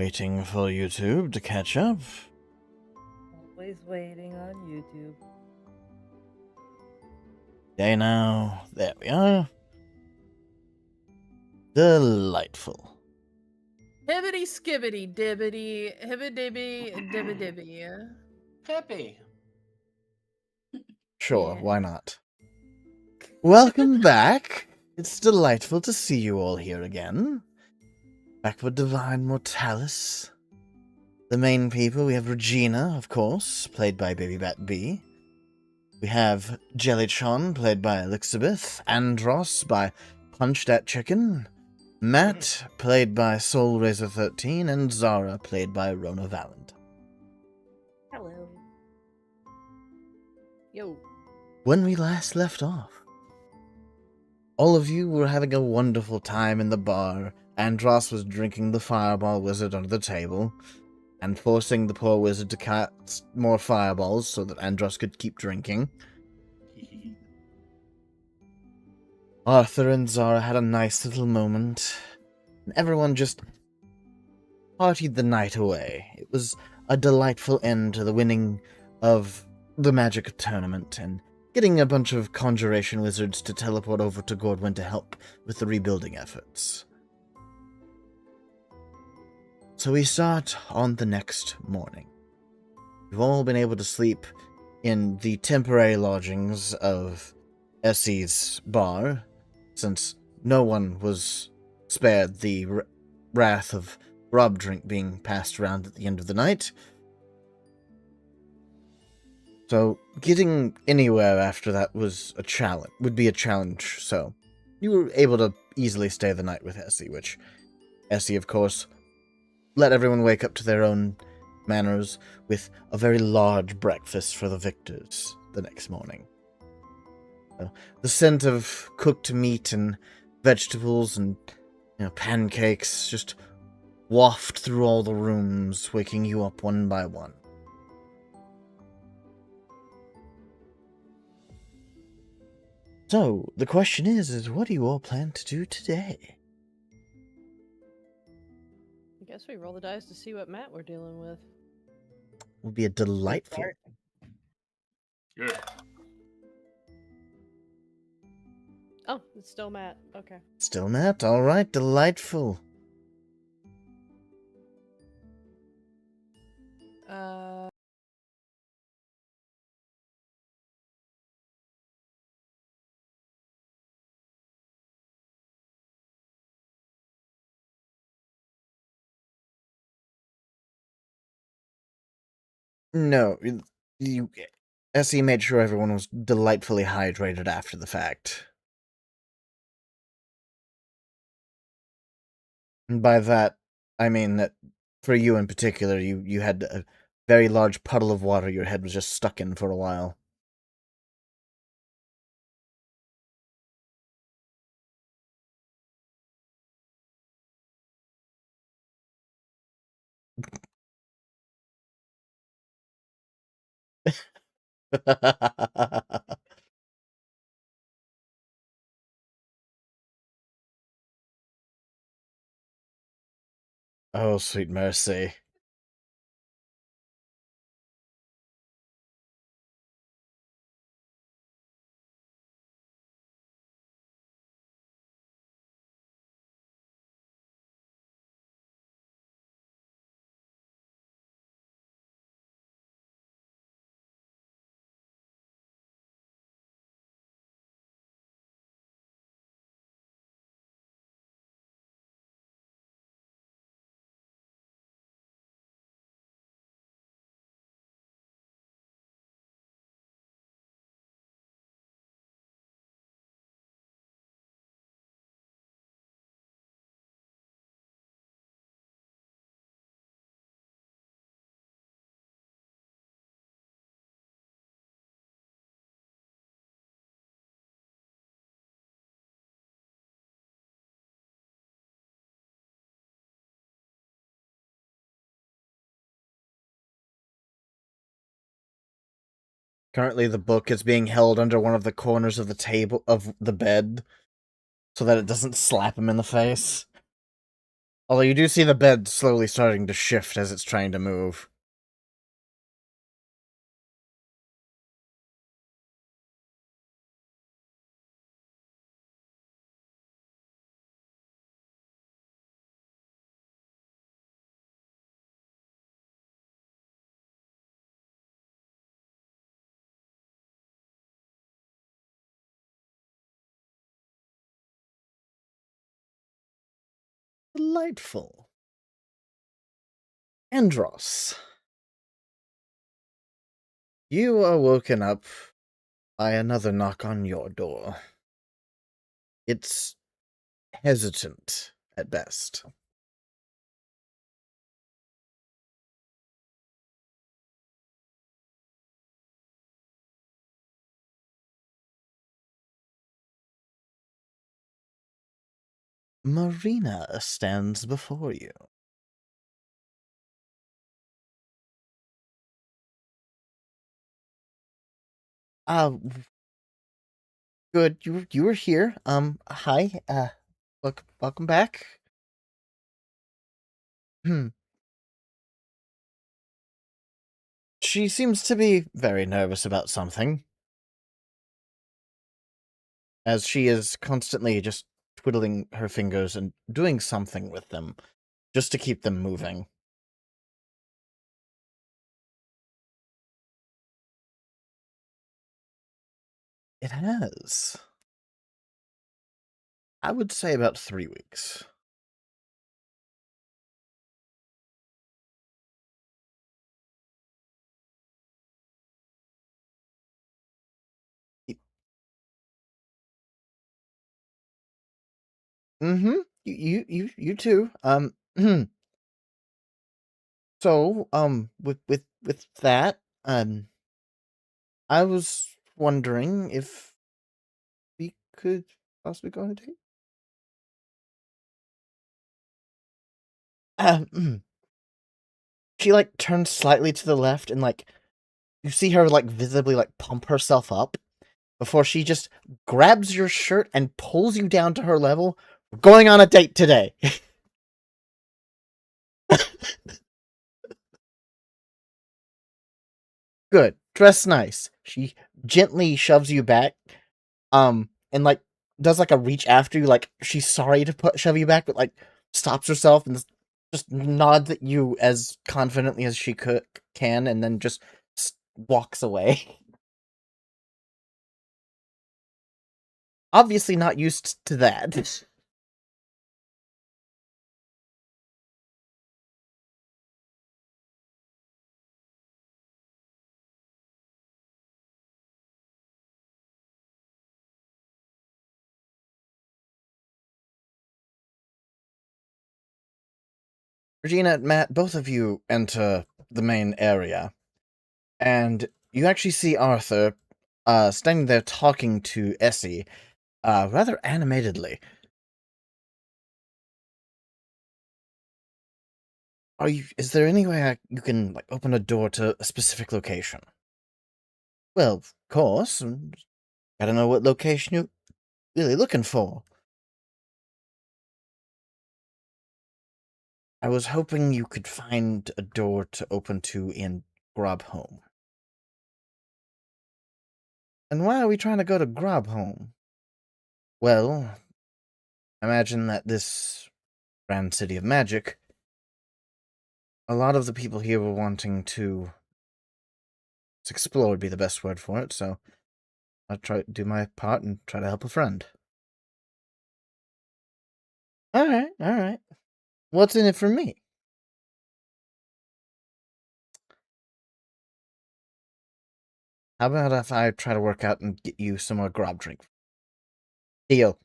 Waiting for YouTube to catch up. Always waiting on YouTube. Okay, now, there we are. Delightful. Hibbity skibbity dibbity hibbidibby dibbidibby. Hippie. Sure, Yeah. why not? Welcome back. It's delightful to see you all here again. Back with Divine Mortalis. The main people, we have Regina, of course, played by Baby Bat B. We have Jellychon, played by Elizabeth. Andros by Punch That Chicken. Matt, played by Soul Razor 13, and Zara, played by Rona Valent. Hello. Yo. When we last left off, all of you were having a wonderful time in the bar. Andros was drinking the fireball wizard under the table, and forcing the poor wizard to cast more fireballs so that Andros could keep drinking. Arthur and Zara had a nice little moment, and everyone just partied the night away. It was a delightful end to the winning of the magic tournament, and getting a bunch of conjuration wizards to teleport over to Gordwin to help with the rebuilding efforts. So we start on the next morning. We've all been able to sleep in the temporary lodgings of Essie's bar, since no one was spared the wrath of rub drink being passed around at the end of the night. So getting anywhere after that was a challenge, would be a challenge, so you were able to easily stay the night with Essie, which Essie, of course, let everyone wake up to their own manners with a very large breakfast for the victors the next morning. The scent of cooked meat and vegetables and pancakes just waft through all the rooms, waking you up one by one. So, the question is what do you all plan to do today? I guess we roll the dice to see what Matt we're dealing with. Will be a delightful. Good. Oh, it's still Matt. Okay. Still Matt? Alright, delightful. No, Essie made sure everyone was delightfully hydrated after the fact. And by that, I mean that for you in particular, you had a very large puddle of water your head was just stuck in for a while. Oh, sweet mercy. Currently, the book is being held under one of the corners of the table of the bed, so that it doesn't slap him in the face. Although you do see the bed slowly starting to shift as it's trying to move. Delightful. Andros. You are woken up by another knock on your door. It's hesitant at best. Marina stands before you. Uh, Good. You were here. Hi. Welcome back. Hmm. She seems to be very nervous about something, as she is constantly just twiddling her fingers and doing something with them, just to keep them moving. It has. I would say about 3 weeks. Mm-hmm. You too. So, with that, I was wondering if we could possibly go on a date. She like turns slightly to the left and like you see her like visibly like pump herself up before she just grabs your shirt and pulls you down to her level. We're going on a date today. Good. Dress nice. She gently shoves you back, and like does like a reach after you, like she's sorry to shove you back, but like stops herself and just nods at you as confidently as she can, and then just walks away. Obviously not used to that. Regina and Matt, both of you enter the main area, and you actually see Arthur standing there talking to Essie rather animatedly. Is there any way you can like open a door to a specific location? Well, of course. Gotta know what location you're really looking for. I was hoping you could find a door to open to in Grobhome. And why are we trying to go to Grobhome? Well, imagine that this grand city of magic, a lot of the people here were wanting to explore would be the best word for it, so I'll try to do my part and try to help a friend. Alright. What's in it for me? How about if I try to work out and get you some more grub drink? Deal.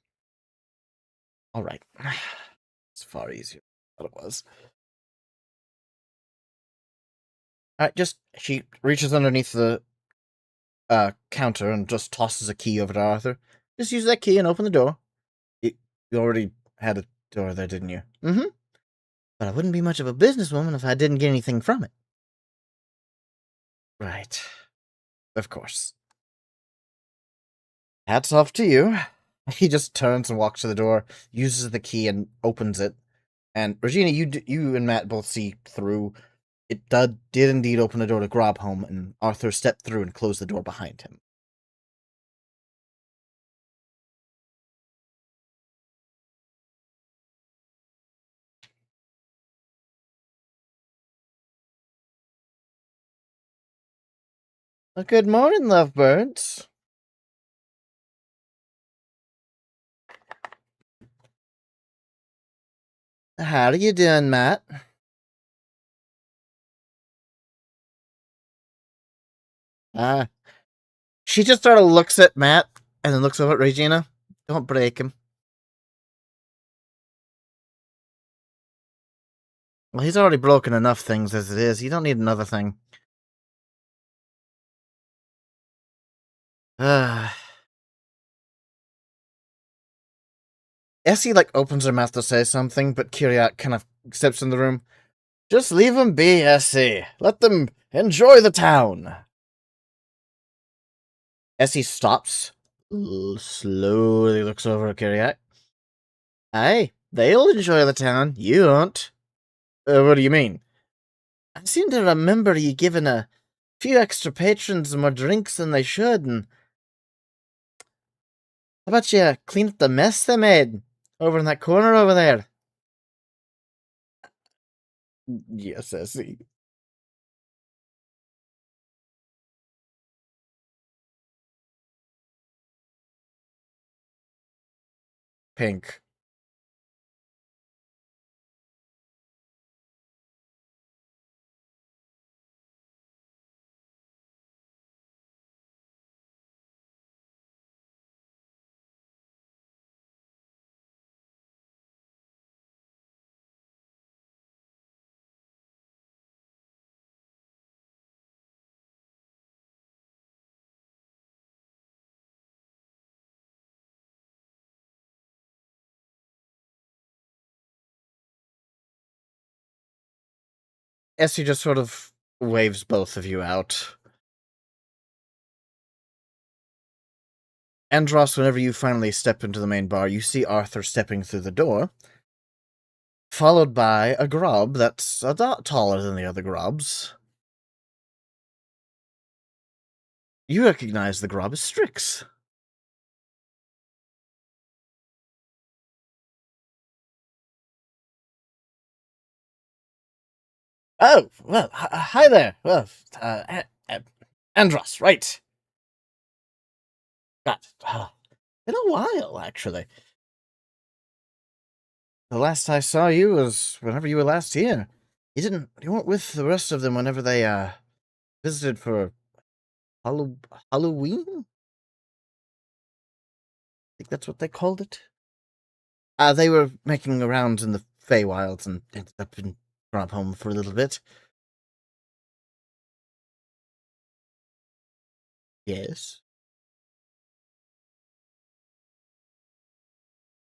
Alright. It's far easier than I thought it was. Alright, she reaches underneath the counter and just tosses a key over to Arthur. Just use that key and open the door. You already had a door there, didn't you? Mm-hmm. But I wouldn't be much of a businesswoman if I didn't get anything from it. Right. Of course. Hats off to you. He just turns and walks to the door, uses the key and opens it, And Regina, you and Matt both see through. It did indeed open the door to Grob home, and Arthur stepped through and closed the door behind him. Well, good morning, lovebirds. How are you doing, Matt? She just sort of looks at Matt and then looks over at Regina. Don't break him. Well, he's already broken enough things as it is. You don't need another thing. Essie, opens her mouth to say something, but Kyriak kind of steps in the room. Just leave them be, Essie. Let them enjoy the town. Essie stops, slowly looks over at Kyriak. Aye, they'll enjoy the town. You won't. What do you mean? I seem to remember you giving a few extra patrons more drinks than they should, and how about you clean up the mess they made over in that corner over there? Yes, Essie. Pink. Essie just sort of waves both of you out. Andros, whenever you finally step into the main bar, you see Arthur stepping through the door, followed by a grub that's a lot taller than the other grubs. You recognize the grub as Strix. Oh, well, hi there. Well, Andros, right. God, been a while, actually. The last I saw you was whenever you were last here. You weren't with the rest of them whenever they, visited for Halloween? I think that's what they called it. They were making rounds in the Feywilds and ended up in Grub home for a little bit. Yes.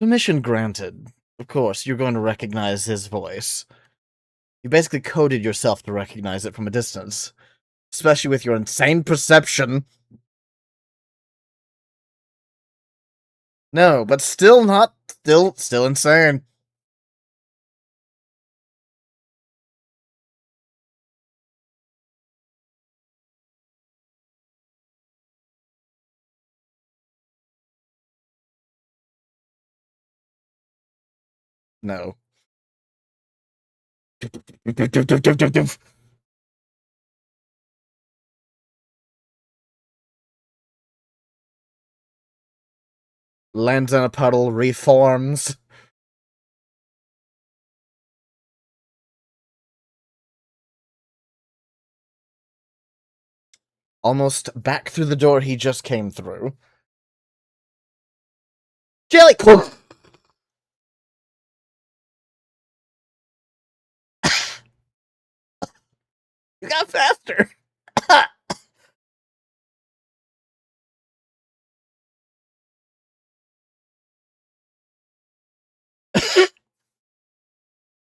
Permission granted. Of course, you're going to recognize his voice. You basically coded yourself to recognize it from a distance. Especially with your insane perception. No, but still not... Still insane. No. Lands in a puddle, reforms. Almost back through the door he just came through. Jelly! You got faster!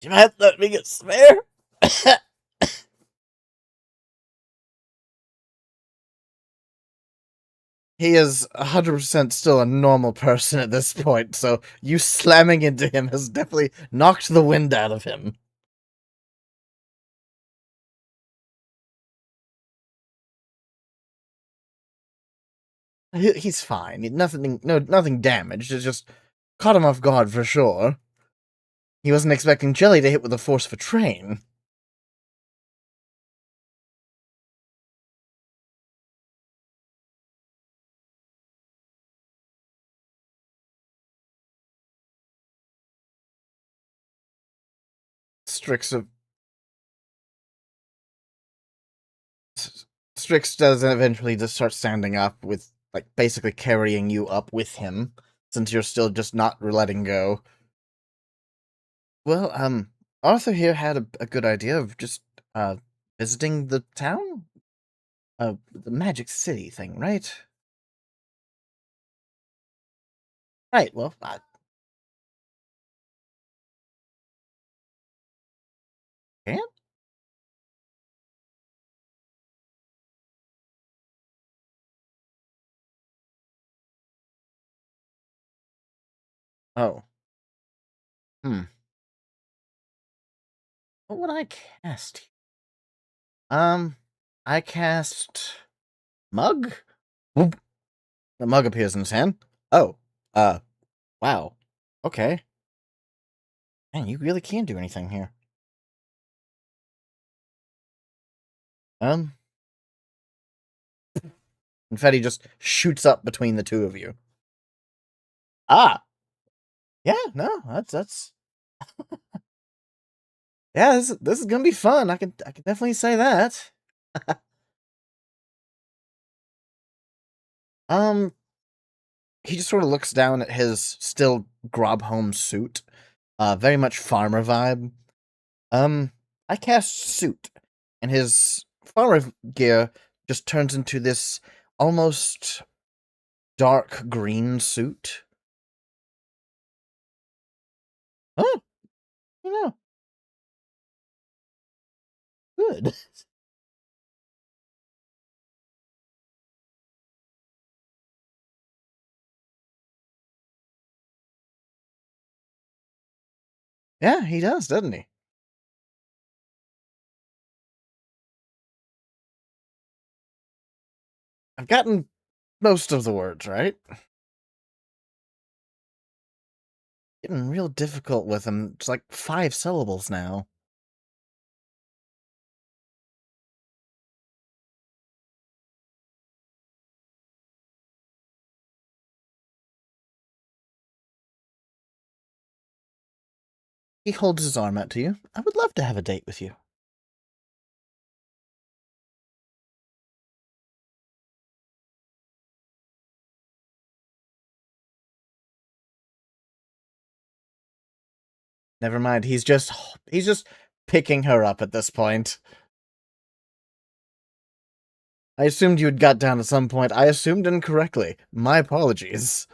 You might let me get spare? he is 100% still a normal person at this point, so you slamming into him has definitely knocked the wind out of him. He's fine. Nothing damaged. It's just caught him off guard for sure. He wasn't expecting Jelly to hit with the force of a train. Strix does eventually just start standing up with, like, basically carrying you up with him, since you're still just not letting go. Well, Arthur here had a good idea of just, visiting the town? The Magic City thing, right? Right, well, can? Oh. Hmm. What would I cast? I cast Mug? Whoop. The mug appears in his hand. Oh. Wow. Okay. Man, you really can't do anything here. Confetti just shoots up between the two of you. Ah! Yeah, no, that's yeah, this is gonna be fun. I can definitely say that. Um, he just sort of looks down at his still Grobhome suit. Very much farmer vibe. I cast suit, and his farmer gear just turns into this almost dark green suit. Oh, you know, good. Yeah, he does, doesn't he? I've gotten most of the words right. Getting real difficult with him. It's like 5 syllables now. He holds his arm out to you. I would love to have a date with you. Never mind, he's just picking her up at this point. I assumed you had got down at some point. I assumed incorrectly. My apologies.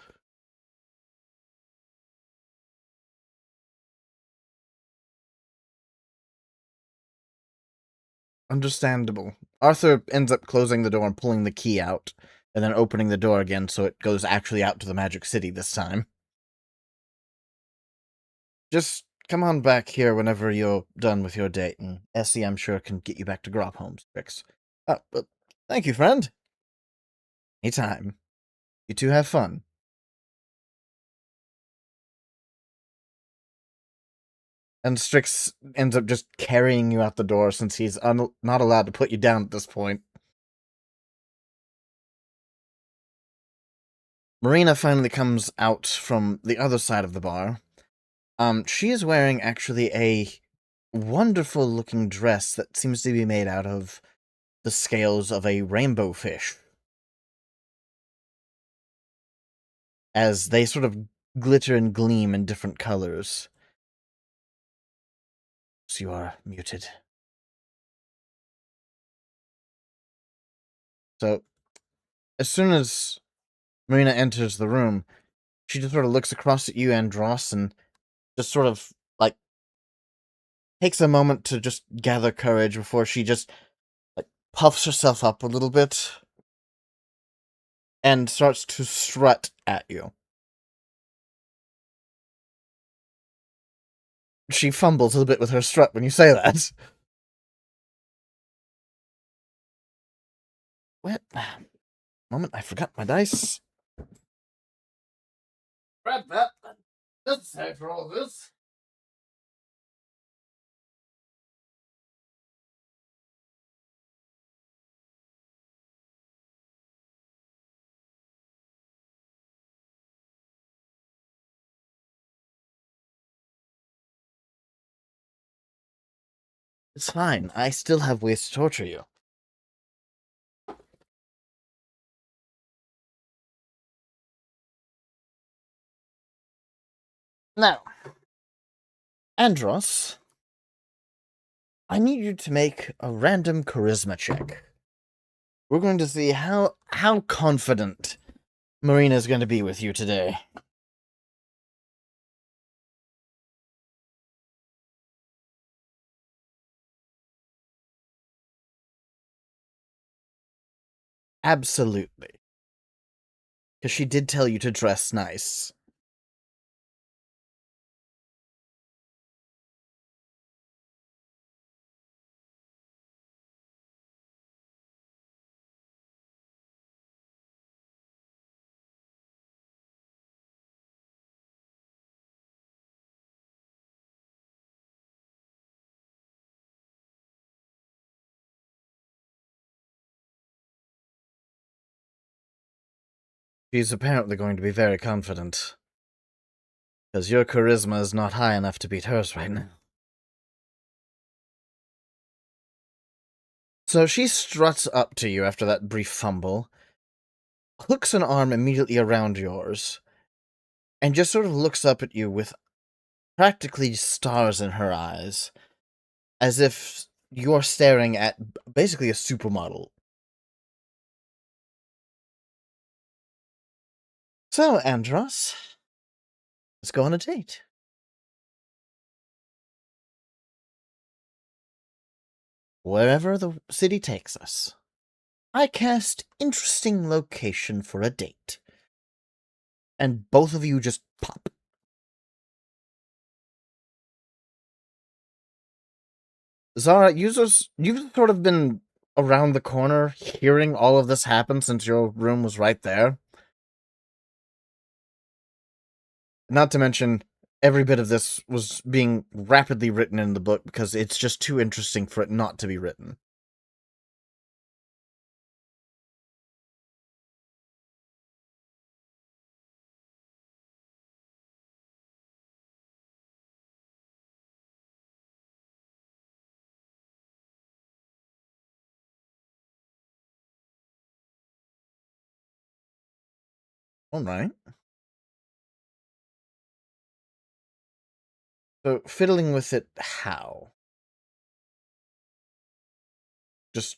Understandable. Arthur ends up closing the door and pulling the key out, and then opening the door again so it goes actually out to the Magic City this time. Just come on back here whenever you're done with your date, and Essie, I'm sure, can get you back to Gropholm's tricks. Thank you, friend. Anytime. You two have fun. And Strix ends up just carrying you out the door since he's not allowed to put you down at this point. Marina finally comes out from the other side of the bar. She is wearing actually a wonderful looking dress that seems to be made out of the scales of a rainbow fish. As they sort of glitter and gleam in different colors. So you are muted. So, as soon as Marina enters the room, she just sort of looks across at you, Andros, and just sort of, like, takes a moment to just gather courage before she just, like, puffs herself up a little bit. and starts to strut at you. She fumbles a little bit with her strut when you say that. What? Moment, I forgot my dice. Grab that. That's safe for all this. It's fine. I still have ways to torture you. Now, Andros, I need you to make a random charisma check. We're going to see how confident Marina's going to be with you today. Absolutely. Because she did tell you to dress nice. She's apparently going to be very confident. Because your charisma is not high enough to beat hers right now. So she struts up to you after that brief fumble, hooks an arm immediately around yours, and just sort of looks up at you with practically stars in her eyes, as if you're staring at basically a supermodel. So, Andros, let's go on a date. Wherever the city takes us. I cast interesting location for a date. And both of you just pop. Zara, you've sort of been around the corner hearing all of this happen since your room was right there. Not to mention, every bit of this was being rapidly written in the book because it's just too interesting for it not to be written. Alright. So, fiddling with it how? Just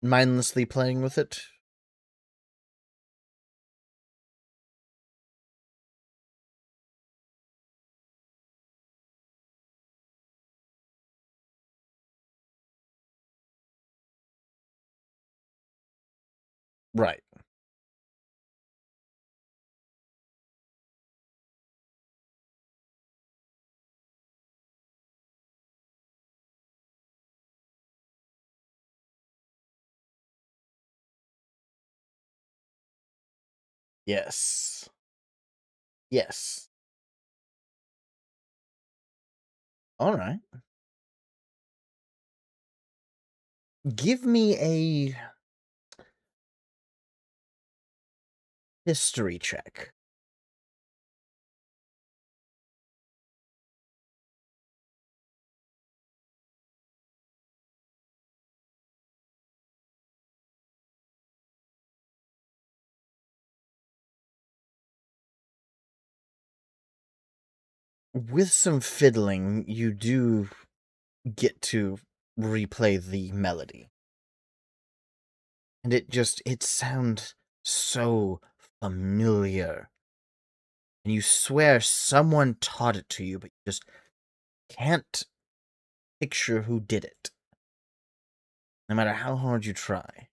mindlessly playing with it? Right. Yes. Yes. Alright. Give me a history check. With some fiddling, you do get to replay the melody. And it sounds so familiar. And you swear someone taught it to you, but you just can't picture who did it. No matter how hard you try.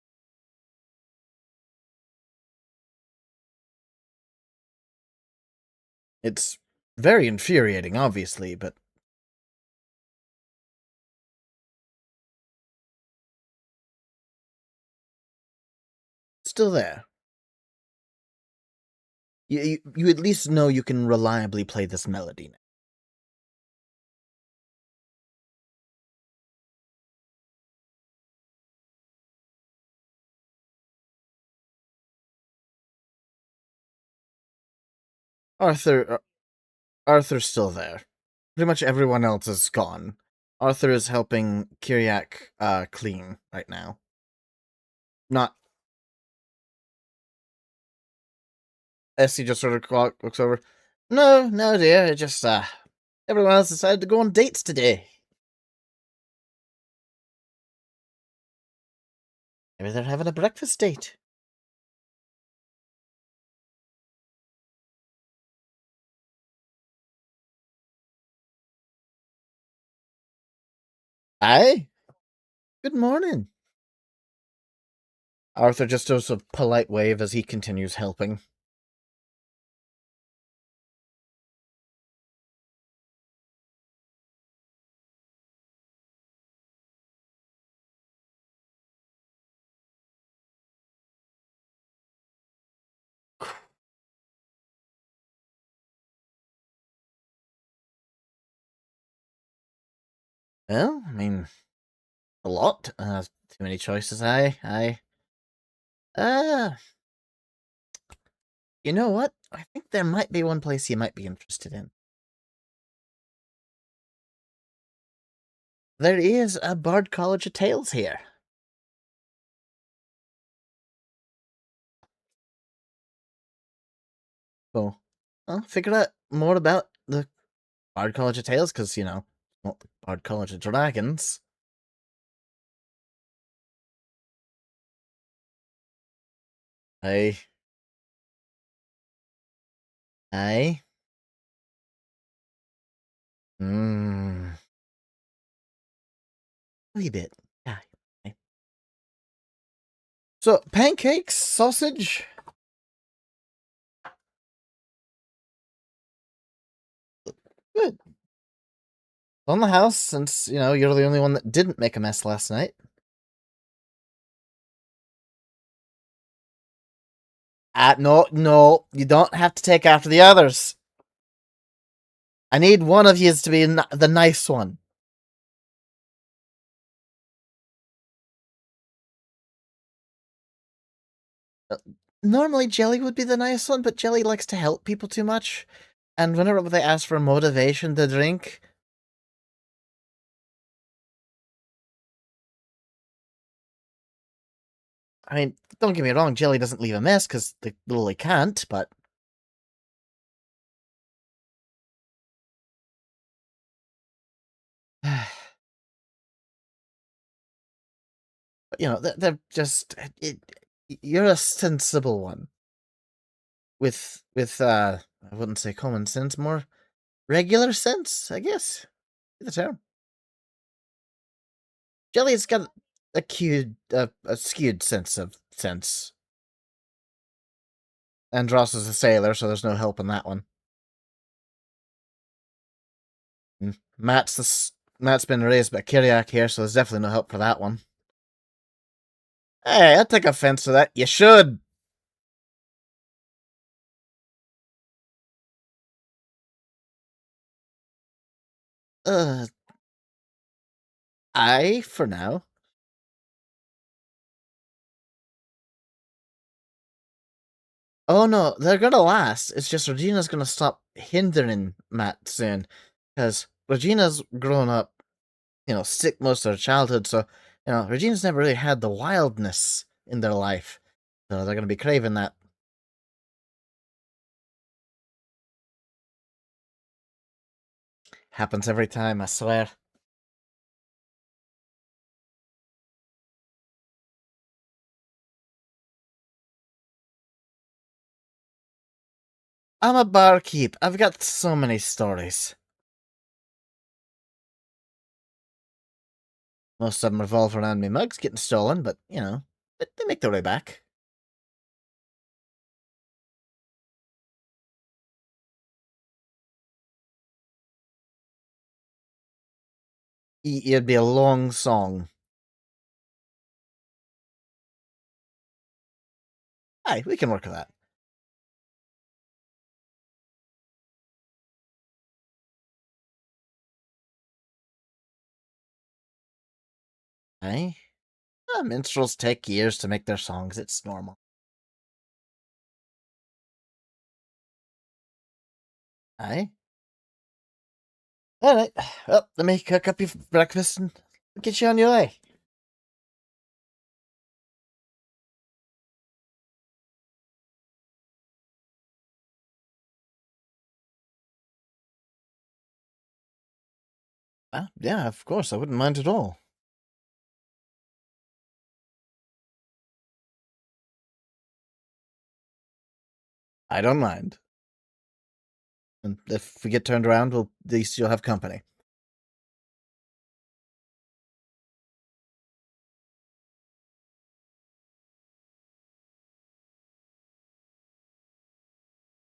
It's very infuriating, obviously, but still there. You at least know you can reliably play this melody now. Arthur's still there. Pretty much everyone else is gone. Arthur is helping Kyriak clean right now. Not Essie just sort of looks over. No, dear. It just everyone else decided to go on dates today. Maybe they're having a breakfast date. Aye. Good morning. Arthur just does a polite wave as he continues helping. Well, I mean, a lot. Too many choices. Uh, you know what? I think there might be one place you might be interested in. There is a Bard College of Tales here. So, I'll figure out more about the Bard College of Tales, because, not the Bard College of Dragons. Aye. Aye. Mmm. A wee bit. Aye. Aye. So, pancakes, sausage. Good. On the house, since, you're the only one that didn't make a mess last night. No, you don't have to take after the others. I need one of you to be the nice one. Normally, Jelly would be the nice one, but Jelly likes to help people too much. And whenever they ask for motivation to drink... I mean, don't get me wrong, Jelly doesn't leave a mess, because they literally can't, but... But, they're just... you're a sensible one. With, I wouldn't say common sense, more regular sense, I guess. The term. Jelly's got a skewed sense of sense. And Ross is a sailor, so there's no help in that one. And Matt's been raised by Kyriak here, so there's definitely no help for that one. Hey, I take offense to that. You should. I for now. Oh no, they're gonna last. It's just Regina's gonna stop hindering Matt soon. Because Regina's grown up, sick most of her childhood, so, Regina's never really had the wildness in their life. So they're gonna be craving that. Happens every time, I swear. I'm a barkeep. I've got so many stories. Most of them revolve around me mugs getting stolen, but, they make their way back. It'd be a long song. Aye, we can work with that. Aye. Minstrels take years to make their songs, it's normal. Aye. Alright, well, let me cook up your breakfast and get you on your way. Yeah, of course, I wouldn't mind at all. I don't mind. And if we get turned around, at least you'll have company.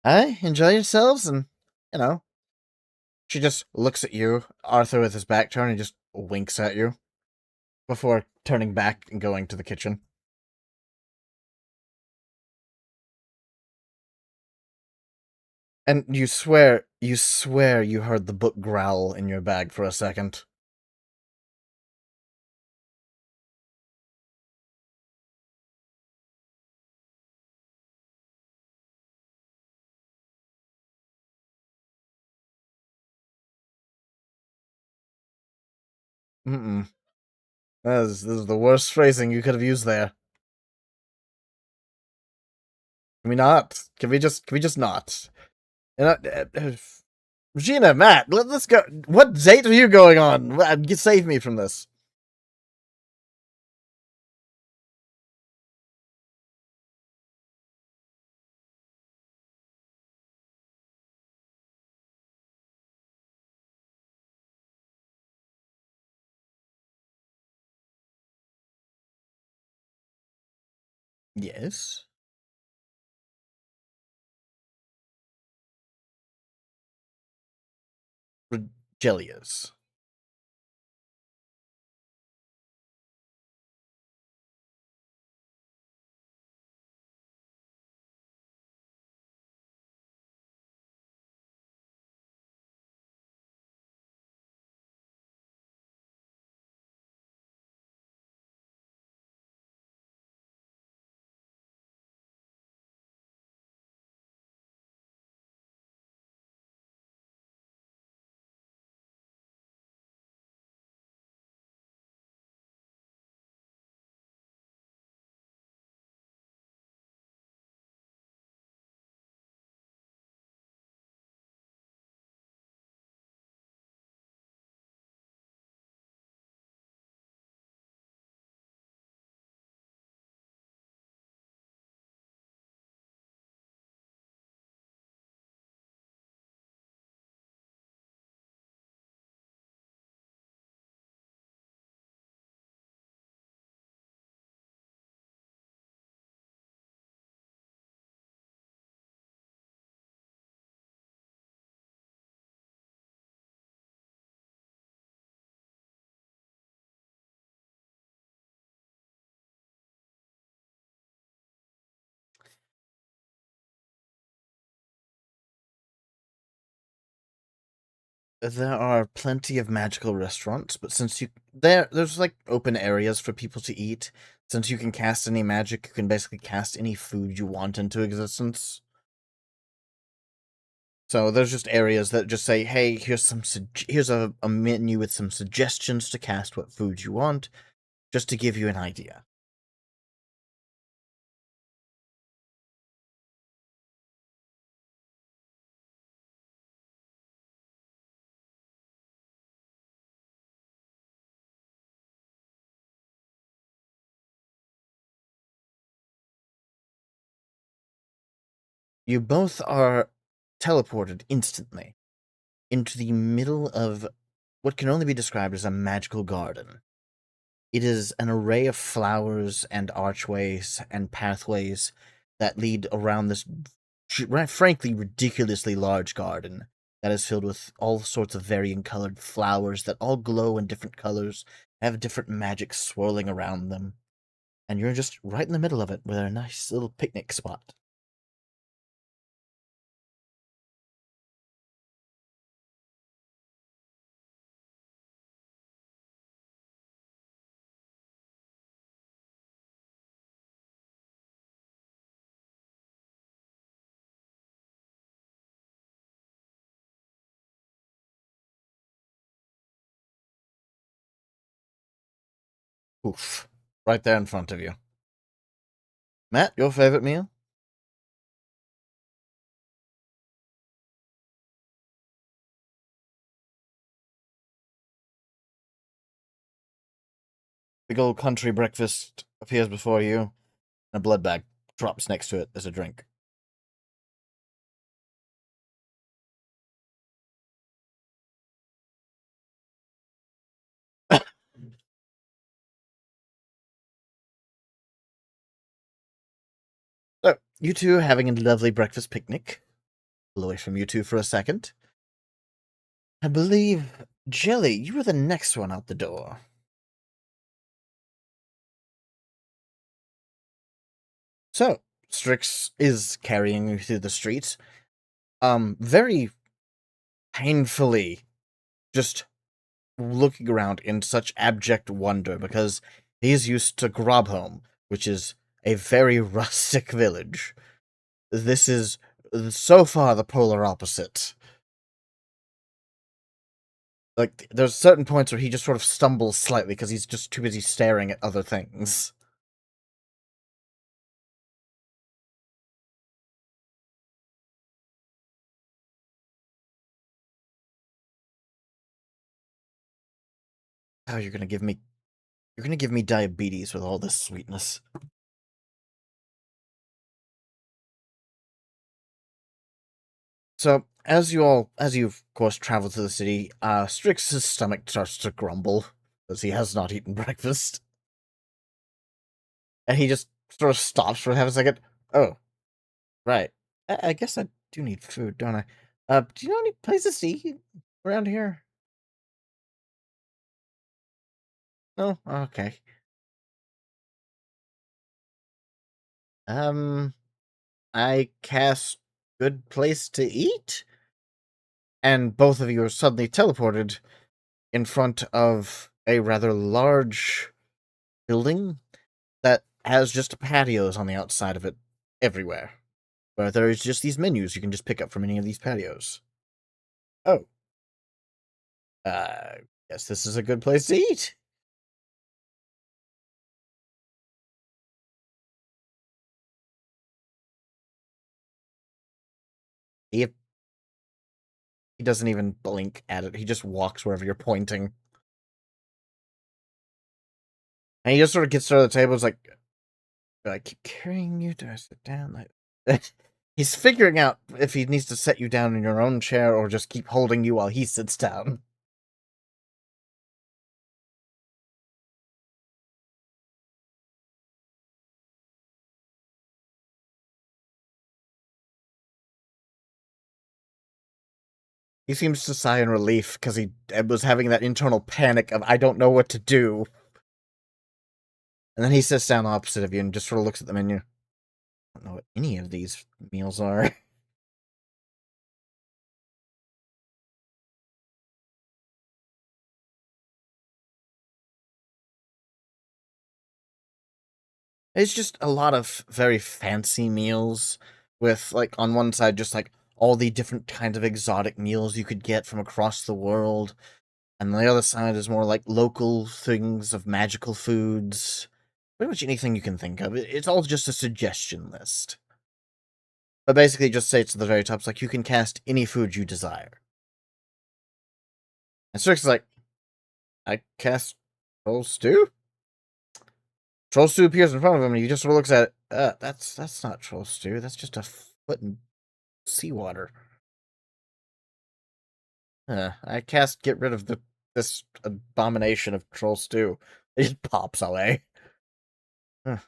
Aye, enjoy yourselves, and, you know. She just looks at you, Arthur with his back turned, and just winks at you before turning back and going to the kitchen. And you swear you heard the book growl in your bag for a second. Mm-mm. This is the worst phrasing you could have used there. Can we not? Can we just not? You know, Regina, Matt, let's go. What date are you going on? Save me from this. Yes. Regelias. There are plenty of magical restaurants, but since there's like open areas for people to eat. Since you can cast any magic, you can basically cast any food you want into existence. So there's just areas that just say, "Hey, here's a menu with some suggestions to cast what food you want," just to give you an idea. You both are teleported instantly into the middle of what can only be described as a magical garden. It is an array of flowers and archways and pathways that lead around this, frankly, ridiculously large garden that is filled with all sorts of varying colored flowers that all glow in different colors, have different magic swirling around them. And you're just right in the middle of it with a nice little picnic spot. Oof. Right there in front of you. Matt, your favorite meal? Big old country breakfast appears before you, and a blood bag drops next to it as a drink. So, you two having a lovely breakfast picnic. Pull away from you two for a second. I believe, Jelly, you were the next one out the door. So, Strix is carrying you through the streets. Very painfully just looking around in such abject wonder because he's used to Grobhome, which is a very rustic village. This is so far the polar opposite. Like, there's certain points where he just sort of stumbles slightly because he's just too busy staring at other things. Oh, you're gonna give me diabetes with all this sweetness. So, as you of course travel to the city, Strix's stomach starts to grumble as he has not eaten breakfast. And he just sort of stops for half a second. Oh, right. I guess I do need food, don't I? Do you know any places to eat around here? No? Okay. Um, I cast good place to eat? And both of you are suddenly teleported in front of a rather large building that has just patios on the outside of it everywhere. Where there's just these menus you can just pick up from any of these patios. Oh. Guess this is a good place to eat. He doesn't even blink at it. He just walks wherever you're pointing. And he just sort of gets to the table. It's like, do I keep carrying you? Do I sit down? He's figuring out if he needs to set you down in your own chair or just keep holding you while he sits down. He seems to sigh in relief because he was having that internal panic of, I don't know what to do. And then he sits down opposite of you and just sort of looks at the menu. I don't know what any of these meals are. It's just a lot of very fancy meals with, like, on one side, just, like, all the different kinds of exotic meals you could get from across the world. And the other side is more like local things of magical foods. Pretty much anything you can think of. It's all just a suggestion list. But basically just say it's at the very top, it's like, you can cast any food you desire. And Strix is like, I cast troll stew? Troll stew appears in front of him, and he just sort of looks at it. That's not troll stew. That's just a foot in seawater. I cast get rid of this abomination of troll stew. It just pops away. Huh.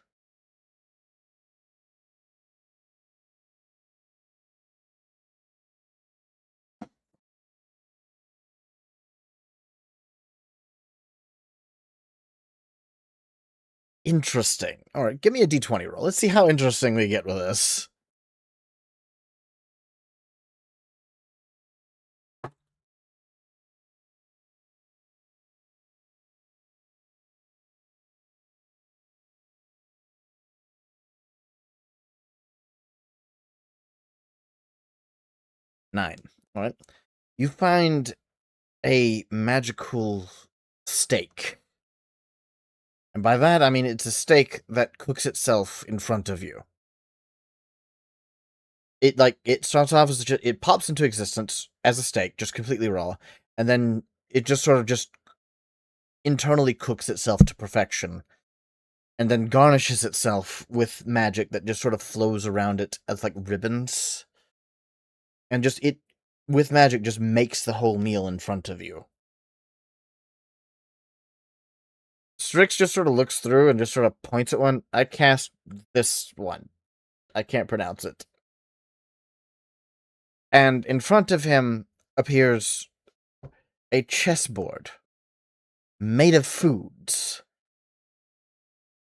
Interesting. Alright, give me a d20 roll. Let's see how interesting we get with this. Nine. Alright. You find a magical steak. And by that, I mean it's a steak that cooks itself in front of you. It starts off as it pops into existence as a steak, just completely raw, and then it just sort of just internally cooks itself to perfection, and then garnishes itself with magic that just sort of flows around it as like ribbons, and just it with magic just makes the whole meal in front of you. Strix just sort of looks through and just sort of points at one. I cast this one. I can't pronounce it. And in front of him appears a chessboard made of foods.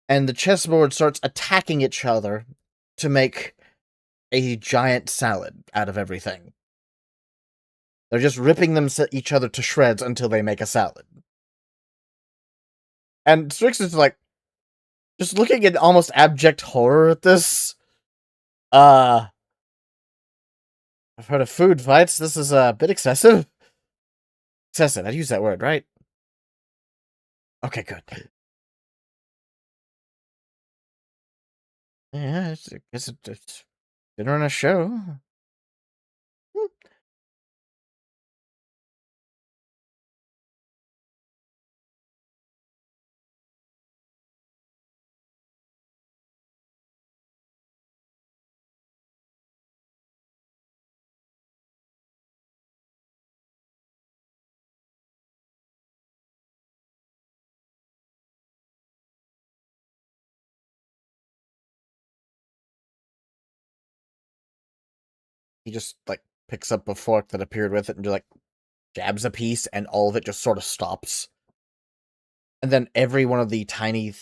And the chessboard starts attacking each other to make a giant salad out of everything. They're just ripping each other to shreds until they make a salad. And Strix is like, just looking in almost abject horror at this. I've heard of food fights. This is a bit excessive. Excessive, I'd use that word, right? Okay, good. Yeah, I guess it's dinner and a show. He just, like, picks up a fork that appeared with it and just, like, jabs a piece, and all of it just sort of stops. And then every one of the tiny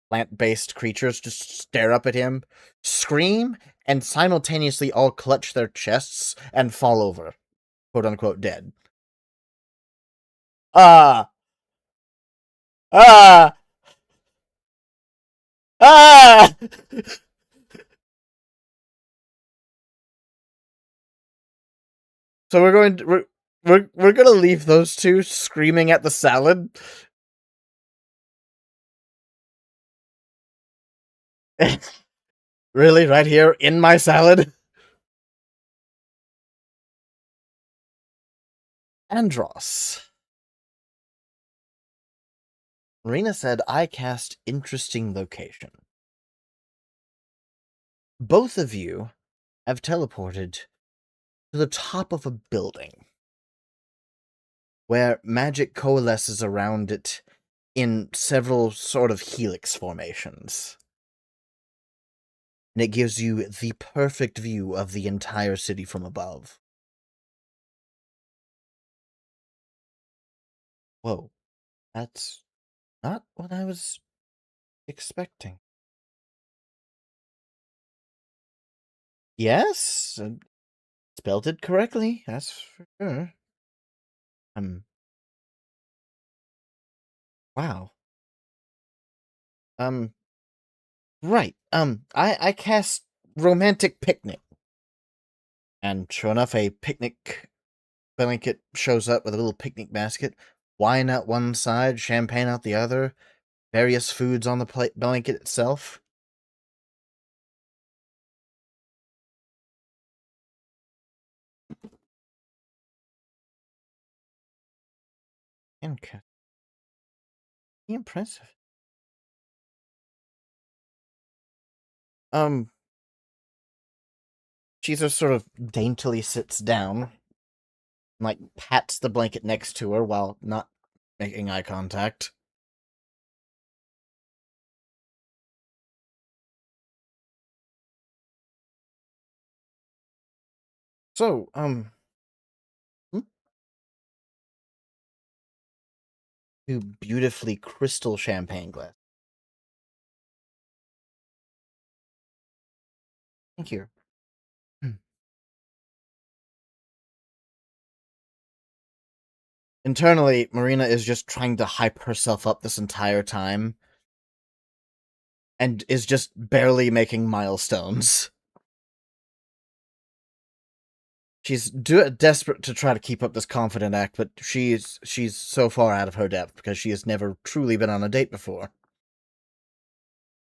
plant-based creatures just stare up at him, scream, and simultaneously all clutch their chests and fall over, quote-unquote dead. Ah! Ah! Ah! So we're gonna leave those two screaming at the salad. Really, right here in my salad? Andros. Marina said, I cast interesting location. Both of you have teleported to the top of a building where magic coalesces around it in several sort of helix formations. And it gives you the perfect view of the entire city from above. Whoa, that's not what I was expecting. Yes, spelled it correctly, that's for sure. Wow. Right. I cast Romantic Picnic. And sure enough, a picnic blanket shows up with a little picnic basket. Wine out one side, champagne out the other, various foods on the blanket itself. Okay. Impressive. She just sort of daintily sits down, and, like, pats the blanket next to her while not making eye contact. So, hmm? Two beautifully crystal champagne glass. Thank you. Internally, Marina is just trying to hype herself up this entire time and is just barely making milestones. She's desperate to try to keep up this confident act, but she's so far out of her depth because she has never truly been on a date before.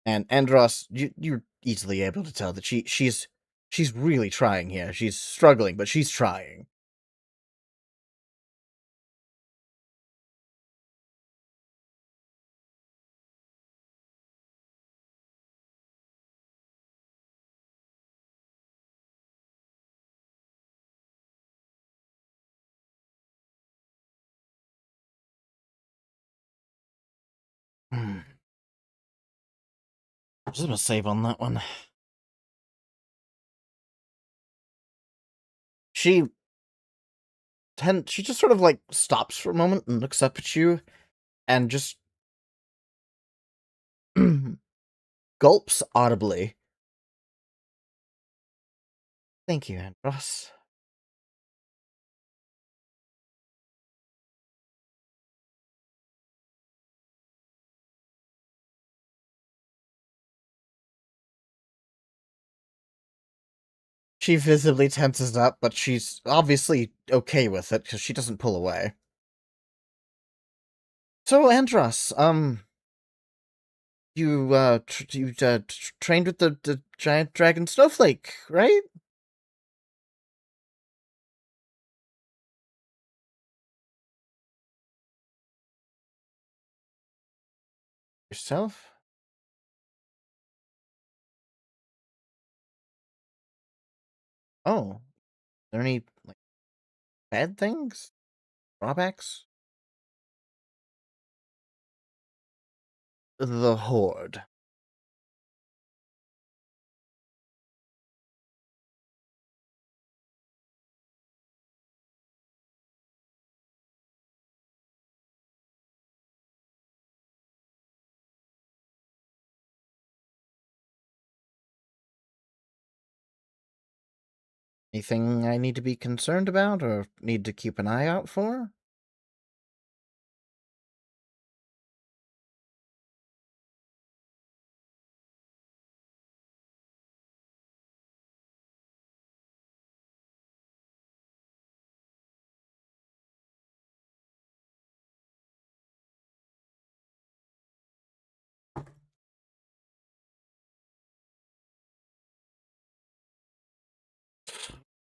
And Andros, you're easily able to tell that she's really trying here. She's struggling, but she's trying. I'm just gonna save on that one. She just sort of like stops for a moment and looks up at you and just gulps audibly. Thank you, Andros. She visibly tenses up, but she's obviously okay with it because she doesn't pull away. So, Andros, you trained with the giant dragon snowflake, right? Yourself? Oh, are there any like bad things? Drawbacks? The Horde. Anything I need to be concerned about or need to keep an eye out for?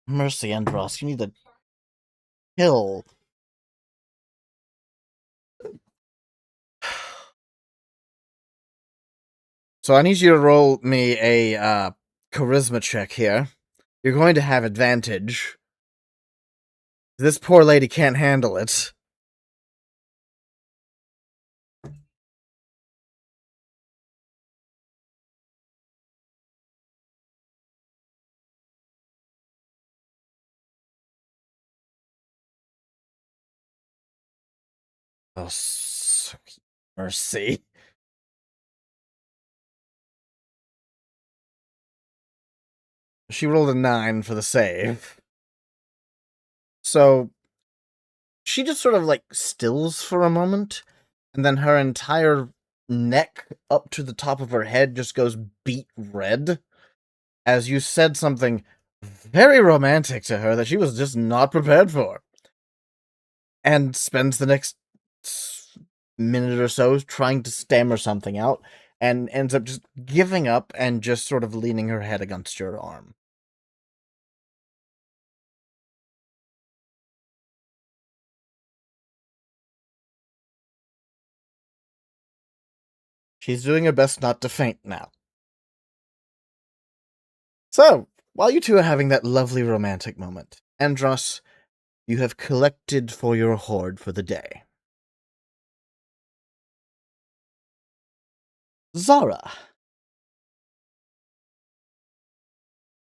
Mercy, Andros, you need to kill. So I need you to roll me a charisma check here. You're going to have advantage. This poor lady can't handle it. Oh, mercy. She rolled a 9 for the save. So she just sort of like stills for a moment, and then her entire neck up to the top of her head just goes beet red as you said something very romantic to her that she was just not prepared for. And spends the next minute or so trying to stammer something out and ends up just giving up and just sort of leaning her head against your arm. She's doing her best not to faint now. So, while you two are having that lovely romantic moment, Andros, you have collected for your horde for the day. Zara,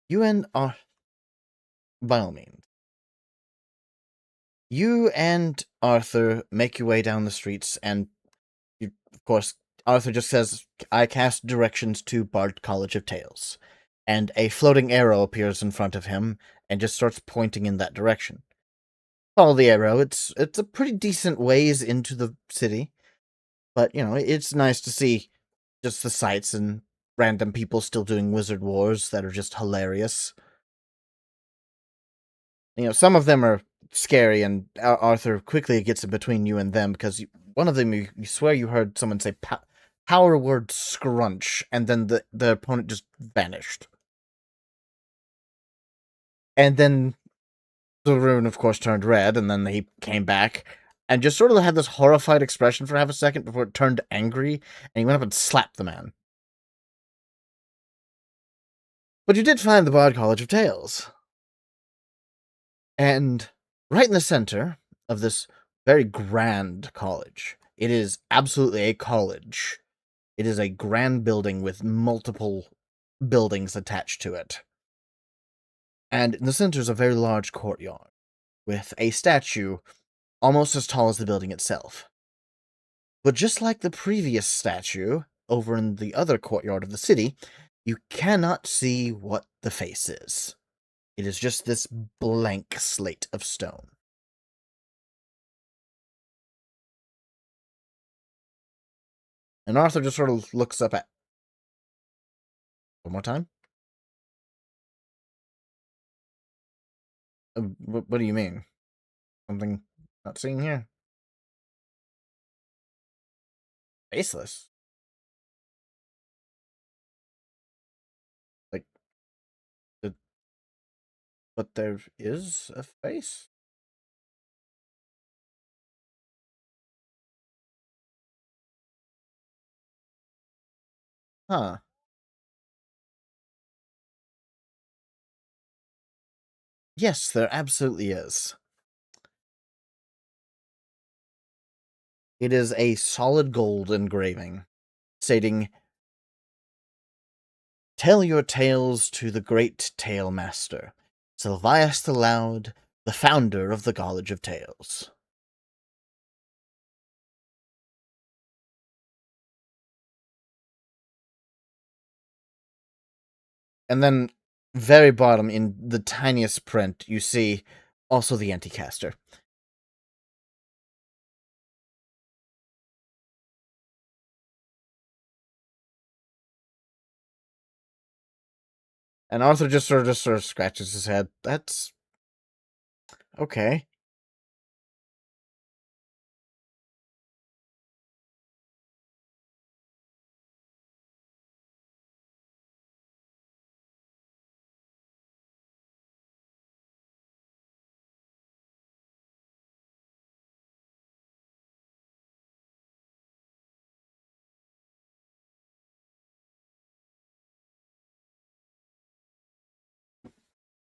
you and by all means. You and Arthur make your way down the streets, and of course, Arthur just says, I cast directions to Bard College of Tales. and a floating arrow appears in front of him and just starts pointing in that direction. Follow the arrow. It's a pretty decent ways into the city, but it's nice to see just the sights and random people still doing wizard wars that are just hilarious. Some of them are scary, and Arthur quickly gets in between you and them because one of them, you swear you heard someone say power word scrunch, and then the opponent just vanished. And then the rune, of course, turned red, and then he came back and just sort of had this horrified expression for half a second before it turned angry, and he went up and slapped the man. But you did find the Bard College of Tales. And right in the center of this very grand college, it is absolutely a college. It is a grand building with multiple buildings attached to it. And in the center is a very large courtyard with a statue almost as tall as the building itself. But just like the previous statue over in the other courtyard of the city, you cannot see what the face is. It is just this blank slate of stone. And Arthur just sort of looks up at... One more time? What do you mean? Something not seeing here? Faceless? Like, but there is a face? Huh. Yes, there absolutely is. It is a solid gold engraving, stating, "Tell your tales to the great tale master, Sylvius the Loud, the founder of the College of Tales." And then, very bottom, in the tiniest print, you see also the Anticaster. And Arthur just sort of scratches his head. That's okay.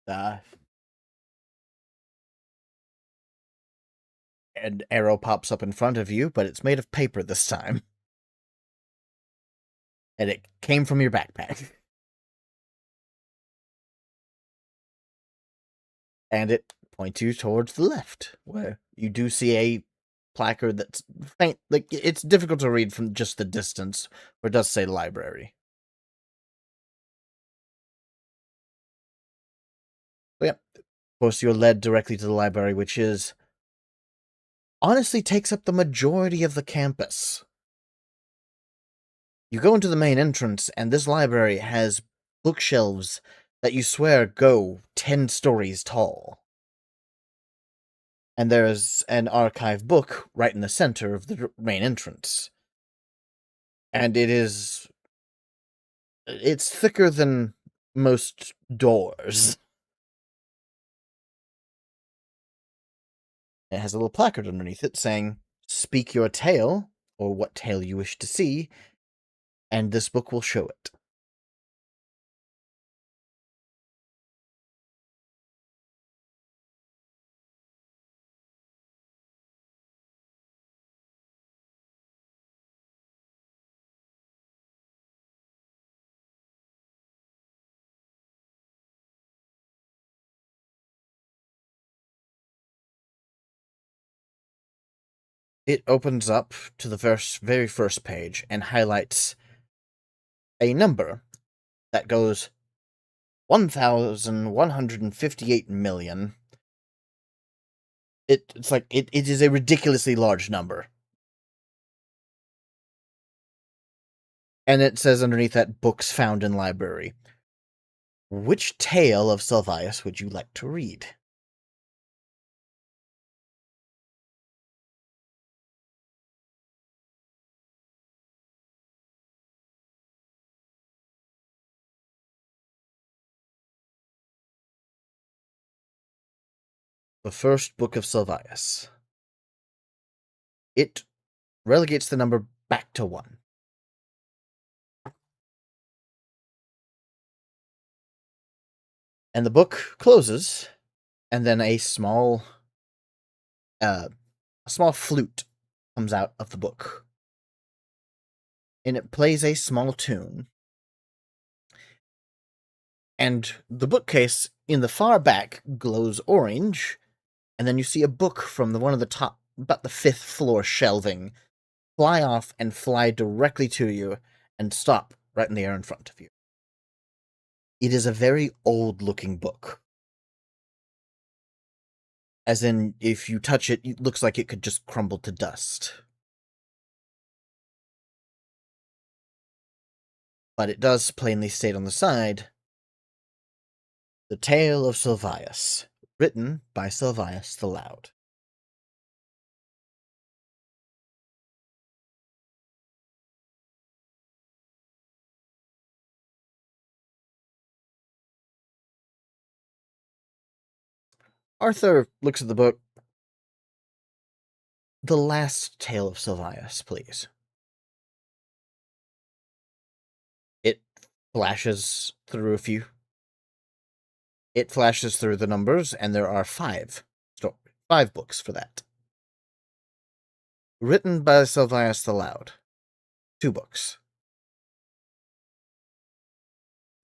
Uh, an arrow pops up in front of you, but it's made of paper this time. And it came from your backpack. And it points you towards the left, where you do see a placard that's faint. Like, it's difficult to read from just the distance, where it does say library. But yeah, of course, you're led directly to the library, which is honestly takes up the majority of the campus. You go into the main entrance, and this library has bookshelves that you swear go 10 stories tall. And there's an archive book right in the center of the main entrance. And it's thicker than most doors. It has a little placard underneath it saying, "Speak your tale, or what tale you wish to see, and this book will show it." It opens up to the very first page and highlights a number that goes 1,158 million. It's like it is a ridiculously large number. And it says underneath that, books found in library. Which tale of Sylvius would you like to read? The first book of Sylvius. It relegates the number back to 1. And the book closes, and then a small flute comes out of the book. And it plays a small tune. And the bookcase in the far back glows orange, and then you see a book from one of the top, about the 5th floor shelving, fly off and fly directly to you and stop right in the air in front of you. It is a very old-looking book. As in, if you touch it, it looks like it could just crumble to dust. But it does plainly state on the side, The Tale of Sylvius, written by Sylvius the Loud. Arthur looks at the book. The last Tale of Sylvius, please. It flashes through It flashes through the numbers, and there are 5 books for that. Written by Sylvius the Loud. 2 books.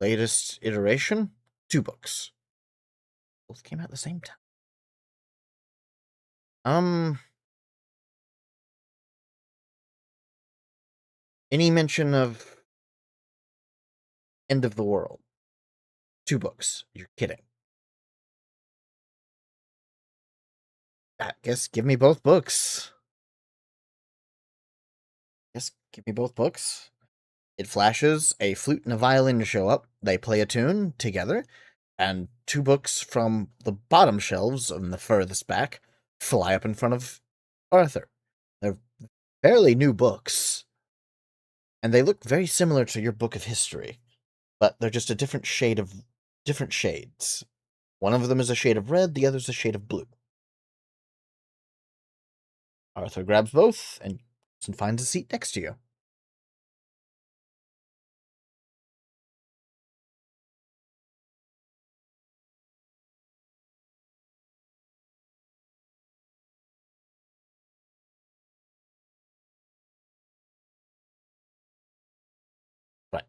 Latest iteration, 2 books. Both came out at the same time. Any mention of End of the World? 2 books. You're kidding. I guess give me both books. Give me both books. It flashes, a flute and a violin show up, they play a tune together, and 2 books from the bottom shelves on the furthest back fly up in front of Arthur. They're fairly new books, and they look very similar to your book of history, but they're just a different shades. One of them is a shade of red, the other's a shade of blue. Arthur grabs both and finds a seat next to you. Right.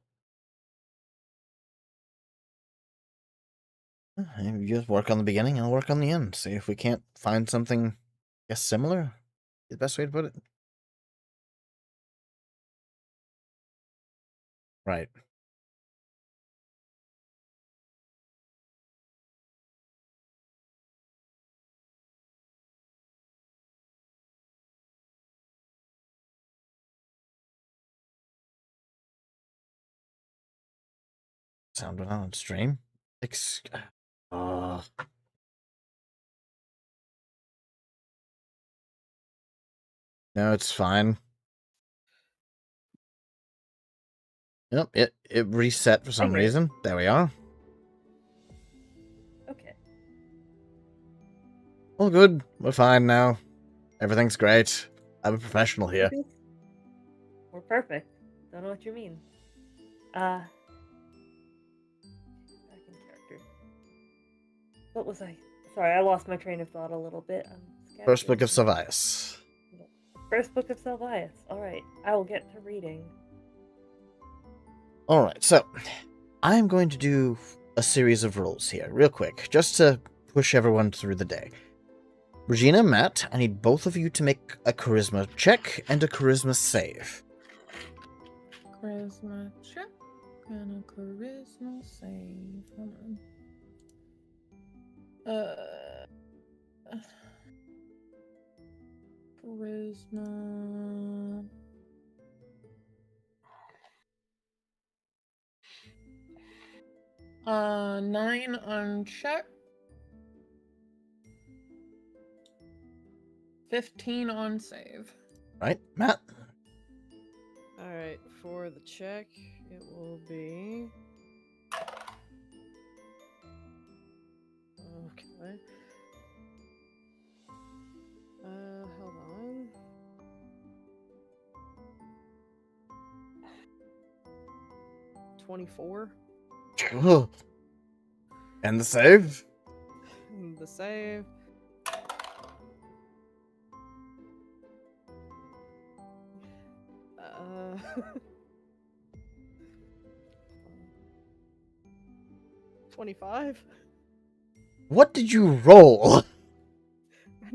You just work on the beginning, I'll work on the end. See if we can't find something, I guess, similar. The best way to put it. Right. Sound went on stream. No, it's fine. Yep, it reset for some reason. There we are. Okay. All good. We're fine now. Everything's great. I'm a professional here. We're perfect. Don't know what you mean. Back in character. What was I? Sorry, I lost my train of thought a little bit. First book of Sylvius. First book of Sylvius. Alright, I will get to reading. Alright, so I'm going to do a series of rolls here, real quick, just to push everyone through the day. Regina, Matt, I need both of you to make a charisma check and a charisma save. Charisma check. And a charisma save. Hold on. Charisma. Uh, 9 on check. 15 on save. Right, Matt? Alright, for the check, it will be. Okay. Hold on. $24. And the save? The save. Uh, 25. What did you roll? I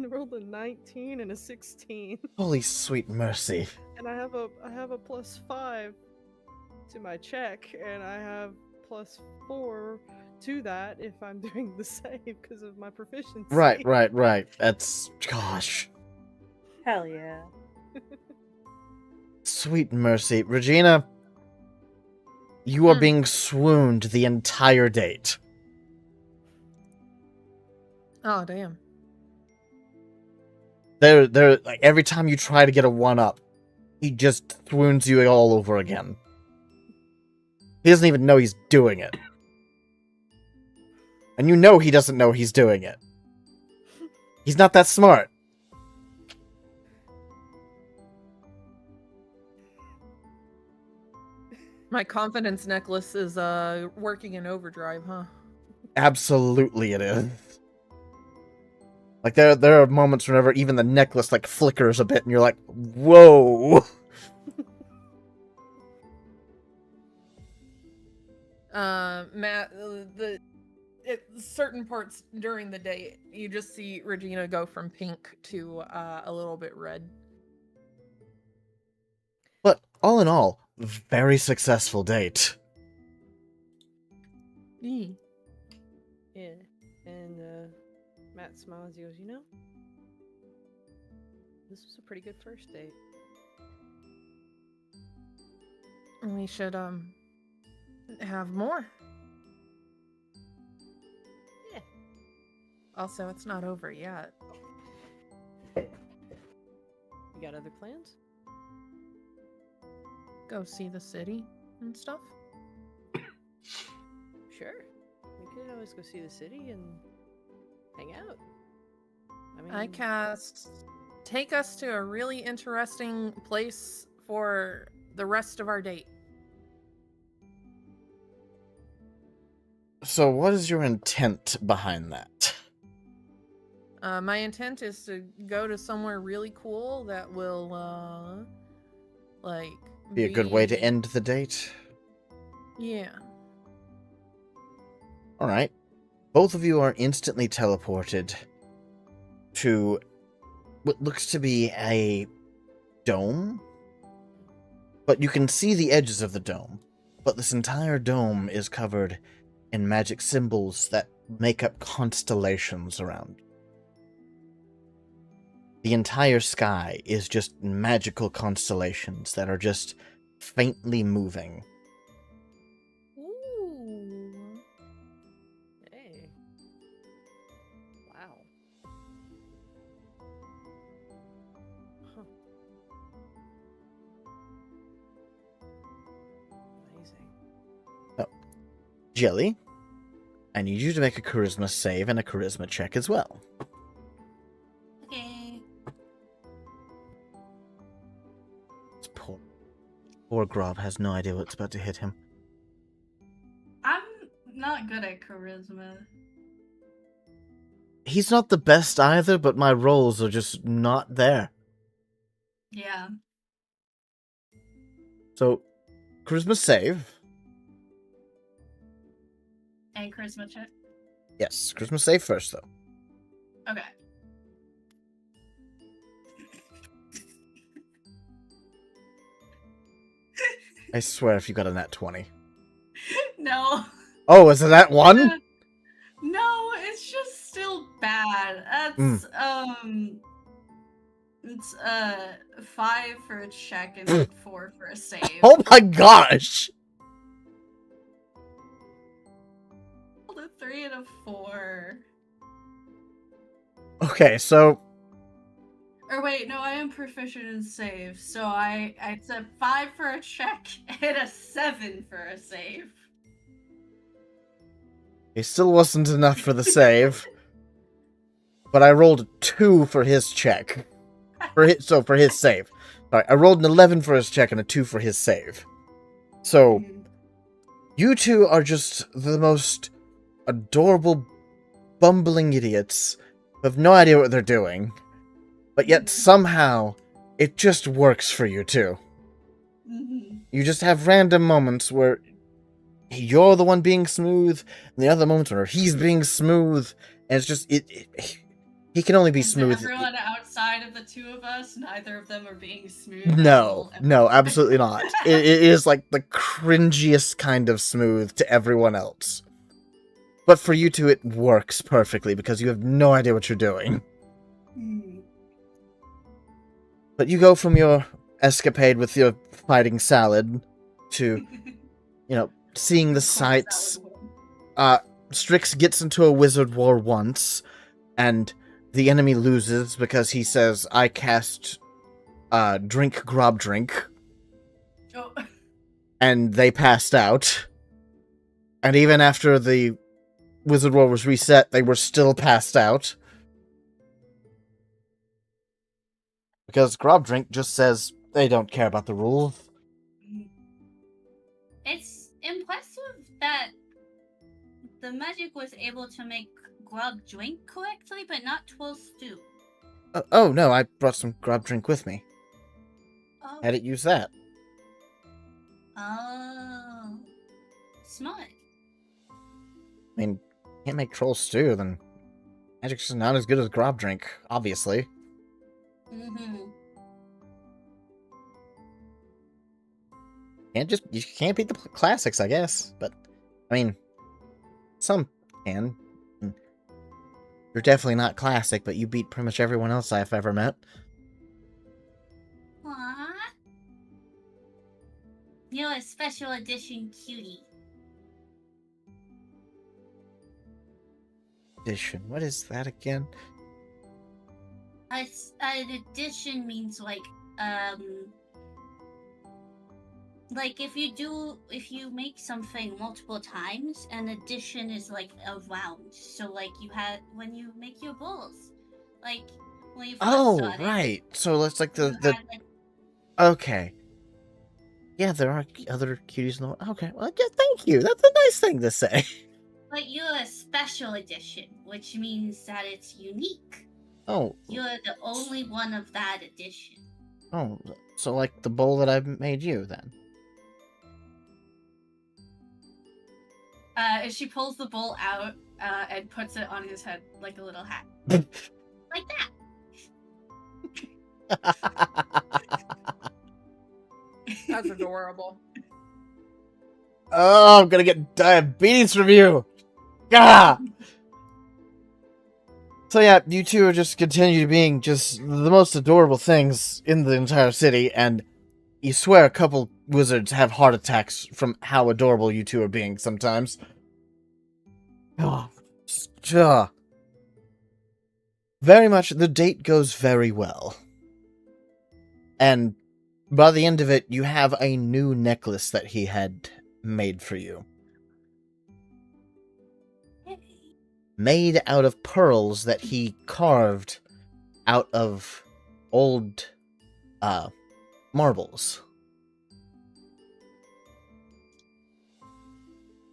rolled a 19 and a 16, Holy sweet mercy. and I have a +5 to my check, and I have +4 to that if I'm doing the save because of my proficiency. Right. That's... gosh. Hell yeah. Sweet mercy. Regina, you are Hmm. being swooned the entire date. Oh, damn. They're like, every time you try to get a one-up, he just swoons you all over again. He doesn't even know he's doing it. And you know he doesn't know he's doing it. He's not that smart. My confidence necklace is working in overdrive, huh? Absolutely it is. Like, there are moments whenever even the necklace, like, flickers a bit, and you're like, whoa! Matt, certain parts during the day, you just see Regina go from pink to a little bit red. But, all in all, very successful date. Eee. Yeah. And Matt smiles. He goes, "You know, this was a pretty good first date." We should have more. Yeah. Also, it's not over yet. You got other plans? Go see the city and stuff. Sure. We could always go see the city and hang out. I mean, I cast take us to a really interesting place for the rest of our date. So what is your intent behind that? My intent is to go to somewhere really cool that will, like, Be a good way to end the date? Yeah. Alright. Both of you are instantly teleported to what looks to be a dome. But you can see the edges of the dome. But this entire dome is covered in magic symbols that make up constellations around. The entire sky is just magical constellations that are just faintly moving. Ooh. hey. Wow. Huh. Amazing. Jelly, I need you to make a charisma save and a charisma check as well. Okay. This poor Grob has no idea what's about to hit him. I'm not good at charisma. He's not the best either, but my rolls are just not there. Yeah. So, charisma save. And charisma check. Yes, charisma save first, though. Okay. I swear if you got a nat 20. No. Oh, is it that one? No, it's just still bad. That's it's 5 for a check and 4 for a save. Oh my gosh! A 3 and a 4. Okay, so Or wait, no, I am proficient in save, so it's a 5 for a check and a 7 for a save. it still wasn't enough for the save. But I rolled a 2 for his check. For his save. Sorry, I rolled an 11 for his check and a 2 for his save. So, you two are just the most adorable, bumbling idiots who have no idea what they're doing. But yet, somehow, it just works for you two. You just have random moments where you're the one being smooth, and the other moments where he's being smooth, and it's just, he can only be And smooth. everyone outside of the two of us, neither of them are being smooth. No, absolutely not. It is like the cringiest kind of smooth to everyone else. But for you two, it works perfectly because you have no idea what you're doing. But you go from your escapade with your fighting salad to, seeing the sights. Strix gets into a wizard war once, and the enemy loses because he says, I cast drink grob drink. Oh. And they passed out. And even after the wizard war was reset, they were still passed out. Because grob drink just says they don't care about the rules. It's impressive that the magic was able to make grub drink correctly, but not twirl stew. Oh no, I brought some grob drink with me. Oh. Had it use that. Oh. Smart. I mean, can't make troll stew, then magic's just not as good as grob drink, obviously. You can't beat the classics, I guess. But, I mean, some can. You're definitely not classic, but you beat pretty much everyone else I've ever met. Aww. You're a special edition cutie. Edition. What is that again? An addition means like if you make something multiple times, an addition is like a round. So like when you make your bowls, like when you first started, right. So that's like you had, like, okay. Yeah, there are other cuties in the world. Okay, well, yeah, thank you. That's a nice thing to say. but you're a special edition, which means that it's unique. Oh. You're the only one of that edition. Oh, so like the bowl that I made you, then? And she pulls the bowl out and puts it on his head like a little hat. Like that. That's adorable. Oh, I'm gonna get diabetes from you! Gah! So yeah, you two are just continue being just the most adorable things in the entire city, and you swear a couple wizards have heart attacks from how adorable you two are being sometimes. Very much, the date goes very well. And by the end of it, you have a new necklace that he had made for you. Made out of pearls that he carved out of old, marbles.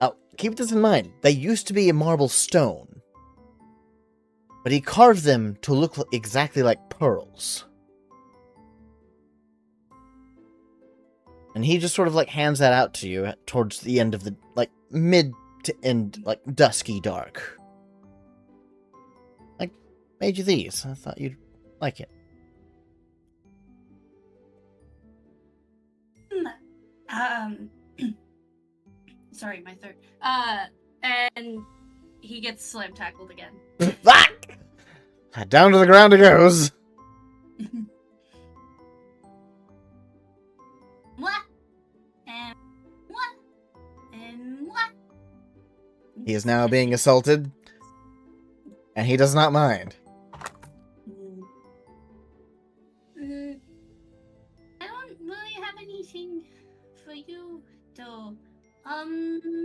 Now, keep this in mind. They used to be a marble stone. But he carved them to look exactly like pearls. And he just sort of, like, hands that out to you towards the end of the, like, mid to end, like, dusky dark. Like, made you these. I thought you'd like it. sorry, my third. And he gets slam tackled again. Fuck! Down to the ground it goes. What? And what? And what? He is now being assaulted, and he does not mind. I don't really have anything for you, though.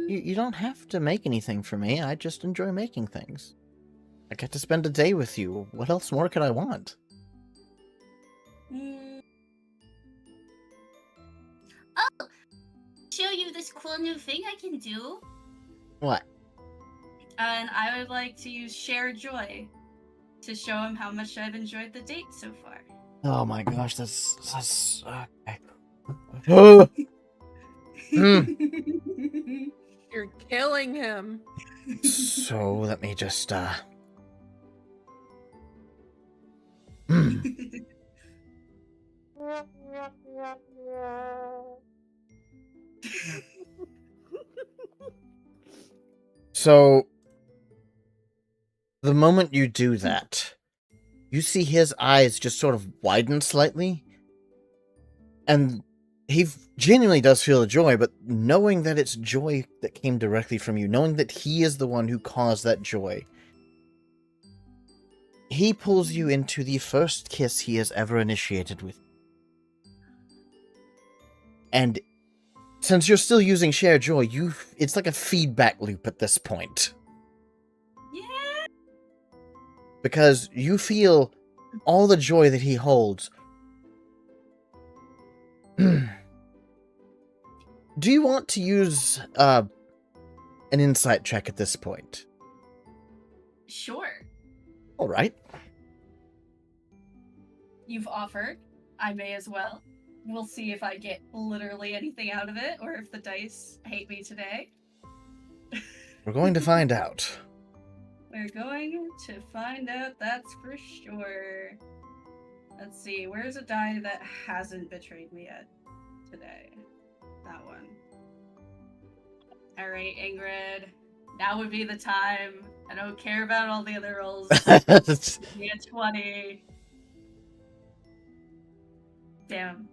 You don't have to make anything for me. I just enjoy making things. I get to spend a day with you. What else more could I want? Oh, show you this cool new thing I can do. What? And I would like to use share joy to show him how much I've enjoyed the date so far. Oh my gosh, that's okay. Oh. You're killing him. So let me just So the moment you do that, you see his eyes just sort of widen slightly, and he genuinely does feel the joy, but knowing that it's joy that came directly from you, knowing that he is the one who caused that joy, he pulls you into the first kiss he has ever initiated with. And since you're still using share joy, it's like a feedback loop at this point. Yeah. Because you feel all the joy that he holds. Do you want to use an insight check at this point? Sure. All right. You've offered. I may as well. We'll see if I get literally anything out of it, or if the dice hate me today. We're going to find out. We're going to find out, that's for sure. Let's see, where's a die that hasn't betrayed me yet today? That one. Alright, Ingrid. Now would be the time. I don't care about all the other rolls. Be a 20. Damn.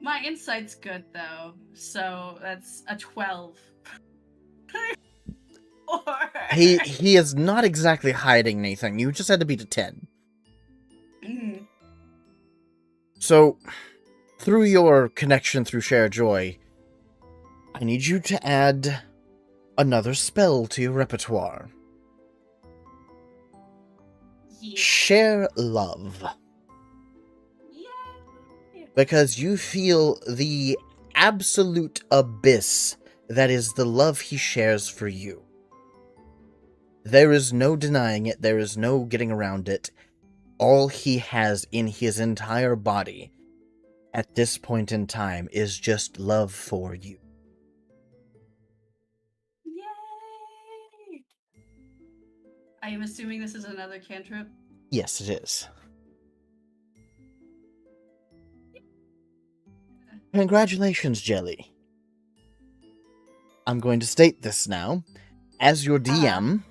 My insight's good though, so that's a 12. He is not exactly hiding anything. You just had to beat a 10. Mm. So, through your connection through Share Joy, I need you to add another spell to your repertoire. Yeah. Share Love. Yay. Because you feel the absolute abyss that is the love he shares for you. There is no denying it. There is no getting around it. All he has in his entire body at this point in time is just love for you. Yay! I am assuming this is another cantrip. Yes, it is. Congratulations, Jelly. I'm going to state this now. As your DM,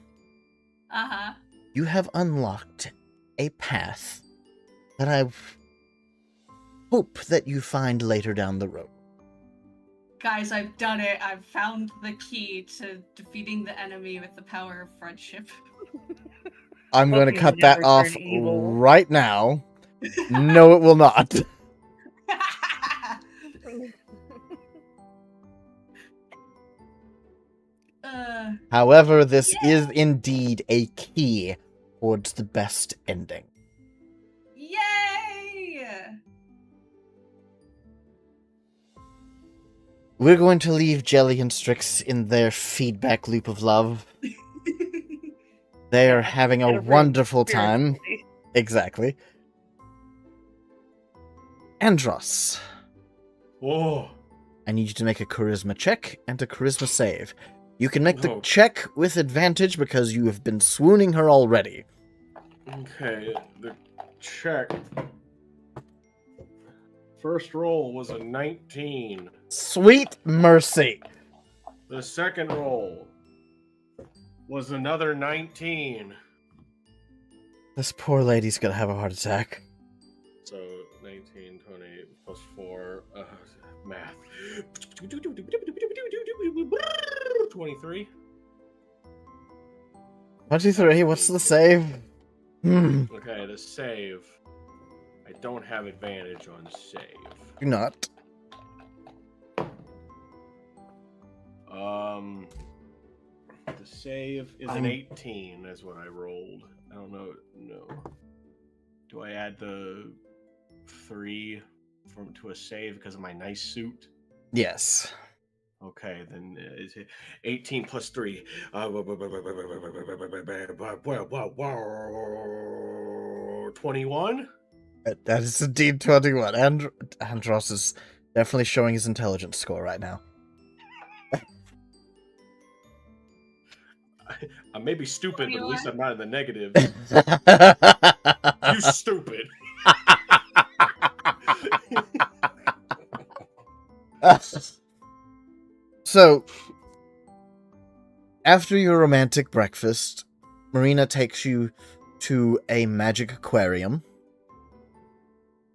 Uh-huh. you have unlocked a path that I hope that you find later down the road. Guys, I've done it. I've found the key to defeating the enemy with the power of friendship. I'm going to Pokemon cut that never off turn evil. right now. No, it will not. However, this is indeed a key towards the best ending. Yay! We're going to leave Jelly and Strix in their feedback loop of love. They are having a Get room wonderful time. spiritually. Exactly. Andros, Whoa. I need you to make a charisma check and a charisma save. You can make the Oh. check with advantage because you have been swooning her already. Okay, the check. First roll was a 19. Sweet mercy. The second roll was another 19. This poor lady's gonna have a heart attack. So 19, 20 plus 4, math. 23. 23, what's the save? Okay, the save. I don't have advantage on save. Do not. The save is an 18, is what I rolled. I don't know. No. Do I add the 3 to a save because of my nice suit? Yes. Okay, then is it 18 plus 3? 21? That is indeed 21. Andros is definitely showing his intelligence score right now. I may be stupid, but at least I'm not in the negative. You stupid. So, after your romantic breakfast, Marina takes you to a magic aquarium,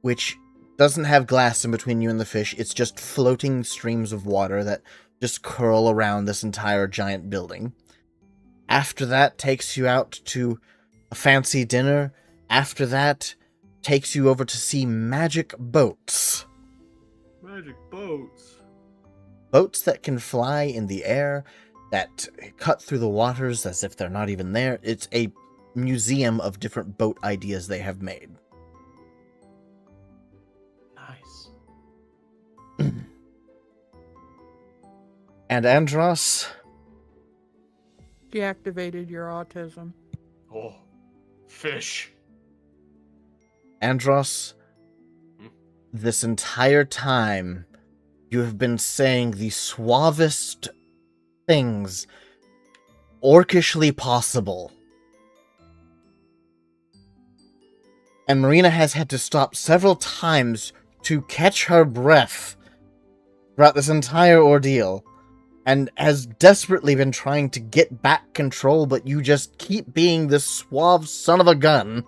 which doesn't have glass in between you and the fish. It's just floating streams of water that just curl around this entire giant building. After that, takes you out to a fancy dinner. After that, takes you over to see magic boats. Magic boats. Boats that can fly in the air, that cut through the waters as if they're not even there. It's a museum of different boat ideas they have made. Nice. And Andros, Deactivated your autism. Oh, fish. Andros, this entire time, you have been saying the suavest things orcishly possible. And Marina has had to stop several times to catch her breath throughout this entire ordeal, and has desperately been trying to get back control, but you just keep being this suave son of a gun.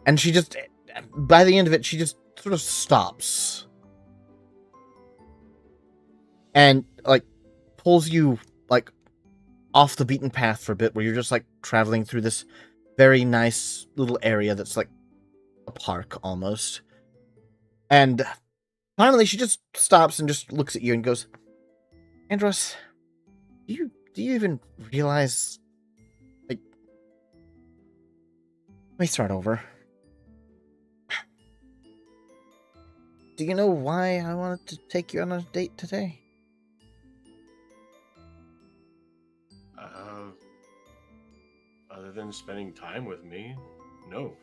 And she just, by the end of it, she just sort of stops. And, like, pulls you, like, off the beaten path for a bit, where you're just, like, traveling through this very nice little area that's, like, a park, almost. And finally, she just stops and just looks at you and goes, Andros, do you even realize, like, let me start over. Do you know why I wanted to take you on a date today? Other than spending time with me, no.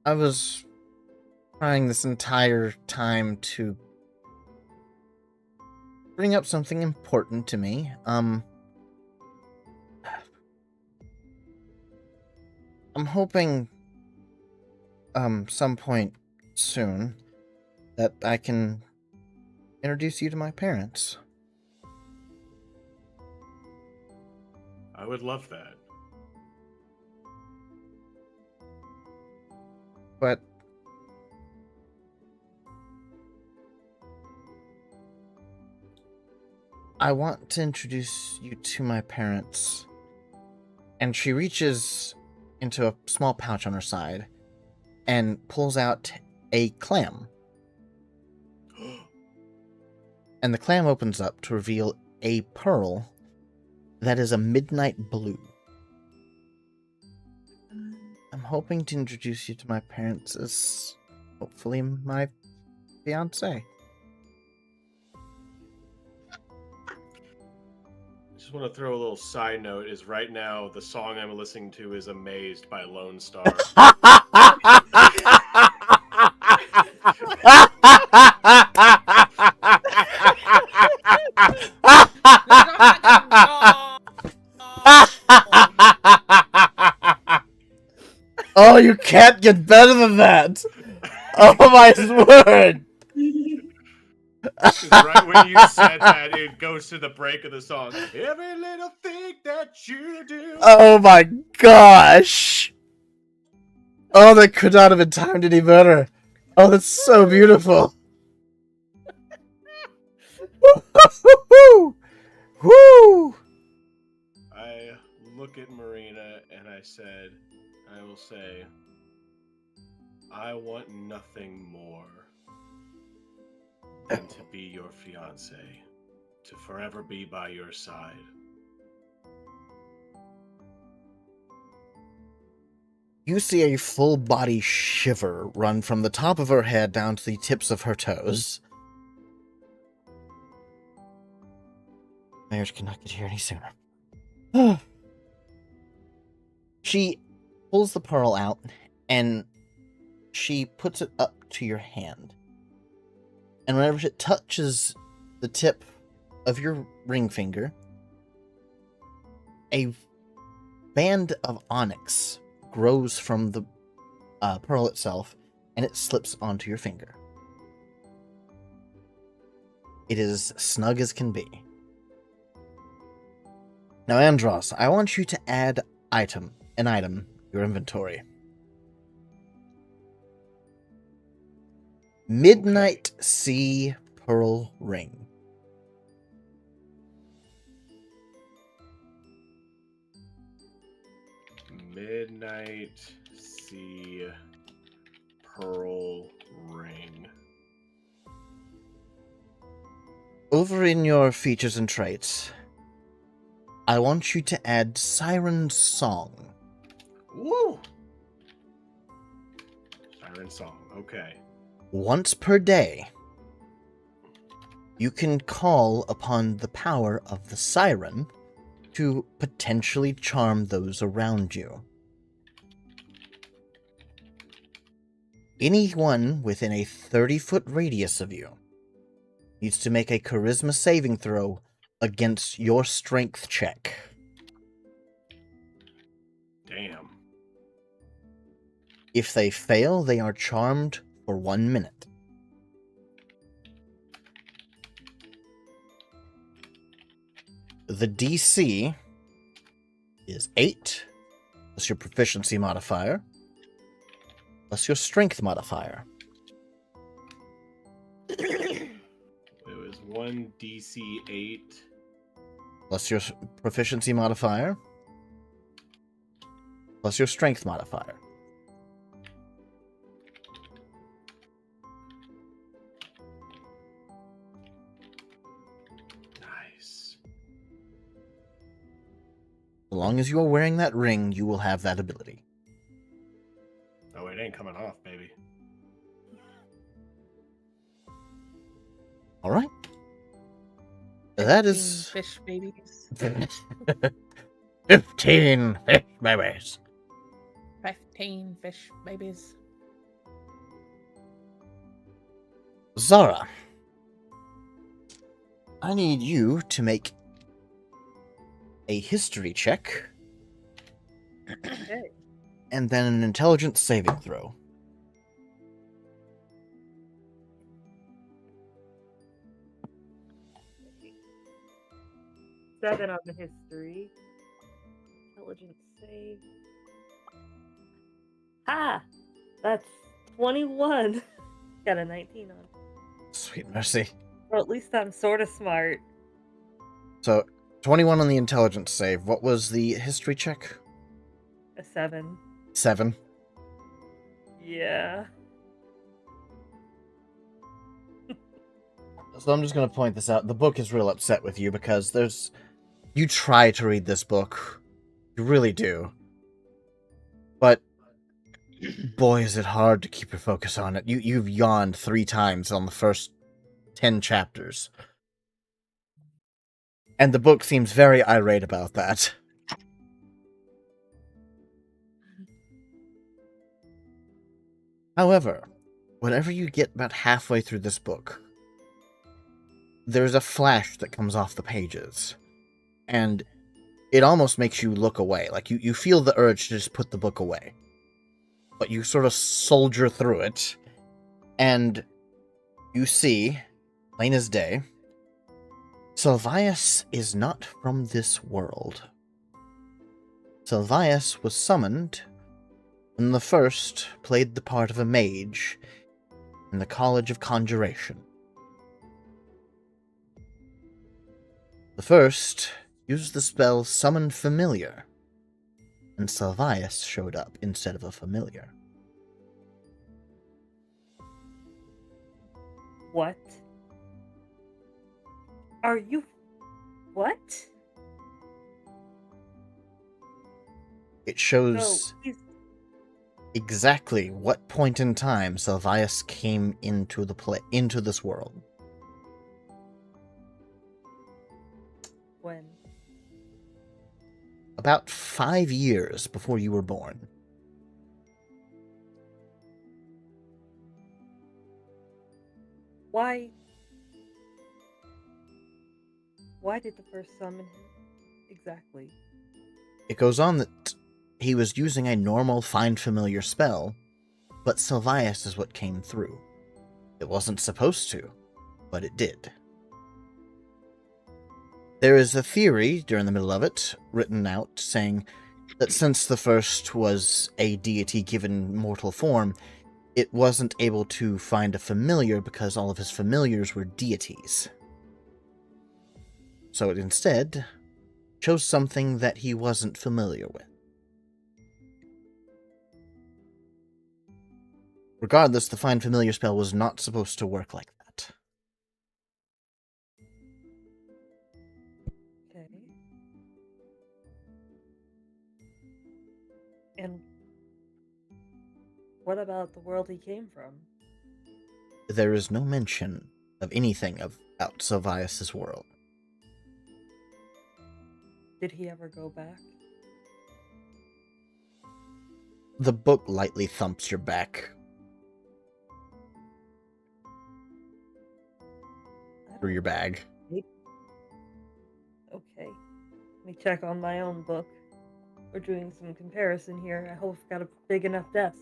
I was trying this entire time to bring up something important to me. I'm hoping, some point soon that I can introduce you to my parents. I would love that. But I want to introduce you to my parents. And she reaches into a small pouch on her side and pulls out a clam. And the clam opens up to reveal a pearl that is a midnight blue. I'm hoping to introduce you to my parents as, hopefully, my fiancé. Just want to throw a little side note is right now the song I'm listening to is Amazed by Lone Star. God. Oh, you can't get better than that! Oh my word! Because right when you said that, it goes to the break of the song. Every little thing that you do. Oh my gosh! Oh, that could not have been timed any better. Oh, that's so beautiful. Woo! Woo! I look at Marina and I will say, I want nothing more than to be your fiance, to forever be by your side. You see a full body shiver run from the top of her head down to the tips of her toes. Marriage cannot get here any sooner. She pulls the pearl out and she puts it up to your hand. And whenever it touches the tip of your ring finger, a band of onyx grows from the pearl itself, and it slips onto your finger. It is snug as can be. Now, Andros, I want you to add an item to your inventory. Midnight Sea Pearl Ring. Midnight Sea Pearl Ring. Over in your features and traits, I want you to add Siren Song. Woo! Siren Song, okay. Once per day, you can call upon the power of the siren to potentially charm those around you. Anyone within a 30-foot radius of you needs to make a charisma saving throw against your strength check. Damn. If they fail, they are charmed for 1 minute. The DC is 8, plus your proficiency modifier, plus your strength modifier. It was 1 DC 8. Plus your proficiency modifier, plus your strength modifier. Nice. As long as you are wearing that ring, you will have that ability. Oh, it ain't coming off, baby. All right. That 15 is fish babies. 15 fish babies. 15 fish babies. Zara, I need you to make a history check Okay. and then an intelligence saving throw. Seven on the history. Intelligence save. Ha! That's 21. Got a 19 on. Sweet mercy. Or at least I'm sort of smart. So, 21 on the intelligence save. What was the history check? A 7. 7. Yeah. So I'm just going to point this out. The book is real upset with you because you try to read this book. You really do. But boy, is it hard to keep your focus on it. You've yawned 3 times on the first 10 chapters. And the book seems very irate about that. However, whenever you get about halfway through this book, there's a flash that comes off the pages. And it almost makes you look away. Like, you feel the urge to just put the book away. but you sort of soldier through it, and you see, plain as day, Sylvius is not from this world. Sylvius was summoned when the first played the part of a mage in the College of Conjuration. The first used the spell Summon Familiar, and Sylvius showed up instead of a familiar. What? Are you... What? It So, shows he's... exactly what point in time Sylvius came into this world. When? About 5 years before you were born. Why? Why did the first summon him? Exactly. It goes on that he was using a normal Find Familiar spell, but Sylvius is what came through. It wasn't supposed to, but it did. There is a theory during the middle of it, written out, saying that since the first was a deity given mortal form, it wasn't able to find a familiar because all of his familiars were deities. So it instead chose something that he wasn't familiar with. Regardless, the Find Familiar spell was not supposed to work like that. Okay. And what about the world he came from? There is no mention of anything about Sylvius' world. Did he ever go back? The book lightly thumps your back. Through your bag. Okay. Let me check on my own book. We're doing some comparison here. I hope I've got a big enough desk.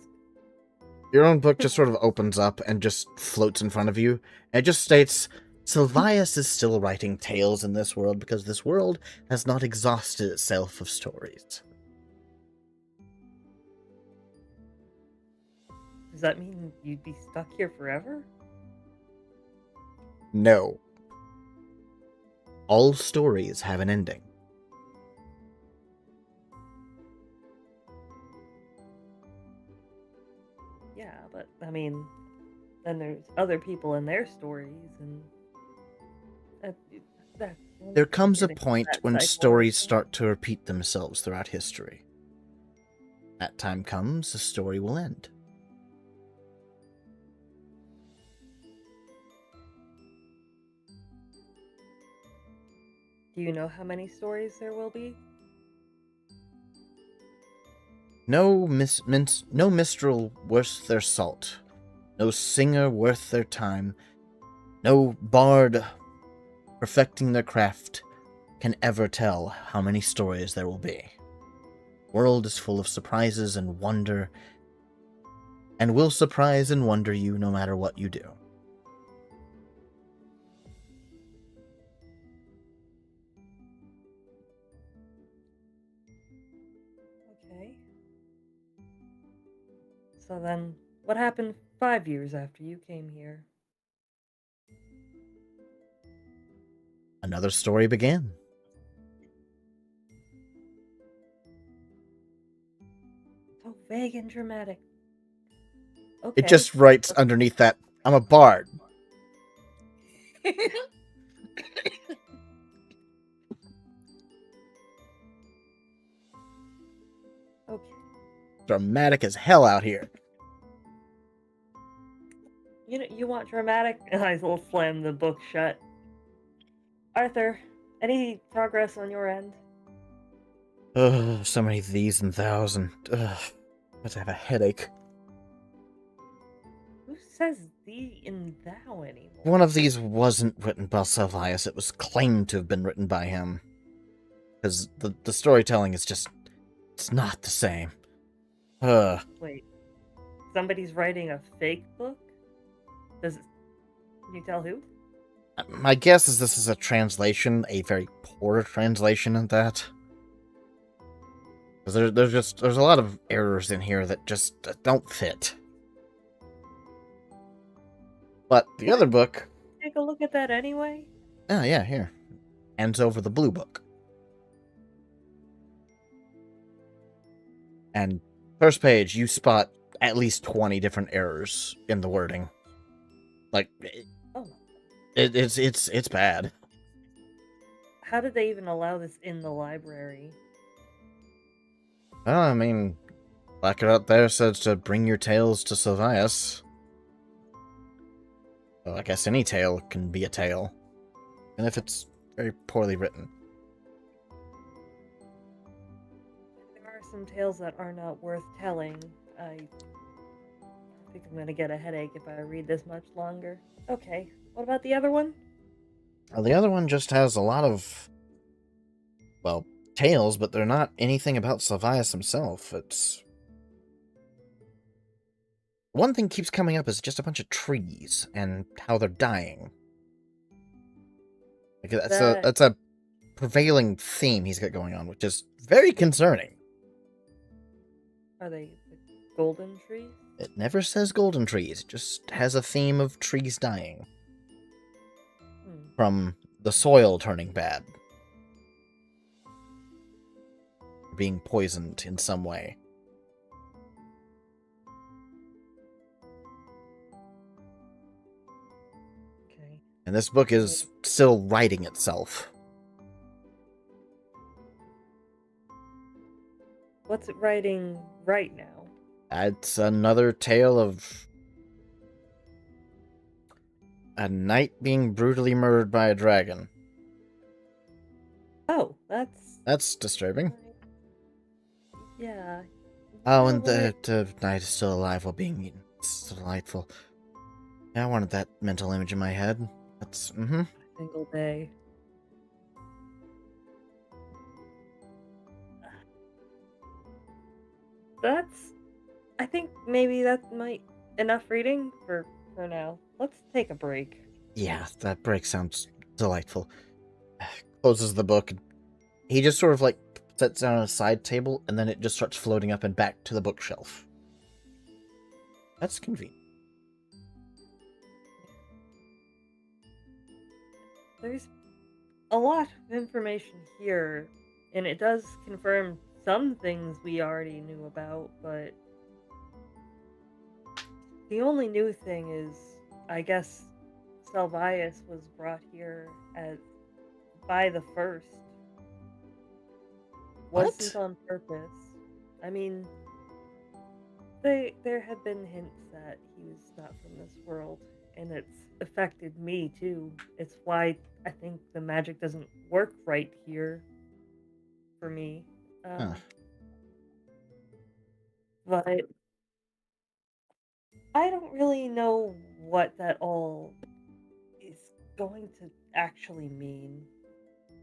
Your own book just sort of opens up and just floats in front of you. And it just states, Sylvius is still writing tales in this world because this world has not exhausted itself of stories. Does that mean you'd be stuck here forever? No. All stories have an ending. Yeah, but I mean, then there's other people and their stories, and that There comes a getting point that when cycle. stories start to repeat themselves throughout history. That time comes, the story will end. Do you know how many stories there will be? No minstrel worth their salt, no singer worth their time, no bard perfecting their craft can ever tell how many stories there will be. The world is full of surprises and wonder, and will surprise and wonder you no matter what you do. Okay. So then, what happened 5 years after you came here? Another story began. So vague and dramatic. Okay. It just writes underneath that, I'm a bard. Okay. Dramatic as hell out here. You want dramatic? And I will slam the book shut. Arthur, any progress on your end? Ugh, so many these and thous, and let's have a headache. Who says thee and thou anymore? One of these wasn't written by Sylvius, it was claimed to have been written by him. Because the storytelling is just, it's not the same. Wait, somebody's writing a fake book? Does it, can you tell who? My guess is this is a translation, a very poor translation at that. Because there's a lot of errors in here that just don't fit. But the other book, Take a look at that anyway. oh yeah, here, hands over the blue book. And first page, you spot at least 20 different errors in the wording. Like, Oh, it's bad. how did they even allow this in the library? Well, I mean, placard out there says to bring your tales to Sylvius. Well, I guess any tale can be a tale. And if it's very poorly written. There are some tales that are not worth telling. I think I'm gonna get a headache if I read this much longer. Okay, what about the other one? Well, the other one just has a lot of, well, tales, but they're not anything about Sylvius himself. It's... One thing keeps coming up is just a bunch of trees and how they're dying. Like, that's a prevailing theme he's got going on, which is very concerning. Are they the golden trees? It never says golden trees, it just has a theme of trees dying. From the soil turning bad. Being poisoned in some way. Okay. And this book is still writing itself. What's it writing right now? It's another tale of a knight being brutally murdered by a dragon. Oh, That's disturbing. yeah. Oh, You and know what? the knight is still alive while being eaten. It's delightful. Yeah, I wanted that mental image in my head. That's, A single day. That's. I think maybe that might enough reading for now. Let's take a break. Yeah, that break sounds delightful. Closes the book. He just sort of like sits down on a side table, and then it just starts floating up and back to the bookshelf. That's convenient. There's a lot of information here, and it does confirm some things we already knew about, but the only new thing is, I guess, Salvius was brought here as by the first. Wasn't on purpose. I mean, there had been hints that he was not from this world, and it's affected me too. It's why I think the magic doesn't work right here for me. Huh. But I don't really know what that all is going to actually mean.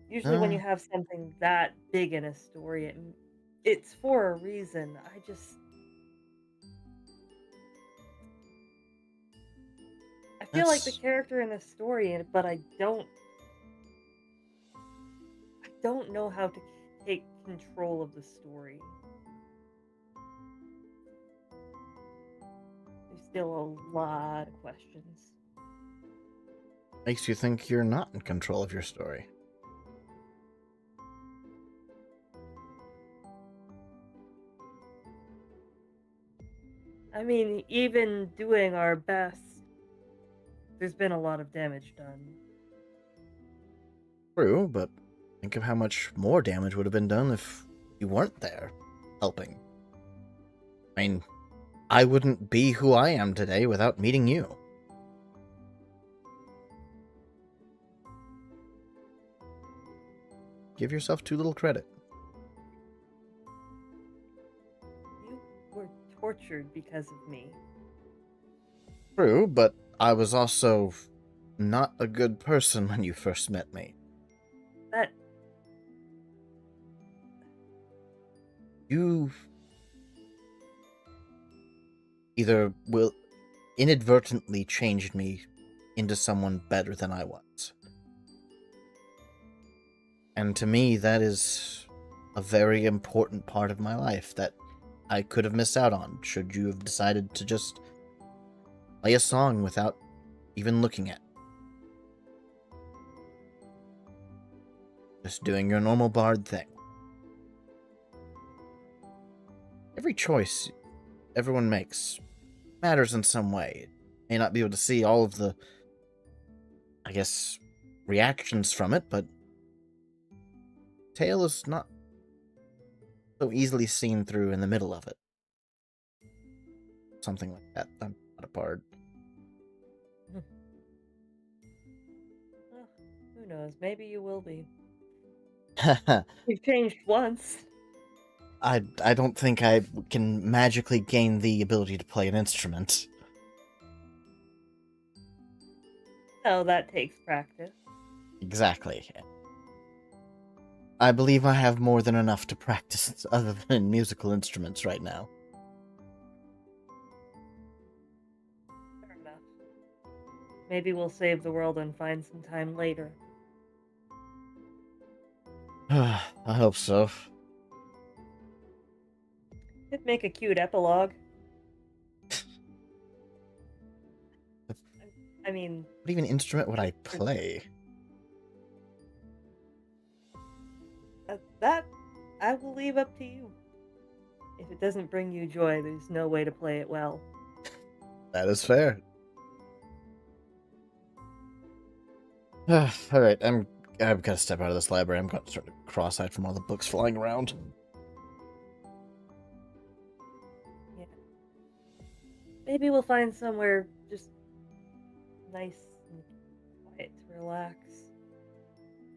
Usually, when you have something that big in a story, it's for a reason. I feel like the That's- character in the story, but I don't know how to take control of the story. There's still a lot of questions. Makes you think you're not in control of your story. I mean, even doing our best, there's been a lot of damage done. True, but think of how much more damage would have been done if you weren't there, helping. I mean, I wouldn't be who I am today without meeting you. Give yourself too little credit. You were tortured because of me. True, but I was also not a good person when you first met me. That You either will inadvertently changed me into someone better than I was. And to me, that is a very important part of my life that I could have missed out on should you have decided to just play a song without even looking at it. Just doing your normal bard thing. Every choice everyone makes matters in some way. May not be able to see all of the, I guess, reactions from it, but tail is not so easily seen through in the middle of it. Something like that. I'm not a bard. Well, who knows? Maybe you will be. You've changed once. I don't think I can magically gain the ability to play an instrument. Oh, that takes practice. Exactly. I believe I have more than enough to practice other than musical instruments right now. Fair enough. Maybe we'll save the world and find some time later. I hope so. It'd make a cute epilogue. I mean, What even instrument would I play? that I will leave up to you. If it doesn't bring you joy, there's no way to play it well. That is fair. Alright, I'm gonna step out of this library. I'm gonna start to cross-eyed from all the books flying around. Yeah. Maybe we'll find somewhere just nice and quiet to relax.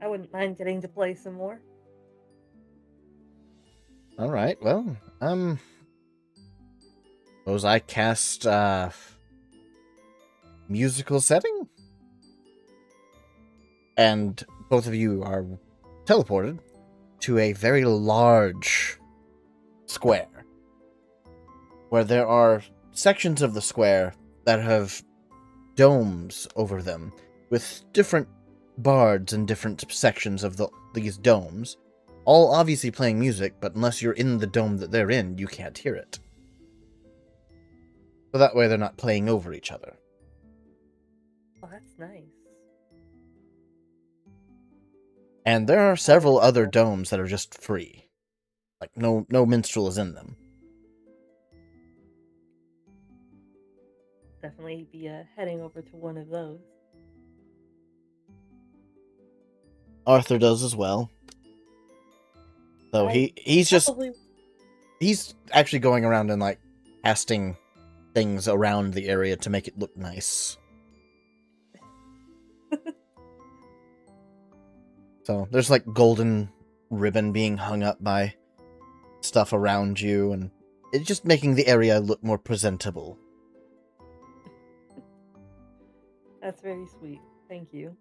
I wouldn't mind getting to play some more. Alright, well, suppose I cast, musical setting? And both of you are teleported to a very large square, where there are sections of the square that have domes over them, with different bards in different sections of these domes, all obviously playing music, but unless you're in the dome that they're in, you can't hear it. So that way they're not playing over each other. Oh, that's nice. And there are several other domes that are just free. Like, no minstrel is in them. Definitely be heading over to one of those. Arthur does as well. Though he's actually going around and, like, casting things around the area to make it look nice. So there's like golden ribbon being hung up by stuff around you, and it's just making the area look more presentable. That's very sweet. Thank you.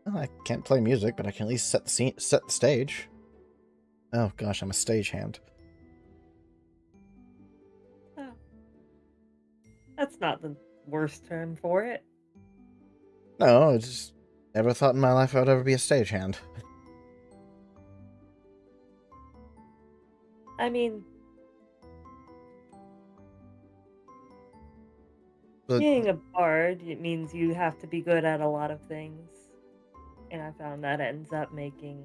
Well, I can't play music, but I can at least set the stage. Oh gosh, I'm a stagehand. Oh. That's not the worst term for it. No, I just never thought in my life I would ever be a stagehand. I mean, But being a bard, it means you have to be good at a lot of things. And I found that ends up making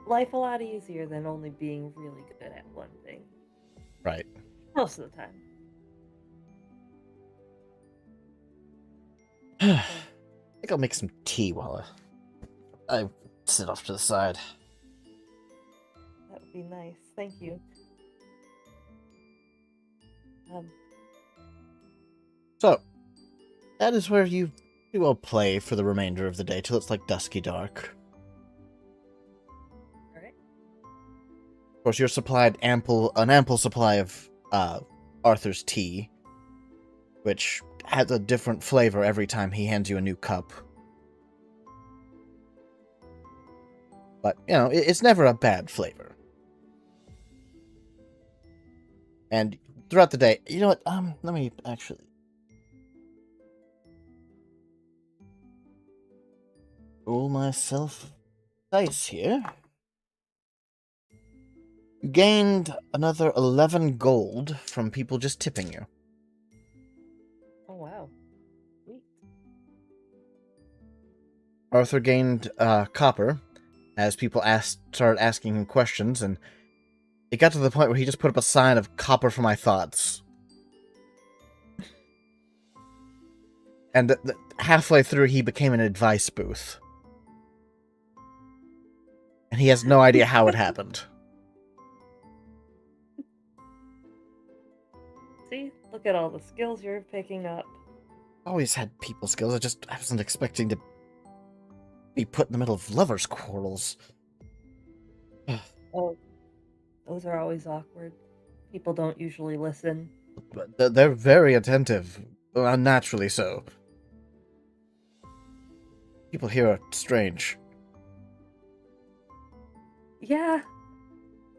life a lot easier than only being really good at one thing. right. Most of the time. I think I'll make some tea while I sit off to the side. That would be nice. Thank you. So, that is where you will play for the remainder of the day till it's like dusky dark. Alright. Of course, you're supplied an ample supply of Arthur's tea, which has a different flavor every time he hands you a new cup. But, you know, it's never a bad flavor. And throughout the day. You know what? Let me actually roll myself dice here. You gained another 11 gold from people just tipping you. Oh wow. Sweet. Arthur gained copper as people started asking him questions, and it got to the point where he just put up a sign of "Copper for my thoughts." And halfway through, he became an advice booth. And he has no idea how it happened. See, look at all the skills you're picking up. Always had people skills, I wasn't expecting to be put in the middle of lovers' quarrels. Oh, those are always awkward. People don't usually listen. But they're very attentive, unnaturally so. People here are strange. Yeah,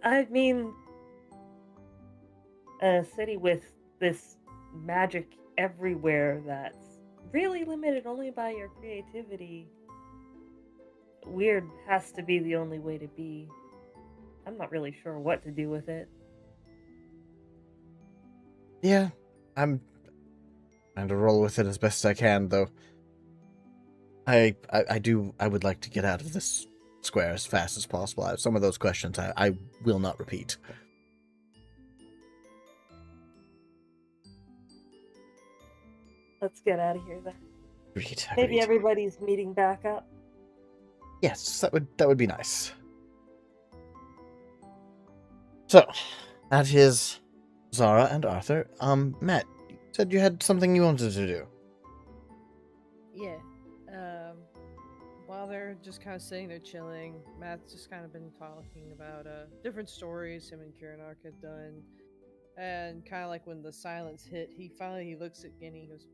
I mean, a city with this magic everywhere that's really limited only by your creativity. Weird has to be the only way to be. I'm not really sure what to do with it. Yeah, I'm trying to roll with it as best I can, though. I would like to get out of this square as fast as possible. Some of those questions I will not repeat. Let's get out of here then. Agreed. Maybe everybody's meeting back up. Yes, that would be nice. So, that is Zara and Arthur. Matt, you said you had something you wanted to do. Yeah. While they're just kind of sitting there chilling, Matt's just kind of been talking about different stories him and Kiranok had done. And kind of like when the silence hit, he looks at Guinea and goes,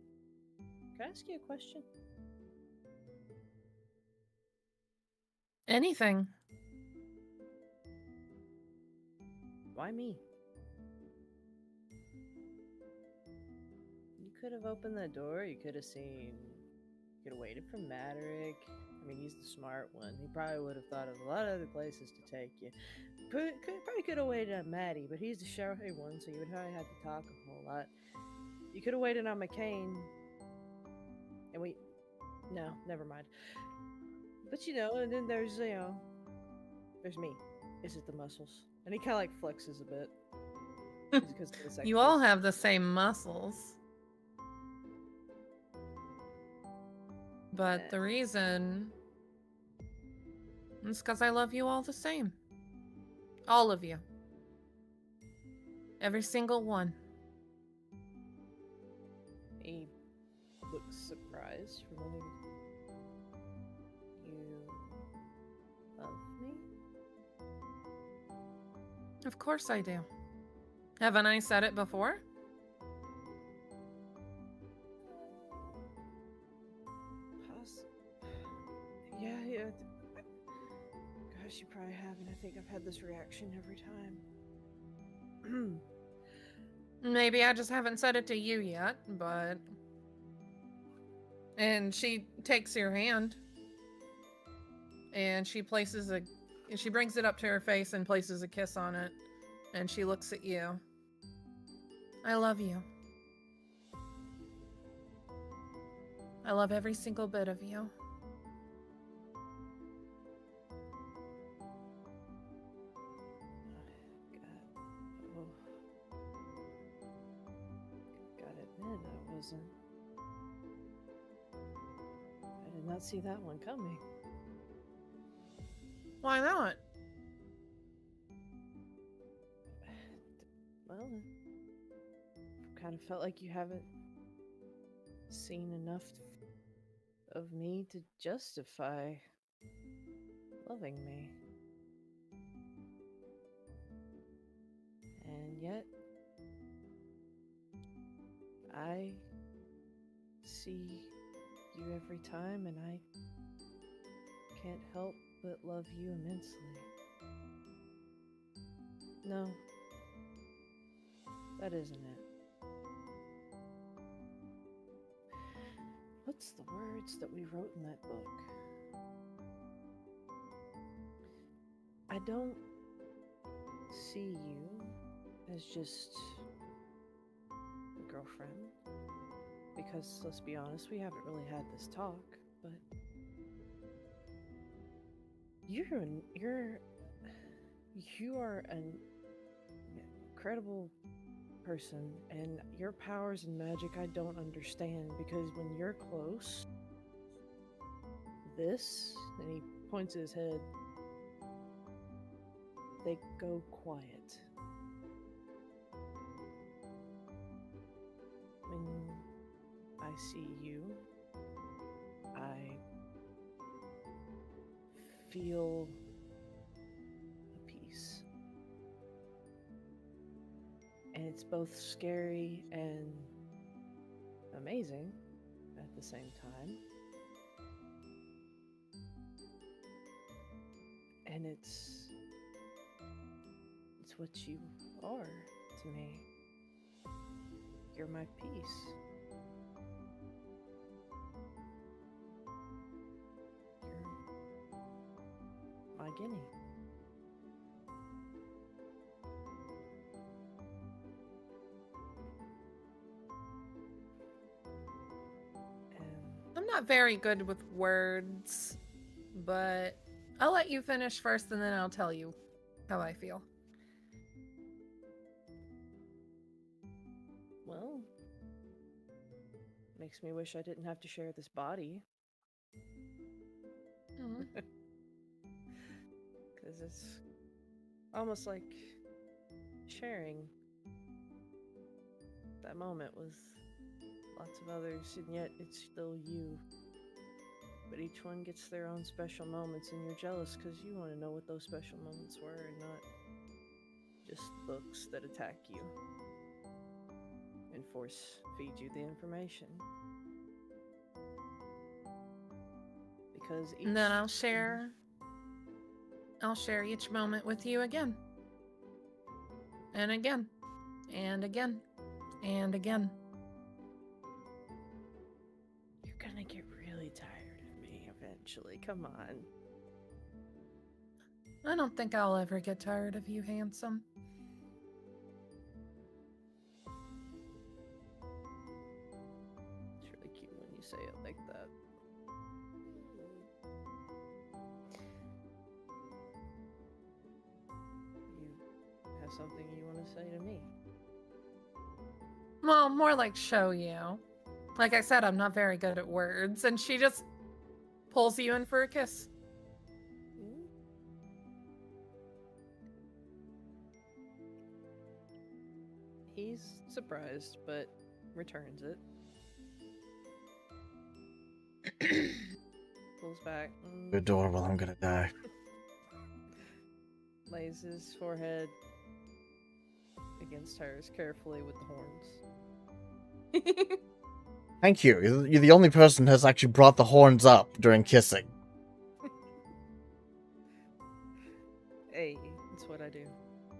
"Can I ask you a question?" Anything. Why me? You could have opened that door. You could have waited for Maderick. I mean, he's the smart one. He probably would have thought of a lot of other places to take you. Probably could have waited on Maddie, but he's the shy one, so you would probably have to talk a whole lot. You could have waited on McCain. And no, never mind. But and then there's me. Is it the muscles? And he kind of like flexes a bit. You all have the same muscles. But the reason is because I love you all the same. All of you. Every single one. He looks surprised for letting you love me. Of course I do. Haven't I said it before? Yeah. Gosh, you probably haven't. I think I've had this reaction every time. Maybe I just haven't said it to you yet, but... And she takes your hand. And she brings it up to her face and places a kiss on it. And she looks at you. I love you. I love every single bit of you. Gotta admit, I did not see that one coming. Why not? Well, kind of felt like you haven't seen enough of me to justify loving me. And yet, I see you every time, and I can't help but love you immensely. No. That isn't it. What's the words that we wrote in that book? I don't see you as just a girlfriend. Because, let's be honest, we haven't really had this talk, but you are an incredible person, and your powers and magic I don't understand, because when you're close, this, and he points his head, they go quiet. When I see you, I feel a peace. And it's both scary and amazing at the same time. And it's what you are to me. You're my peace. You're my guinea. I'm not very good with words, but I'll let you finish first and then I'll tell you how I feel. Well, makes me wish I didn't have to share this body. Because it's almost like sharing that moment with lots of others, and yet it's still you. But each one gets their own special moments, and you're jealous because you want to know what those special moments were and not just books that attack you and force feed you the information. Because And then I'll share each moment with you again. And again. And again. And again. You're gonna get really tired of me eventually. Come on. I don't think I'll ever get tired of you, handsome. It's really cute when you say it like that. You have something you want to say to me? Well, more like show you. Like I said, I'm not very good at words, and she just pulls you in for a kiss. He's surprised, but returns it. Pulls back. You're adorable, I'm gonna die. Lays his forehead against hers carefully with the horns. Thank you. You're the only person who has actually brought the horns up during kissing. Hey, that's what I do.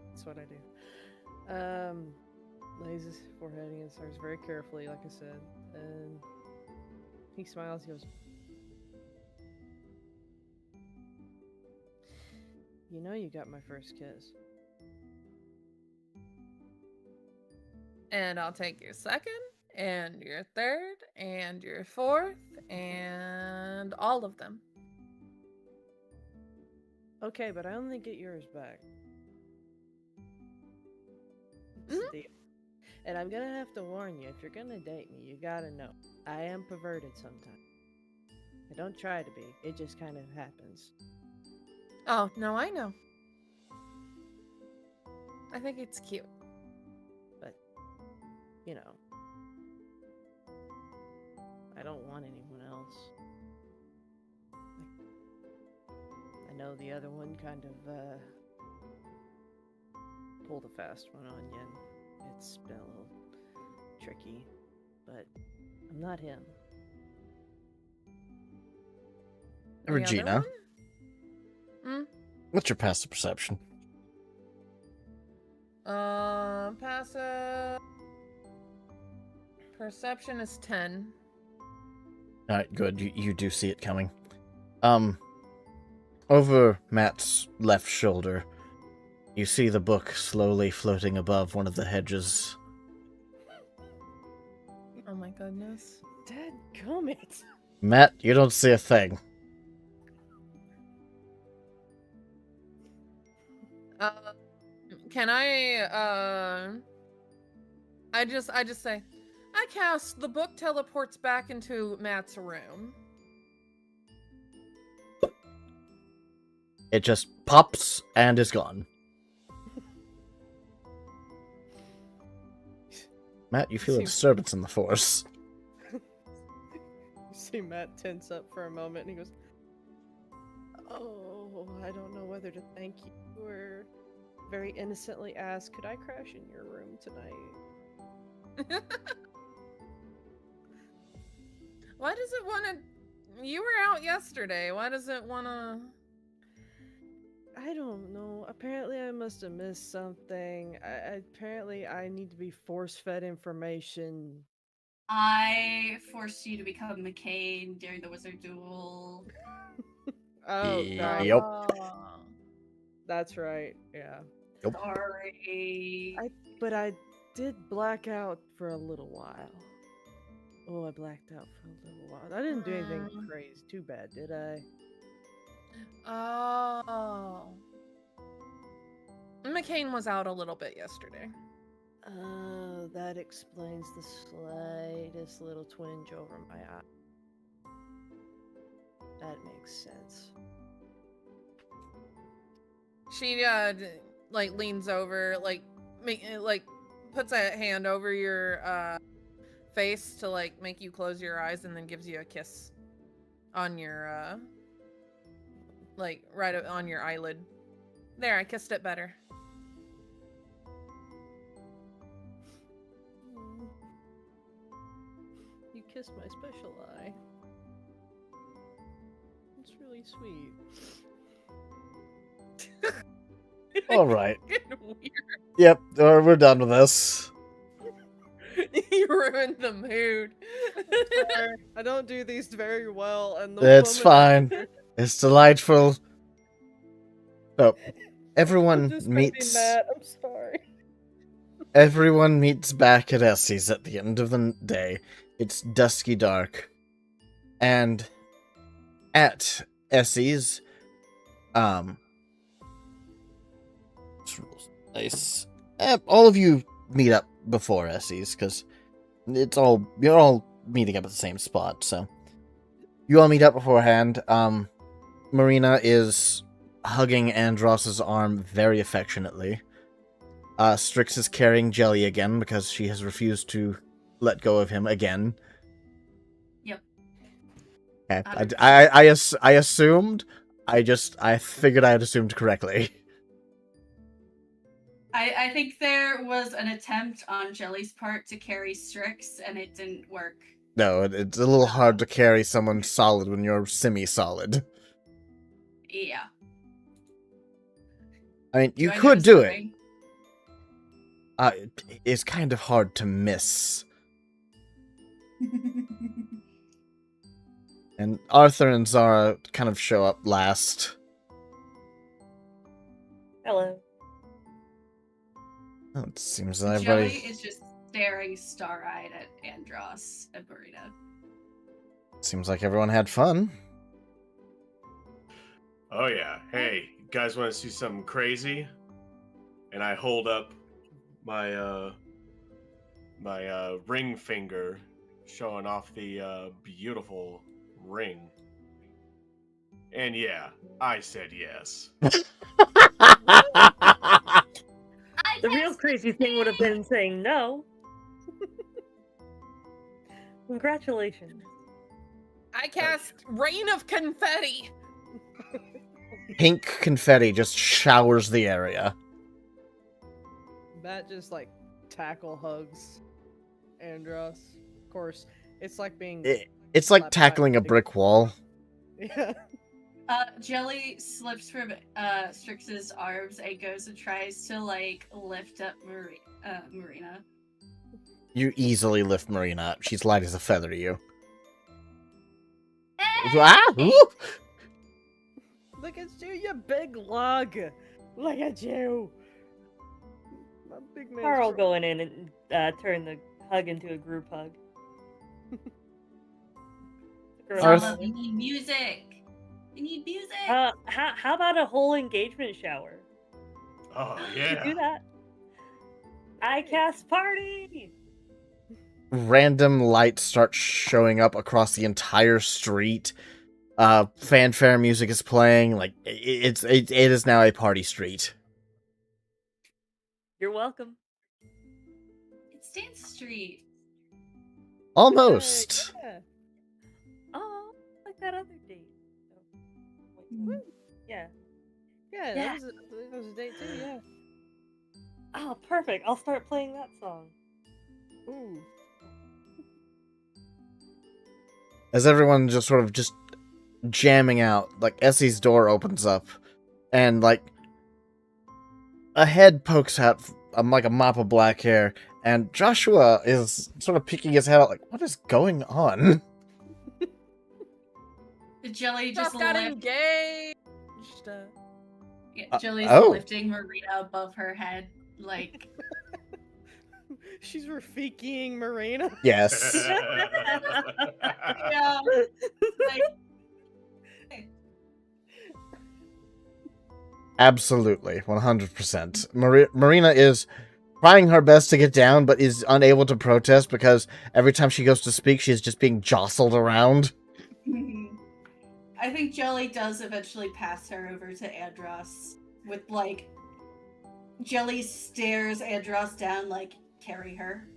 That's what I do. Lays his forehead against hers very carefully, like I said, and he smiles. He goes, "You know, you got my first kiss." And I'll take your second, and your third, and your fourth, and all of them. Okay, but I only get yours back. It's Mhm. the deal. And I'm gonna have to warn you, if you're gonna date me, you gotta know, I am perverted sometimes. I don't try to be, it just kind of happens. Oh, no, I know. I think it's cute. But, you know, I don't want anyone else. I know the other one kind of, pulled a fast one on you, and it's been a little tricky, but I'm not him. The other Regina, one? what's your passive perception? Passive. Perception is 10. Alright, good. You do see it coming. Over Matt's left shoulder, you see the book slowly floating above one of the hedges. Oh my goodness. Dadgummit. Matt, you don't see a thing. Can I just say, I cast the book teleports back into Matt's room. It just pops and is gone. Matt, you feel a Seems- disturbance in the force. You see Matt tense up for a moment and he goes, "Oh, I don't know whether to thank you or very innocently ask, could I crash in your room tonight?" Why does it want to... You were out yesterday. Why does it want to... I don't know. Apparently I must have missed something. Apparently I need to be force-fed information. I forced you to become McCain during the wizard duel. Oh, right. Yep. That's right. Yeah. Yep. Sorry. But I did black out for a little while. Oh, I blacked out for a little while. I didn't do anything crazy. Too bad, did I? Oh. McCain was out a little bit yesterday. Oh, that explains the slightest little twinge over my eye. That makes sense. She like leans over, like puts a hand over your face to like make you close your eyes, and then gives you a kiss on your like right on your eyelid. There, I kissed it better. You kissed my special eye. It's really sweet. All right. Getting weird. Yep, we're done with this. You ruined the mood. Sorry, I don't do these very well, and the It's woman- fine. It's delightful. So, I'm everyone just gonna be meets. mad. I'm sorry. Everyone meets back at Essie's at the end of the day. It's dusky dark. And at Essie's, nice. All of you meet up before Essie's, because you're all meeting up at the same spot, so. You all meet up beforehand. Marina is hugging Andros's arm very affectionately. Strix is carrying Jelly again because she has refused to let go of him again. Yep. Okay. I assumed. I figured I had assumed correctly. I think there was an attempt on Jelly's part to carry Strix, and it didn't work. No, it's a little hard to carry someone solid when you're semi-solid. Yeah. I mean, you Do I could notice do the it. ring? It's kind of hard to miss. And Arthur and Zara kind of show up last. Hello. Oh, it seems that Jelly everybody... is just staring star-eyed at Andros and Marina. Seems like everyone had fun. Oh yeah. Hey, you guys want to see something crazy? And I hold up my ring finger, showing off the beautiful ring. And yeah, I said yes. The real crazy thing would have been saying no. Congratulations. I cast Rain of Confetti. Pink confetti just showers the area. Matt just like tackle hugs Andros. Of course, it's like being It's like slapped by tackling a big- brick wall. Yeah. Jelly slips from Strix's arms and goes and tries to like lift up Marina. You easily lift Marina up. She's light as a feather to you. Hey! Ah! Ooh! Look at you, you big lug. Look at you. My big man. Carl going in and turn the hug into a group hug. Zama, we need music. We need music. How about a whole engagement shower? Oh You yeah. do that. I cast party. Random lights start showing up across the entire street. Fanfare music is playing. Like it is now a party street. You're welcome. It's Dance Street. Almost. Yeah. Oh, like that other date. Oh, wait, yeah. Yeah, Yeah. that was a date too, yeah. Oh, perfect. I'll start playing that song. Ooh. As everyone just sort of just jamming out, like Essie's door opens up, and like a head pokes out, like a mop of black hair, and Joshua is sort of peeking his head out, like, what is going on? The Jelly just Just got lift. engaged. Yeah, Jelly's oh. lifting Marina above her head, like. She's Rafikiing Marina. Yes. Yeah. Like, Absolutely, 100%. Marina is trying her best to get down, but is unable to protest because every time she goes to speak, she's just being jostled around. I think Jelly does eventually pass her over to Andros with like. Jelly stares Andros down, like, carry her.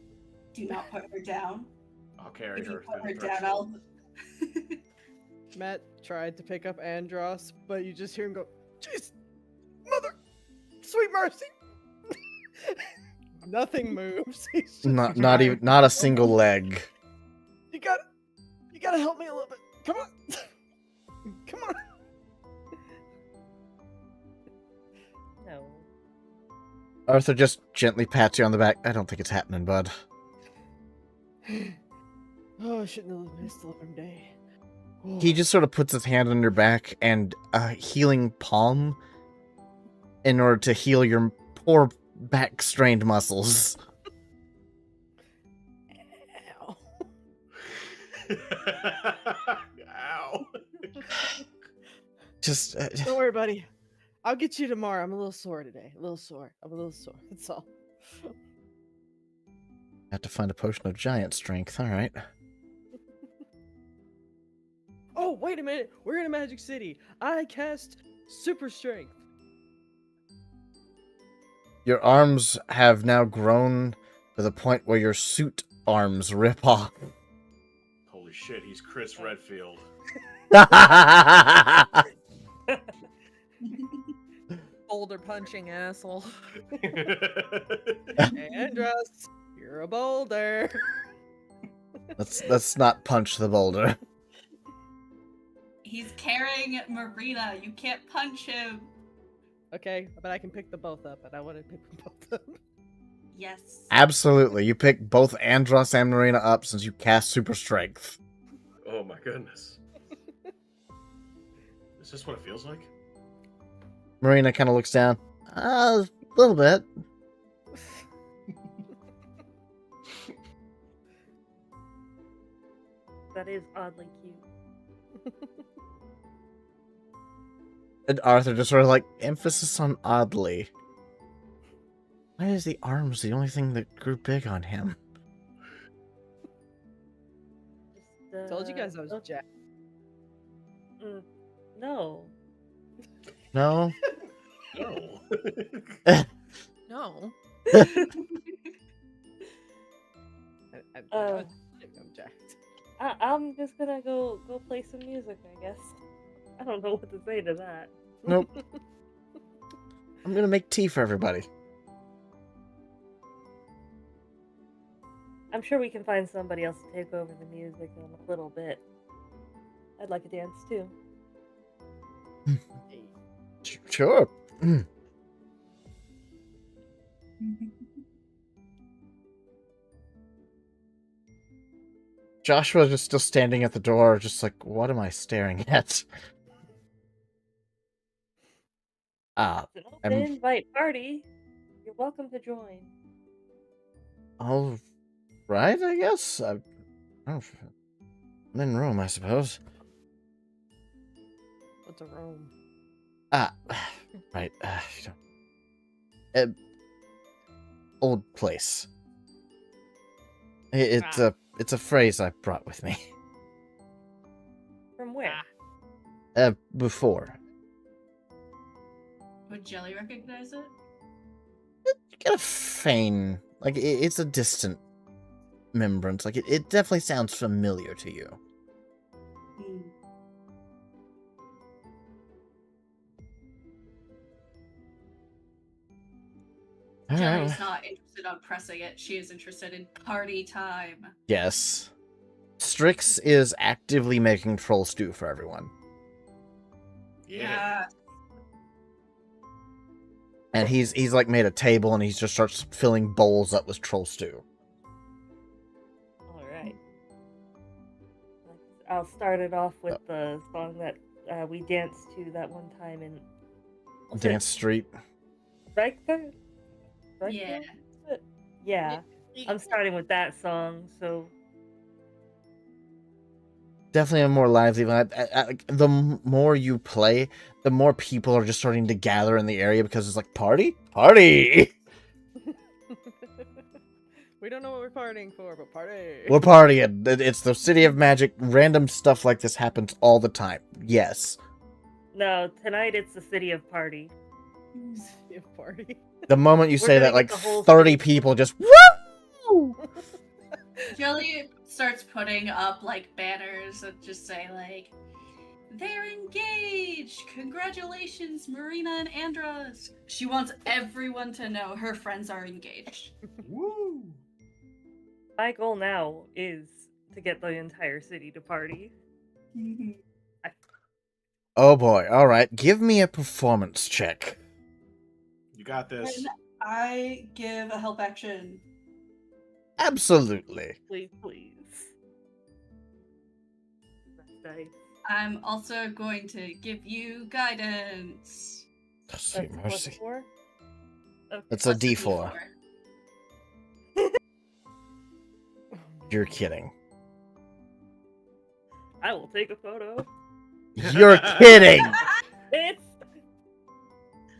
Do not put her down. I'll carry If you her. put through her the down, threshold. I'll. Matt tried to pick up Andros, but you just hear him go, "Jeez, mother, sweet mercy." Nothing moves. He's just Not a single leg. You gotta help me a little bit. Come on. Come on. No. Arthur just gently pats you on the back. I don't think it's happening, bud. Oh, I shouldn't have missed the living day. He just sort of puts his hand on your back and a healing palm in order to heal your poor back-strained muscles. Ow. Ow. Just Don't worry, buddy. I'll get you tomorrow. I'm a little sore today. A little sore. I'm a little sore. That's all. have to find a potion of giant strength. All right. Oh, wait a minute. We're in a magic city. I cast super strength. Your arms have now grown to the point where your suit arms rip off. Holy shit, he's Chris Redfield. Boulder punching asshole. Andros, you're a boulder. Let's not punch the boulder. He's carrying Marina. You can't punch him. Okay, but I can pick them both up, and I want to pick them both up. Yes. Absolutely. You pick both Andros and Marina up since you cast super strength. Oh my goodness. Is this what it feels like? Marina kind of looks down. A little bit. That is oddly cute. And Arthur just sort of like, emphasis on oddly. Why is the arms the only thing that grew big on him? Just, Told you guys I was oh, jacked. no. No? No. No. I'm jacked. I'm just gonna go play some music, I guess. I don't know what to say to that. Nope. I'm gonna make tea for everybody. I'm sure we can find somebody else to take over the music in a little bit. I'd like a dance too. Sure. Joshua's just still standing at the door, just like, what am I staring at? Ah, It's an open I'm invite party. You're welcome to join. all right, I guess. I'm in Rome, I suppose. What's a room? Ah, right. Old place. It's a phrase I brought with me. From where? Before. Would Jelly recognize it? You get a feign, like it's a distant remembrance. Like it definitely sounds familiar to you. Hmm. Jelly's not interested on pressing it. She is interested in party time. Yes. Strix is actively making troll stew for everyone. Yeah. And he's like made a table and he just starts filling bowls up with troll stew. All right. I'll start it off with the song that we danced to that one time in Dance Street. Reichberg? Yeah. Yeah. I'm starting with that song, so Definitely a more lively vibe. The more you play, the more people are just starting to gather in the area because it's like, party? Party! We don't know what we're partying for, but party. We're partying. It's the City of Magic. Random stuff like this happens all the time. Yes. no, tonight it's the City of Party. Party. The moment you We're say gonna that, get like the whole 30 city. people just, woo! Jelly starts putting up like banners that just say like, "They're engaged! Congratulations, Marina and Andros!" She wants everyone to know her friends are engaged. Woo! My goal now is to get the entire city to party. Oh boy. All right. Give me a performance check. You got this. Can I give a help action? Absolutely. Please, please. That's nice. I'm also going to give you guidance. Sweet That's mercy. +4? Okay. That's a Plus the D4. You're kidding. I will take a photo. You're kidding. It's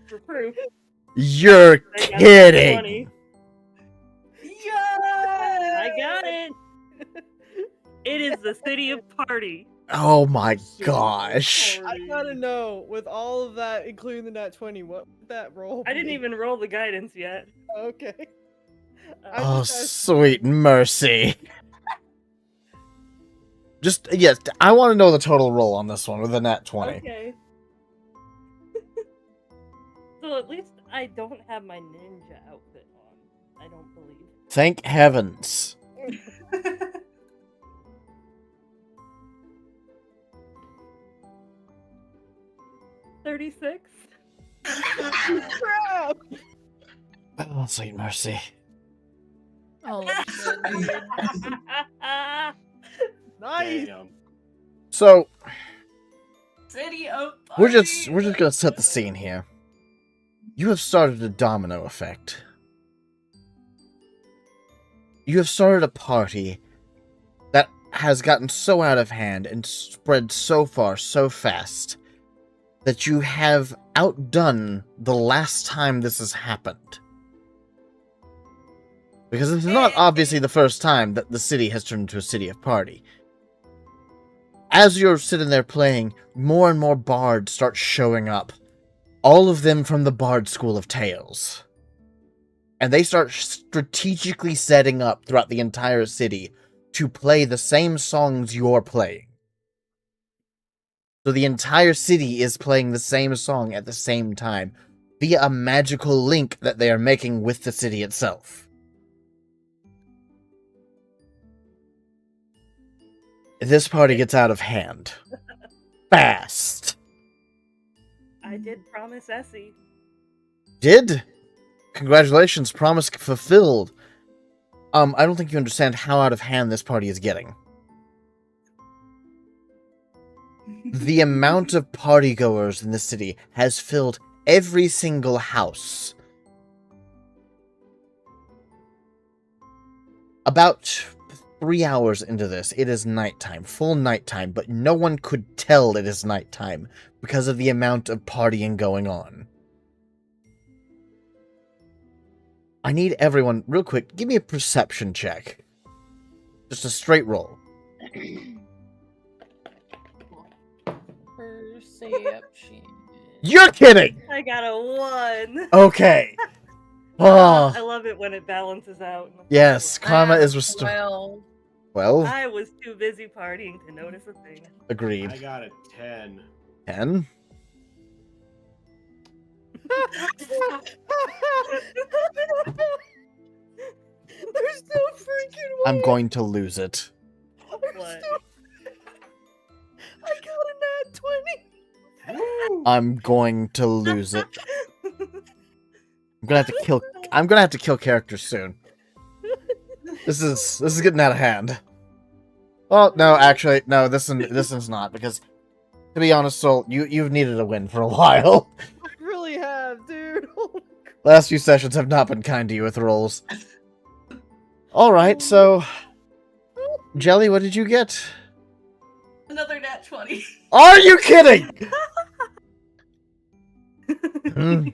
for proof. You're I got the 20. kidding. I got it. It is the City of Party. Oh my gosh. I gotta know, with all of that, including the nat 20, what would that roll I didn't be? even roll the guidance yet. Okay. I'm Oh, just asking. sweet mercy. Just, yes, I want to know the total roll on this one with a nat 20. Okay. So at least I don't have my ninja outfit on. I don't believe. Thank heavens. 36. Crap! Oh, sweet mercy. Holy shit, dude. Nice! Damn. So, City of we're Party. just gonna set the scene here. You have started a domino effect. You have started a party that has gotten so out of hand and spread so far so fast that you have outdone the last time this has happened. Because this is not obviously the first time that the city has turned into a city of party. As you're sitting there playing, more and more bards start showing up. All of them from the Bard School of Tales. And they start strategically setting up throughout the entire city to play the same songs you're playing. So the entire city is playing the same song at the same time, via a magical link that they are making with the city itself. This party gets out of hand. Fast. I did promise Essie. Did? Congratulations, promise fulfilled. I don't think you understand how out of hand this party is getting. The amount of partygoers in this city has filled every single house. About 3 hours into this, it is nighttime, full nighttime, but no one could tell it is nighttime because of the amount of partying going on. I need everyone, real quick, give me a perception check. Just a straight roll. Perception. You're kidding! I got a 1. Okay. I Oh, love it when it balances out. yes, I karma have is a restored. 12. 12? I was too busy partying to notice a thing. Agreed. I got a 10. 10? There's no freaking way. I'm going to lose it. What? I got a nat 20. Woo! I'm going to lose it. I'm gonna have to kill characters soon. This is getting out of hand. Well, no, actually, no, this one's not, because to be honest, Soul, you've needed a win for a while. I really have, dude. Last few sessions have not been kind to you with rolls. Alright, so Jelly, what did you get? Another nat 20. Are you kidding? Hmm.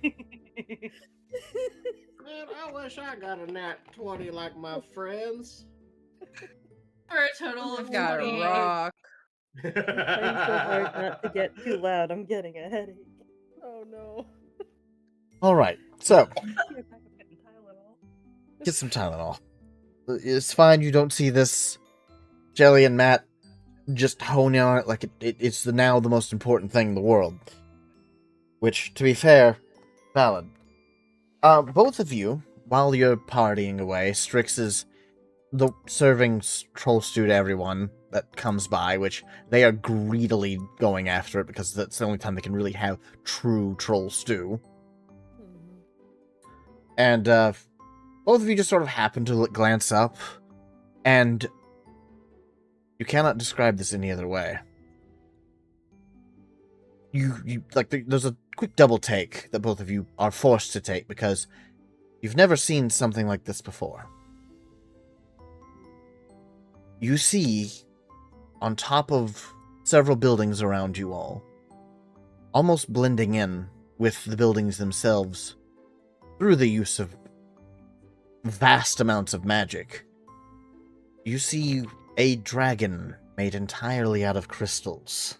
Man, I wish I got a nat 20 like my friends. For a total of I've got a 28. rock. I'm trying so hard not to get too loud. I'm getting a headache. Oh no. Alright, so You're back up getting Tylenol. get some Tylenol. It's fine, you don't see this. Jelly and Matt just hone in on it like it's now the most important thing in the world. Which, to be fair, valid. Both of you, while you're partying away, Strix is serving troll stew to everyone that comes by, which they are greedily going after it because that's the only time they can really have true troll stew. And both of you just sort of happen to glance up, and you cannot describe this any other way. You like there's a quick double take that both of you are forced to take because you've never seen something like this before. You see, on top of several buildings around you all, almost blending in with the buildings themselves through the use of vast amounts of magic, you see a dragon made entirely out of crystals,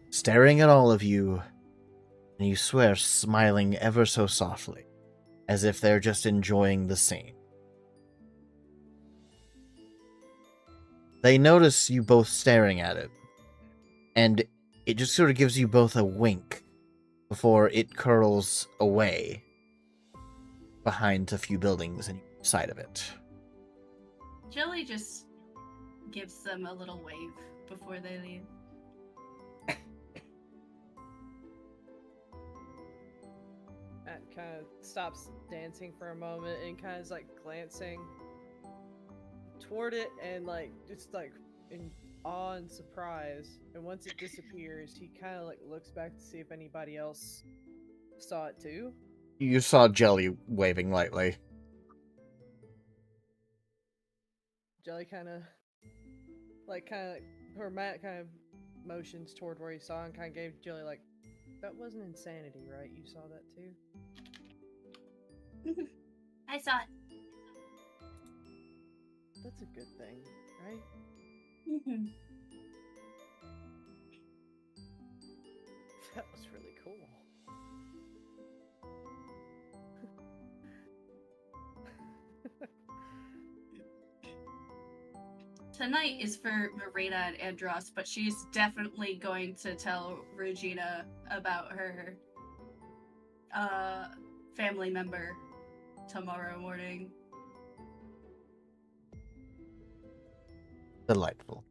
staring at all of you, and you swear smiling ever so softly, as if they're just enjoying the scene. They notice you both staring at it, and it just sort of gives you both a wink before it curls away behind a few buildings and side of it. Jelly just gives them a little wave before they leave. Matt kind of stops dancing for a moment and kind of is like glancing toward it and like just like in awe and surprise. And once it disappears, he kind of like looks back to see if anybody else saw it too. You saw Jelly waving lightly. Jelly kind of her Matt kind of motions toward where he saw and kind of gave Jelly like, that wasn't insanity, right? You saw that too? I saw it. That's a good thing, right? Mhm. That was really cool. Tonight is for Marina and Andros, but she's definitely going to tell Regina about her family member tomorrow morning. Delightful.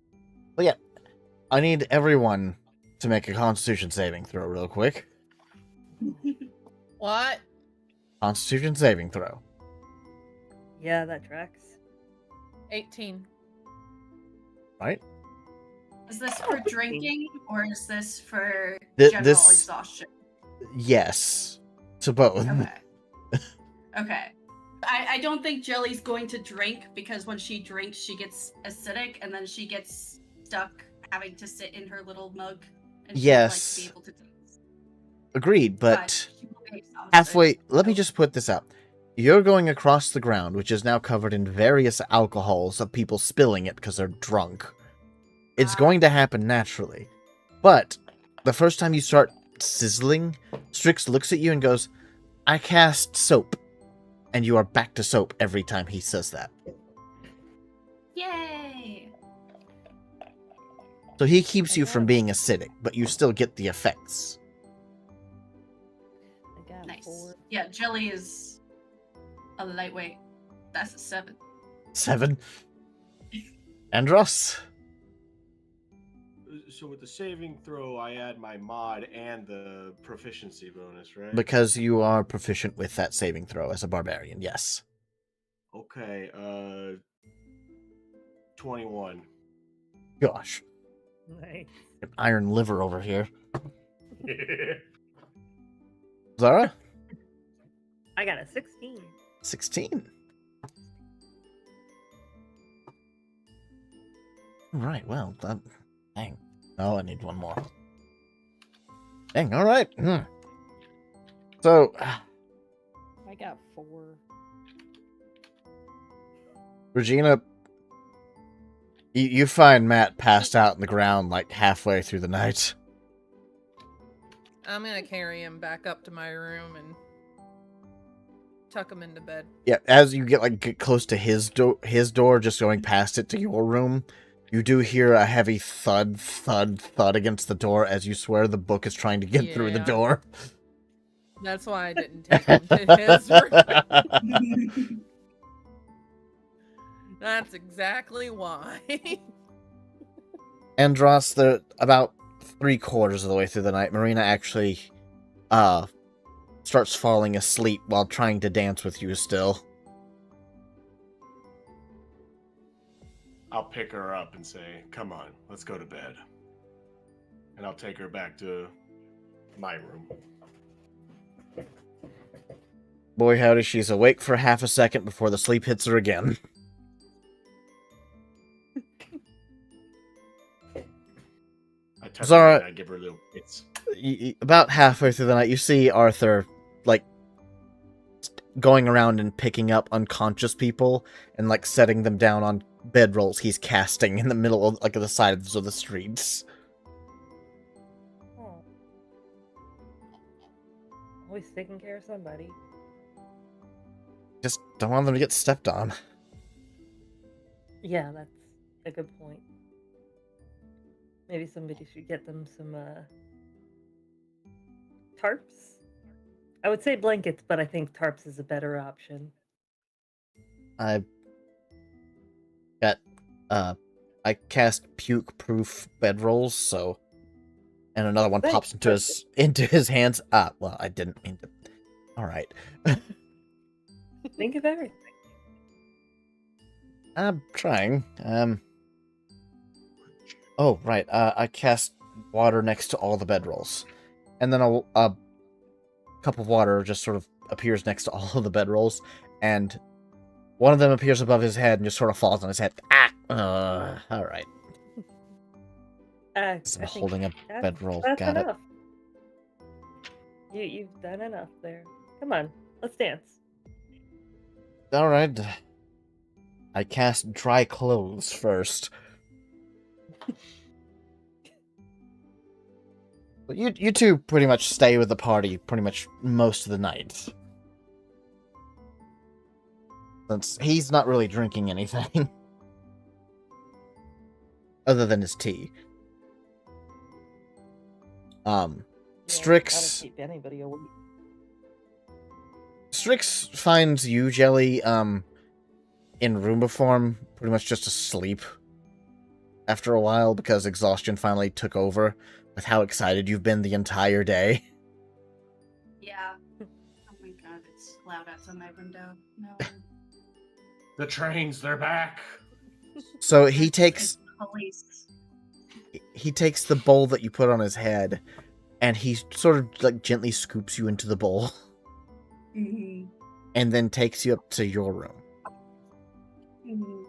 Well, yeah, I need everyone to make a Constitution saving throw real quick. What? Constitution saving throw. Yeah, that tracks. 18. Right? Is this for drinking or is this for Th- general this- exhaustion? Yes. To both. Okay. Okay. I don't think Jelly's going to drink because when she drinks, she gets acidic and then she gets stuck having to sit in her little mug. And she would like Yes. to be able to dance. Agreed, but she will be exhausted. halfway, let me just put this out. You're going across the ground, which is now covered in various alcohols of people spilling it because they're drunk. It's going to happen naturally. But the first time you start sizzling, Strix looks at you and goes, I cast soap. And you are back to soap every time he says that. Yay! So he keeps you from being acidic, but you still get the effects. I got Nice. 4. Yeah, Jelly is a lightweight. That's a 7. 7. Andros? So with the saving throw, I add my mod and the proficiency bonus, right? Because you are proficient with that saving throw as a barbarian, yes. Okay, 21. Gosh. Nice. An iron liver over here. Zara? I got a 16. 16. Right, well, dang. Oh, I need one more. Dang, alright. So, I got 4. Regina, you find Matt passed out on the ground like halfway through the night. I'm gonna carry him back up to my room and tuck him into bed. Yeah, as you get close to his door, just going past it to your room, you do hear a heavy thud, thud, thud against the door as you swear the book is trying to get through the Yeah. door. That's why I didn't take him to his room. That's exactly why. Andros, they're about 3/4 of the way through the night. Marina actually starts falling asleep while trying to dance with you still. I'll pick her up and say, come on, let's go to bed. And I'll take her back to my room. Boy howdy, she's awake for half a second before the sleep hits her again. I touch Zara- her and I give her little bits. About halfway through the night, you see Arthur, like, going around and picking up unconscious people and, like, setting them down on bedrolls he's casting in the middle of, like, the sides of the streets. Oh. Always taking care of somebody. Just don't want them to get stepped on. Yeah, that's a good point. Maybe somebody should get them some tarps. I would say blankets, but I think tarps is a better option. I got, I cast puke-proof bedrolls, so... And another one Thanks, pops into his hands. Well, I didn't mean to... Alright. Think of everything. I'm trying. Oh, right. I cast water next to all the bedrolls. And then a cup of water just sort of appears next to all of the bedrolls. And one of them appears above his head and just sort of falls on his head. Alright. I I'm holding a that's- bedroll. That's Got it. enough. You've done enough there. Come on, let's dance. Alright. I cast dry clothes first. But you two pretty much stay with the party pretty much most of the night. Since he's not really drinking anything. Other than his tea. Yeah, Strix... gotta keep anybody awake. Strix finds you, Jelly, in Roomba form, pretty much just asleep after a while because exhaustion finally took over. with how excited you've been the entire day. Yeah. Oh my god, it's loud outside my window. No. The trains, they're back. So he It's takes police. the bowl that you put on his head, and he sort of like gently scoops you into the bowl, Mhm. and then takes you up to your room. Mhm.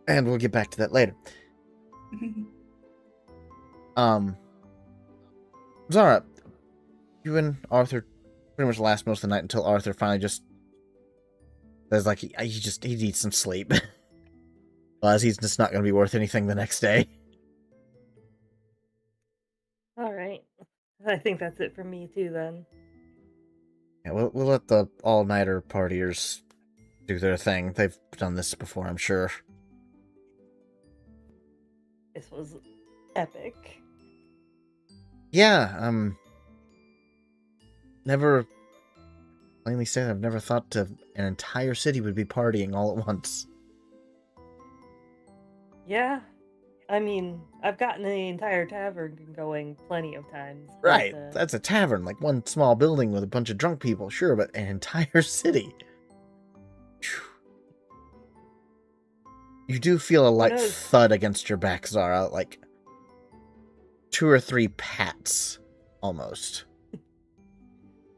And we'll get back to that later. Zara, you and Arthur pretty much last most of the night until Arthur finally just says like he needs some sleep. Well, as he's just not going to be worth anything the next day. All right. I think that's it for me too then. Yeah, we'll let the all-nighter partiers do their thing. They've done this before, I'm sure. This was epic. Yeah, never plainly said I've never thought an entire city would be partying all at once. Yeah. I mean, I've gotten the entire tavern going plenty of times. but, Right, that's a tavern, like one small building with a bunch of drunk people, sure, but an entire city. Phew. You do feel a light knows? thud against your back, Zara, like 2 or 3 pats, almost.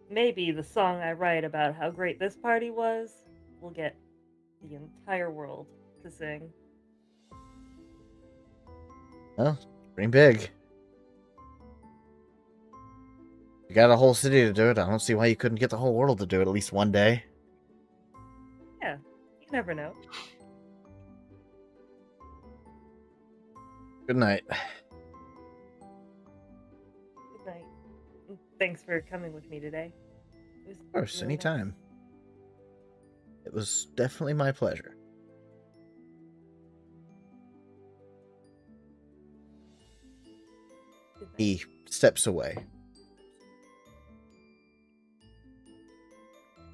Maybe the song I write about how great this party was will get the entire world to sing. Well, pretty big. You got a whole city to do it. I don't see why you couldn't get the whole world to do it at least one day. Yeah, you never know. Good night. Good night. Thanks for coming with me today. It was Of course, really nice. anytime. It was definitely my pleasure. Good night. He steps away.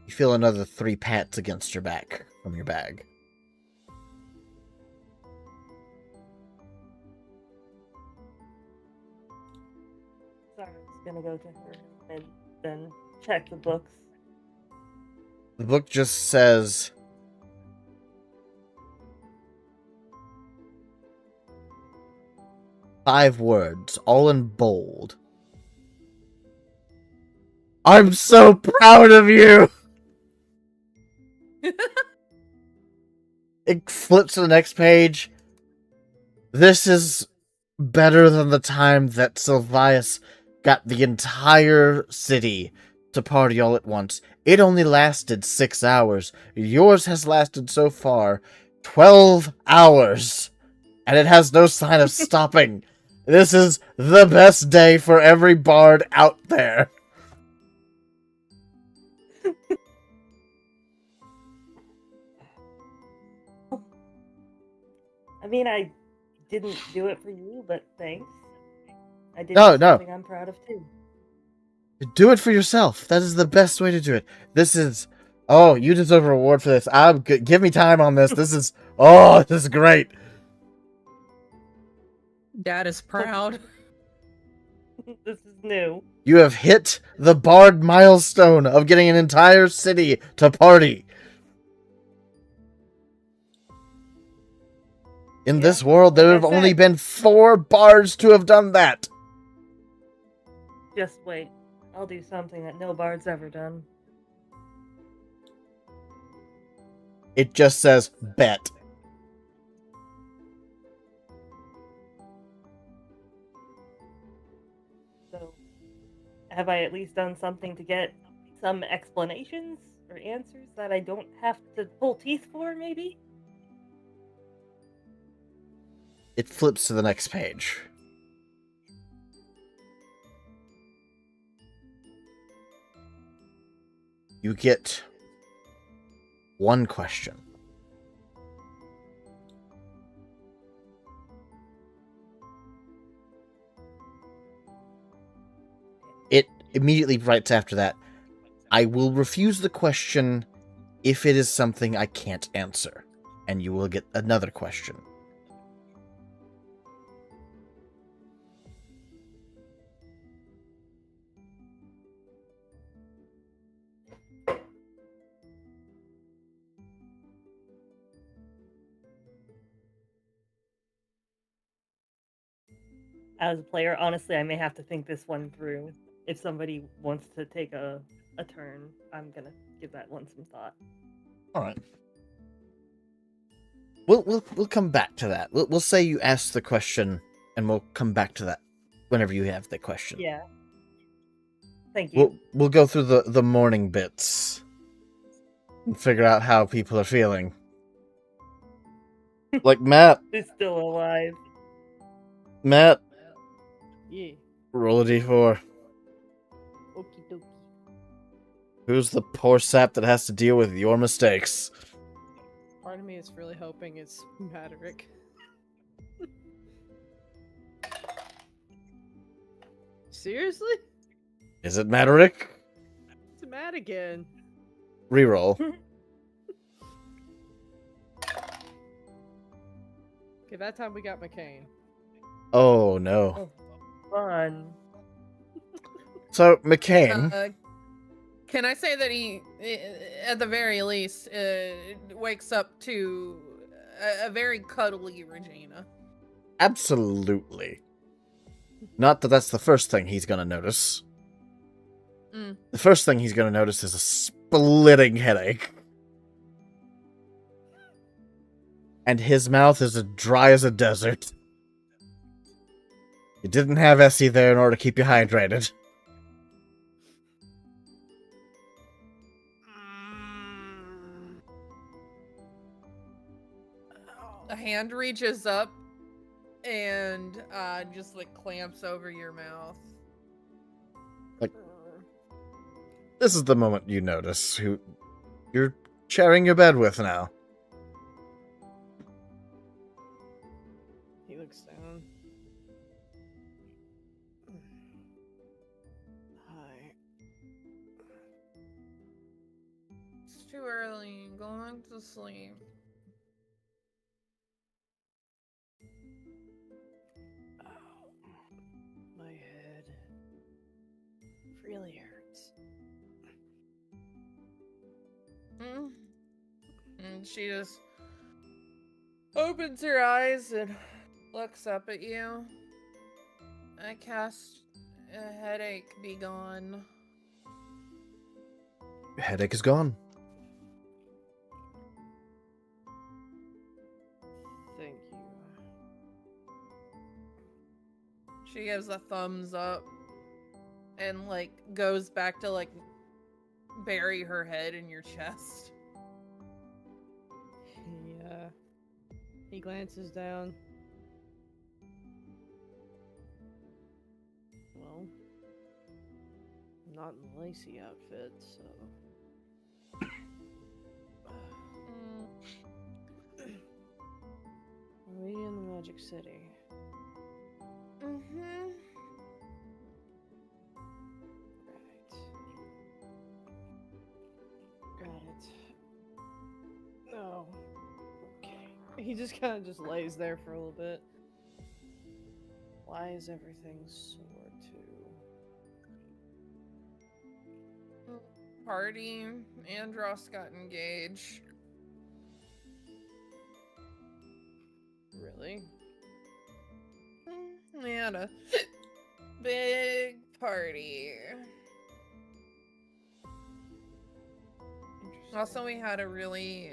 You feel another 3 pats against your back from your bag. Zara's gonna go to her and then check the books. The book just says, "5 words, all in bold. I'm so proud of you!" It flips to the next page. "This is better than the time that Sylvius got the entire city to party all at once. It only lasted 6 hours. Yours has lasted so far 12 hours. And it has no sign of stopping. This is the best day for every bard out there." I mean, I didn't do it for you, but thanks. I did No. something I'm proud of too. Do it for yourself. That is the best way to do it. This is... Oh, you deserve a reward for this. Give me time on this. This is... Oh, this is great. Dad is proud. This is new. You have hit the bard milestone of getting an entire city to party. In this world, there like I have only said. been 4 bards to have done that. Just wait. I'll do something that no bard's ever done. It just says, bet. So, have I at least done something to get some explanations or answers that I don't have to pull teeth for, maybe? It flips to the next page. You get 1 question. It immediately writes after that, "I will refuse the question if it is something I can't answer." And you will get another question. as a player, honestly, I may have to think this one through. If somebody wants to take a turn, I'm gonna give that one some thought. All right. We'll come back to that. We'll say you asked the question, and we'll come back to that whenever you have the question. Yeah. Thank you. We'll go through the morning bits and figure out how people are feeling. Like Matt. Who's still alive? Matt, Yeah. roll a d4. Okie dokie. Who's the poor sap that has to deal with your mistakes? Part of me is really hoping it's Maderick. Seriously? Is it Maderick? It's Matt again. Reroll. Okay, that time we got McCain. Oh no. Fun. So McCain. Can I say that he, at the very least, wakes up to a very cuddly Regina? Absolutely. Not that that's the first thing he's gonna notice. Mm. The first thing he's gonna notice is a splitting headache. And his mouth is as dry as a desert. You didn't have Essie there in order to keep you hydrated. A hand reaches up and just like clamps over your mouth. This is the moment you notice who you're sharing your bed with now. He looks down. Hi. It's too early. Going to sleep. My head really hurts. And she just opens her eyes and looks up at you. I cast a headache be gone. Your headache is gone. Thank you. She gives a thumbs up and like goes back to like bury her head in your chest. He glances down. Well, I'm not in the Lacey outfit, so. Are we in the Magic City? Mm-hmm. Got it. Oh. Okay. He just kind of just lays there for a little bit. Why is everything sore too? Party. Andros got engaged. Really? We had a big party. Also, we had a really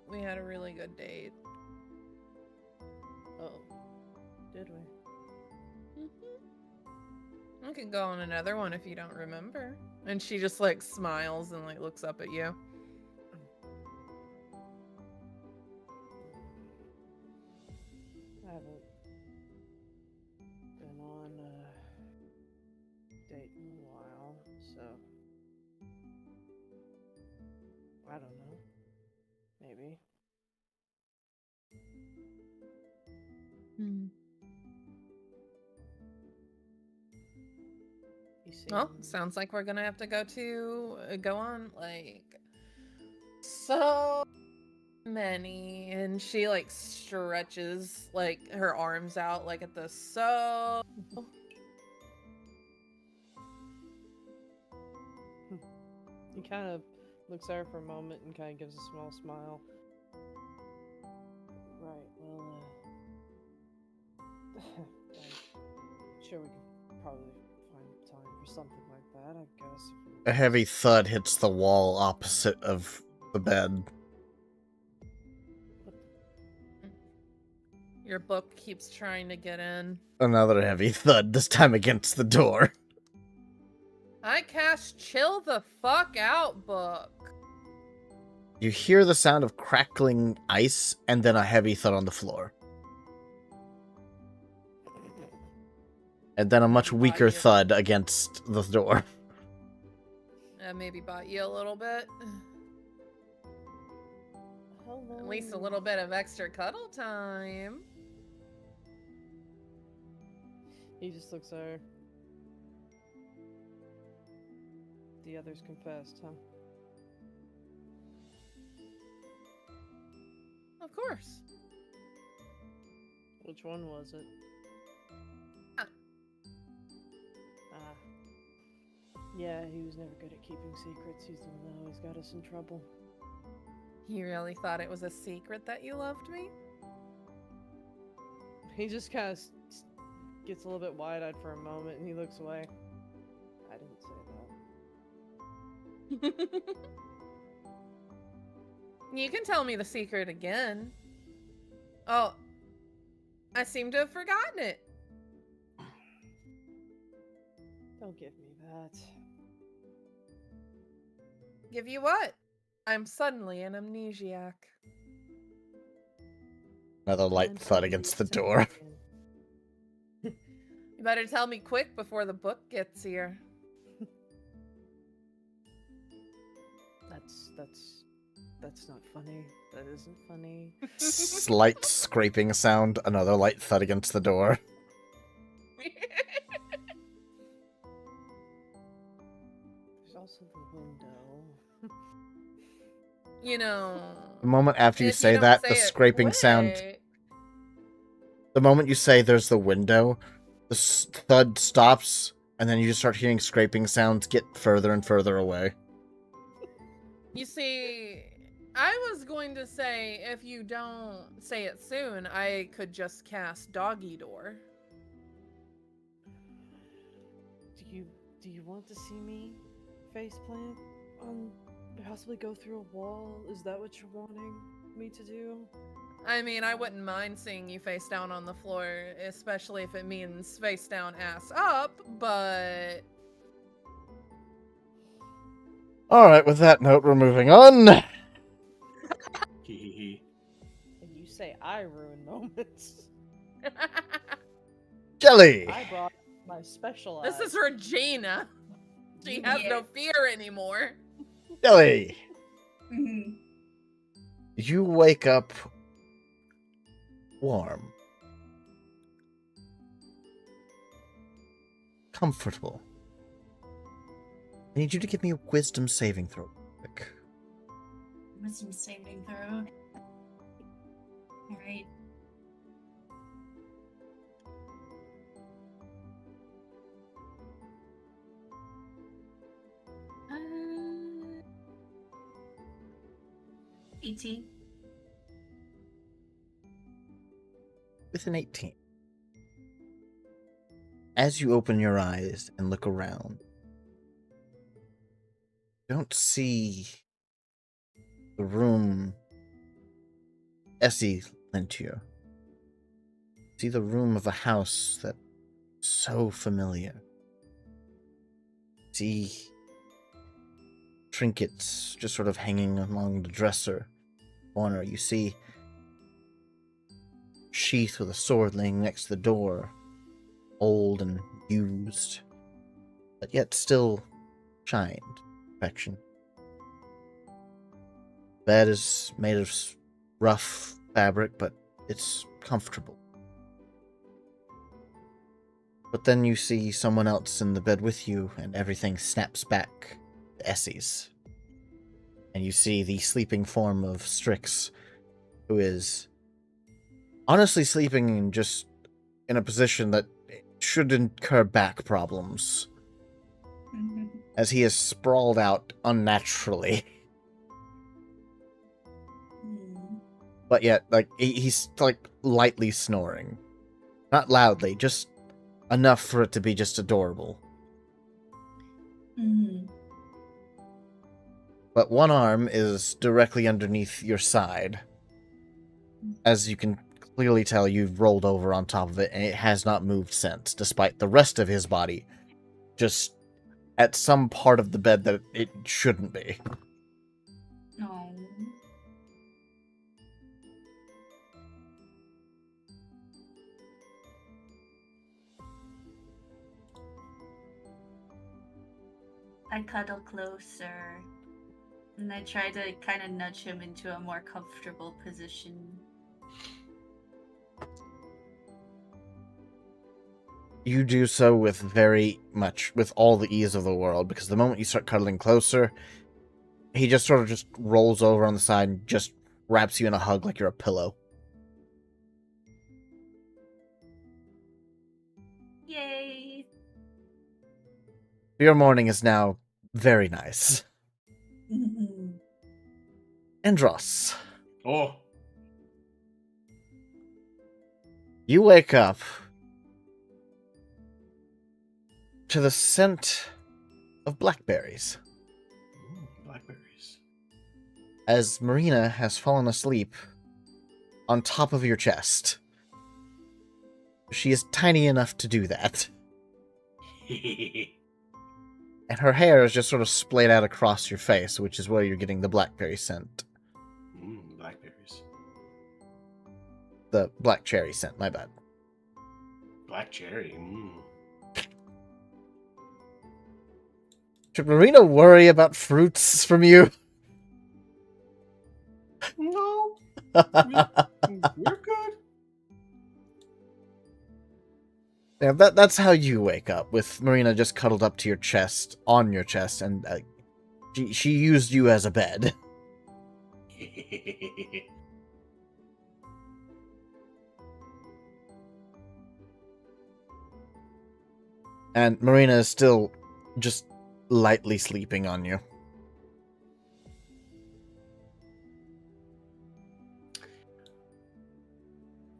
good date. Oh. Did we? We could go on another one if you don't remember. And she just like smiles and like looks up at you. I haven't been on a date in a while, so I don't know. Maybe. You seem... Well, sounds like we're gonna have to go on like so many. And she like stretches like her arms out like at the so. He kind of looks at her for a moment and kind of gives a small smile. Right, well, like, sure we can probably find time for something like that, I guess. A heavy thud hits the wall opposite of the bed. Your book keeps trying to get in. Another heavy thud, this time against the door. I cast Chill the Fuck Out book. You hear the sound of crackling ice and then a heavy thud on the floor. And then a much weaker thud against the door. Maybe bought you a little bit. Hello. At least a little bit of extra cuddle time. He just looks at her. The others confessed, huh? Of course. Which one was it? Ah. Yeah, he was never good at keeping secrets. He's the one that always got us in trouble. You really thought it was a secret that you loved me? He just kind of gets a little bit wide-eyed for a moment, and he looks away. I didn't say that. You can tell me the secret again. Oh, I seem to have forgotten it. Don't give me that. Give you what? I'm suddenly an amnesiac. Another light thud against the door. You better tell me quick before the book gets here. That's not funny. That isn't funny. Slight scraping sound, another light thud against the door. There's also the window. You know... The moment after you if say don't that, say the it scraping sound... quick- The moment you say there's the window, the thud stops, and then you just start hearing scraping sounds get further and further away. You see, I was going to say, if you don't say it soon, I could just cast Doggy Door. Do you want to see me faceplant? Possibly go through a wall? Is that what you're wanting me to do? I mean, I wouldn't mind seeing you face down on the floor, especially if it means face down, ass up, but... Alright, with that note, we're moving on. And you say I ruin moments. Jelly! I brought my special This is Regina. She has no fear anymore. Jelly! Mhm. You wake up warm. Comfortable. I need you to give me a wisdom saving throw. Quick. Wisdom saving throw. Alright. Uh, 18. With an 18. As you open your eyes and look around, you don't see the room Essie lent you. See the room of a house that's so familiar. See trinkets just sort of hanging along the dresser corner. You see sheath with a sword laying next to the door, old and used, but yet still shined. Perfection. Bed is made of rough fabric, but it's comfortable. But then you see someone else in the bed with you, and everything snaps back to Essie's. And you see the sleeping form of Strix, who is honestly sleeping just in a position that should incur back problems, as he is sprawled out unnaturally. But yet, like, he's like lightly snoring. Not loudly, just enough for it to be just adorable. Mm-hmm. But one arm is directly underneath your side. As you can clearly tell, you've rolled over on top of it, and it has not moved since, despite the rest of his body just at some part of the bed that it shouldn't be. Oh. I cuddle closer, and I try to kind of nudge him into a more comfortable position. You do so with all the ease of the world, because the moment you start cuddling closer, he just sort of just rolls over on the side and just wraps you in a hug like you're a pillow. Yay! Your morning is now very nice. Mm-hmm. Andros, Oh, you wake up to the scent of blackberries. ooh, blackberries. As Marina has fallen asleep on top of your chest. She is tiny enough to do that. And her hair is just sort of splayed out across your face, which is where you're getting the blackberry scent. Blackberries. The black cherry scent, my bad. Black cherry. Should Marina worry about fruits from you? No, we're good. Yeah, that's how you wake up, with Marina just cuddled up to your chest, on your chest, and she used you as a bed. And Marina is still just lightly sleeping on you.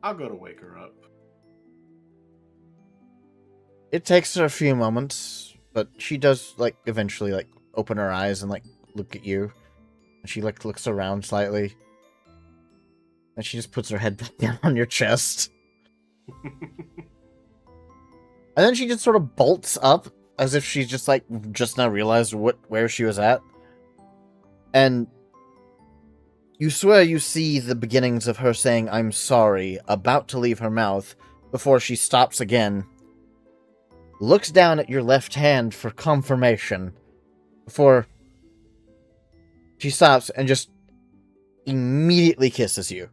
I'll go to wake her up. It takes her a few moments, but she does, like, eventually, like, open her eyes and, like, look at you. And she, like, looks around slightly. And she just puts her head back down on your chest. And then she just sort of bolts up, as if she's just, like, just now realized where she was at. And you swear you see the beginnings of her saying, "I'm sorry," about to leave her mouth, before she stops again, looks down at your left hand for confirmation, before she stops and just immediately kisses you.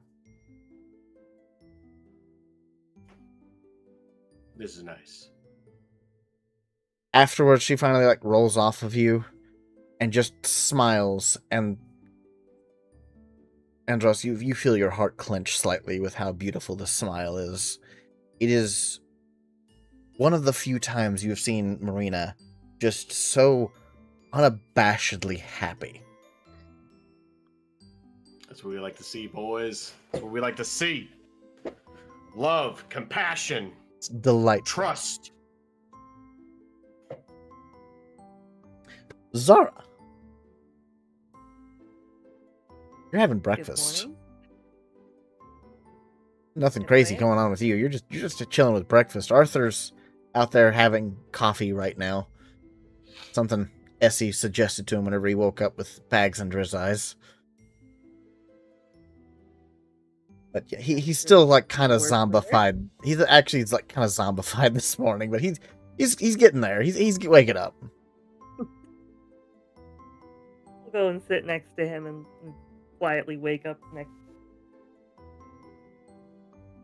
This is nice. Afterwards, she finally, like, rolls off of you and just smiles, and Andros, you feel your heart clench slightly with how beautiful this smile is. It is one of the few times you have seen Marina just so unabashedly happy. That's what we like to see, boys. That's what we like to see. Love, compassion, It's delightful. trust. Zara, you're having Good breakfast. morning. Nothing Yes, crazy I am. going on with you. You're just chilling with breakfast. Arthur's out there having coffee right now. Something Essie suggested to him whenever he woke up with bags under his eyes. But yeah, he's still like kind of Worse weather. zombified. He's like kind of zombified this morning, but he's getting there. He's waking up. I'll go and sit next to him and quietly wake up next.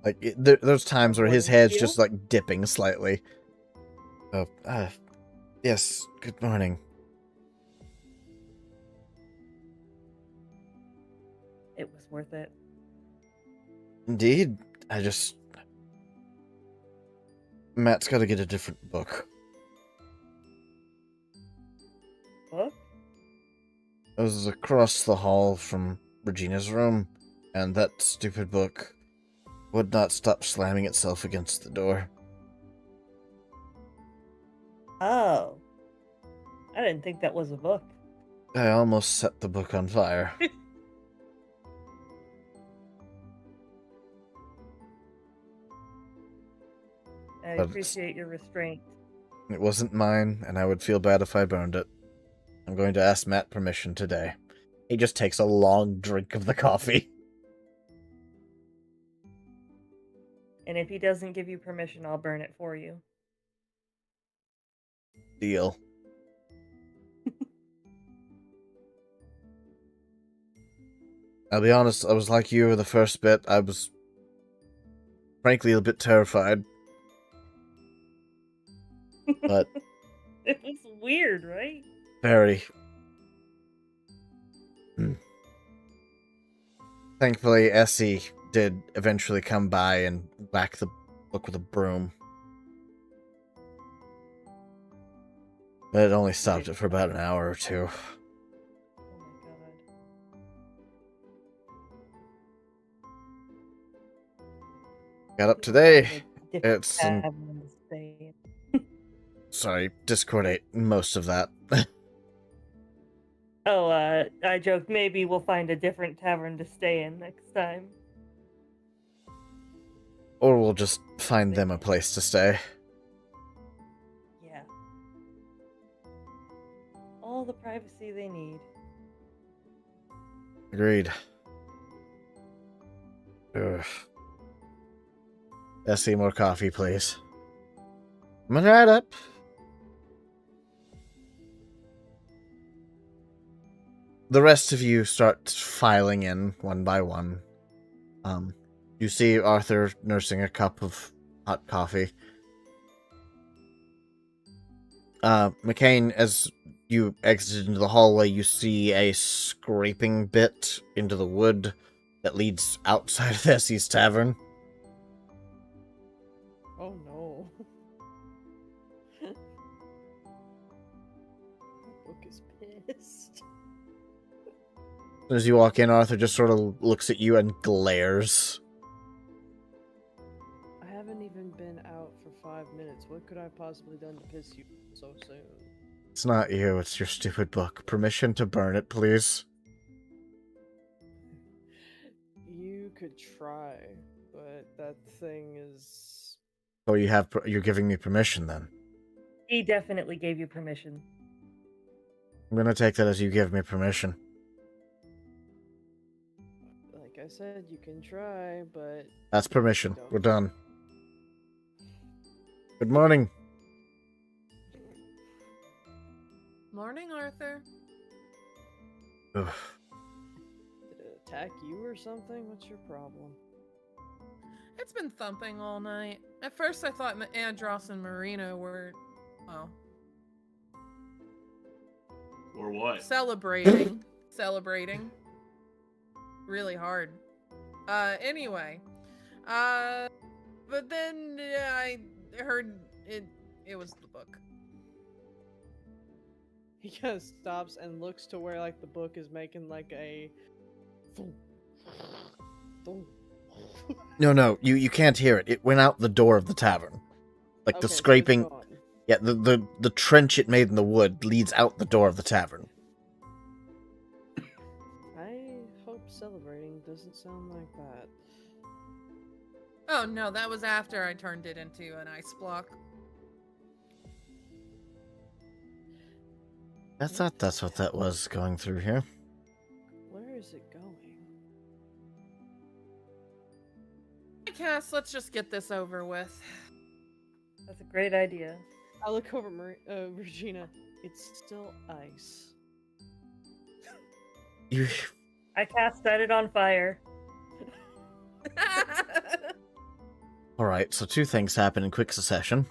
Like there's times where his Morning, head's you? just like dipping slightly. Oh, yes. Good morning. It was worth it. Indeed, Matt's got to get a different book. Book? It was across the hall from Regina's room, and that stupid book would not stop slamming itself against the door. Oh. I didn't think that was a book. I almost set the book on fire. I But appreciate your restraint. it wasn't mine, and I would feel bad if I burned it. I'm going to ask Matt permission today. He just takes a long drink of the coffee. And if he doesn't give you permission, I'll burn it for you. Deal. I'll be honest, I was like you the first bit. I was frankly a bit terrified. But It was weird, right? very. Thankfully, Essie did eventually come by and whack the book with a broom. But it only stopped it for about an hour or two. Oh my god. Got up today. Different It's in... tavern to stay Sorry, Discord ate most of that. in. Oh, I joked maybe we'll find a different tavern to stay in next time. Or we'll just find them a place to stay. Yeah. All the privacy they need. Agreed. Ugh. Essie, more coffee, please. I'm gonna right up. The rest of you start filing in one by one. You see Arthur nursing a cup of hot coffee. McCain, as you exit into the hallway, you see a scraping bit into the wood that leads outside of Essie's tavern. Oh no. The book is pissed. As soon as you walk in, Arthur just sort of looks at you and glares. I haven't even been out for 5 minutes. What could I have possibly done to piss you so soon? It's not you, it's your stupid book. Permission to burn it, please. You could try, but that thing is... Oh, you're giving me permission then. He definitely gave you permission. I'm gonna take that as you give me permission. Like I said, you can try, but... That's permission. We're done. Good morning. Morning, Arthur. Ugh. Did it attack you or something? What's your problem? It's been thumping all night. At first, I thought Andros and Marina were, well, Or what? celebrating. Really hard. Anyway. But then I heard it was the book. He kind of stops and looks to where, like, the book is making, like, a... thump, thump. No, you can't hear it. It went out the door of the tavern. Like the Okay, so it's scraping... gone. Yeah, the trench it made in the wood leads out the door of the tavern. I hope celebrating doesn't sound like that. Oh no, that was after I turned it into an ice block. I thought that's what that was going through here. Where is it going? Cass, let's just get this over with. That's a great idea. I look over Regina. It's still ice. You... I cast set it on fire. Alright, so two things happen in quick succession.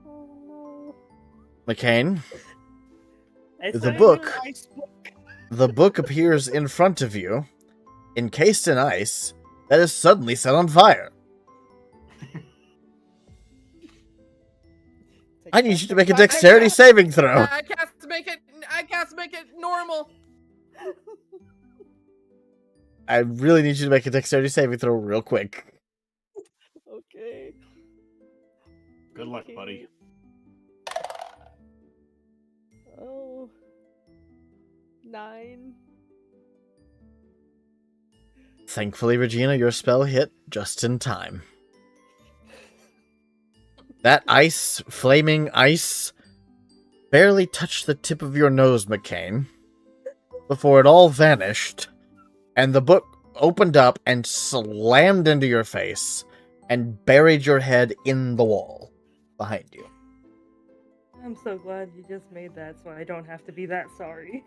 Oh McCain, I The set it book. on- no. Ice book. the book appears in front of you, encased in ice, that is suddenly set on fire. I need you to make a dexterity saving throw. I cast to make it normal. I really need you to make a dexterity saving throw real quick. Okay. Good luck, buddy. 9. Thankfully, Regina, your spell hit just in time. That ice, flaming ice, barely touched the tip of your nose, McCain, before it all vanished, and the book opened up and slammed into your face and buried your head in the wall behind you. I'm so glad you just made that so I don't have to be that sorry.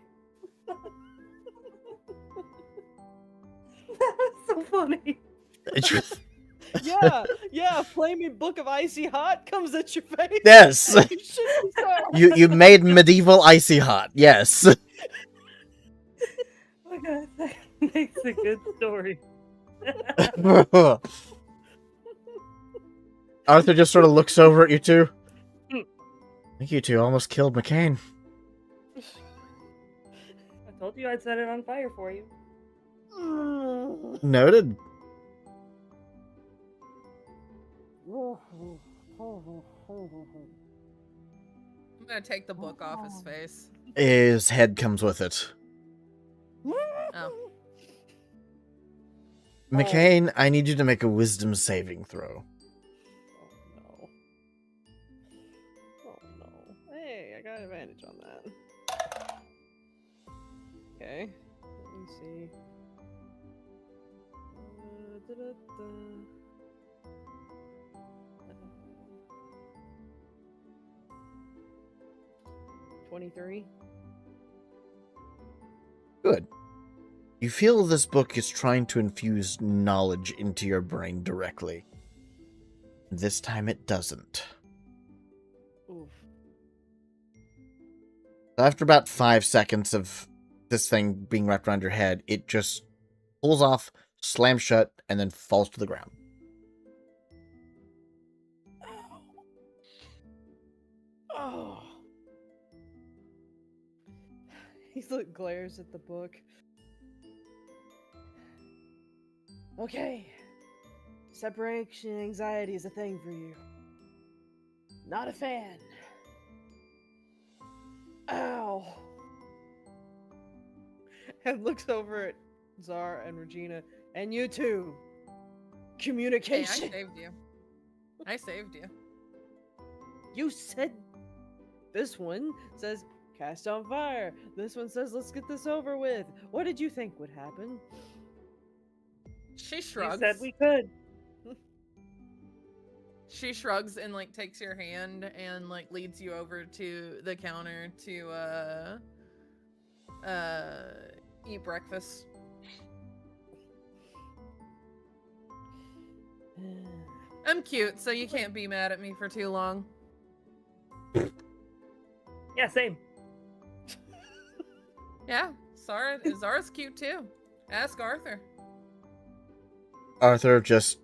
That was so funny. Yeah, flaming book of icy hot comes at your face. Yes! You should be sorry. You made medieval icy hot, yes. Oh my god, that makes a good story. Arthur just sort of looks over at you two. I think you two almost killed McCain. I told you I'd set it on fire for you. Noted. I'm gonna take the book off his face. His head comes with it. Oh. McCain, I need you to make a wisdom saving throw. Oh no. Hey, I got advantage on that. Okay. Let me see. Da-da-da. 23. Good. You feel this book is trying to infuse knowledge into your brain directly. This time it doesn't. Oof. After about 5 seconds of this thing being wrapped around your head, it just pulls off, slams shut, and then falls to the ground. Oh. He glares at the book. Okay. Separation anxiety is a thing for you. Not a fan. Ow. And looks over at Zara and Regina. And you too. Hey, Communication. I saved you. I saved you. You said this one says cast on fire. This one says let's get this over with. What did you think would happen? She You shrugs. said we could. She shrugs and like takes your hand and like leads you over to the counter to eat breakfast. I'm cute, so you can't be mad at me for too long. Yeah, same. Yeah, Zara's cute too. Ask Arthur. Arthur just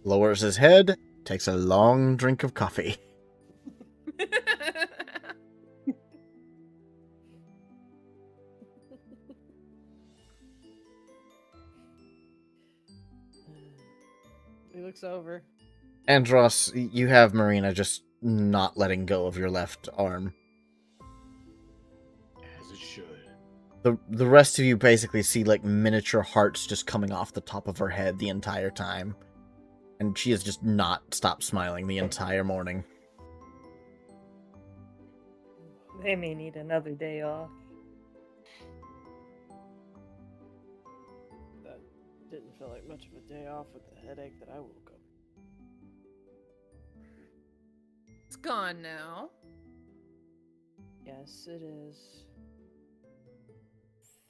lowers his head, takes a long drink of coffee. He looks over. Andros, you have Marina just not letting go of your left arm. As it should. The rest of you basically see like miniature hearts just coming off the top of her head the entire time. And she has just not stopped smiling the entire morning. They may need another day off. That didn't feel like much of a day off with the headache that I woke up. It's gone now. Yes, it is.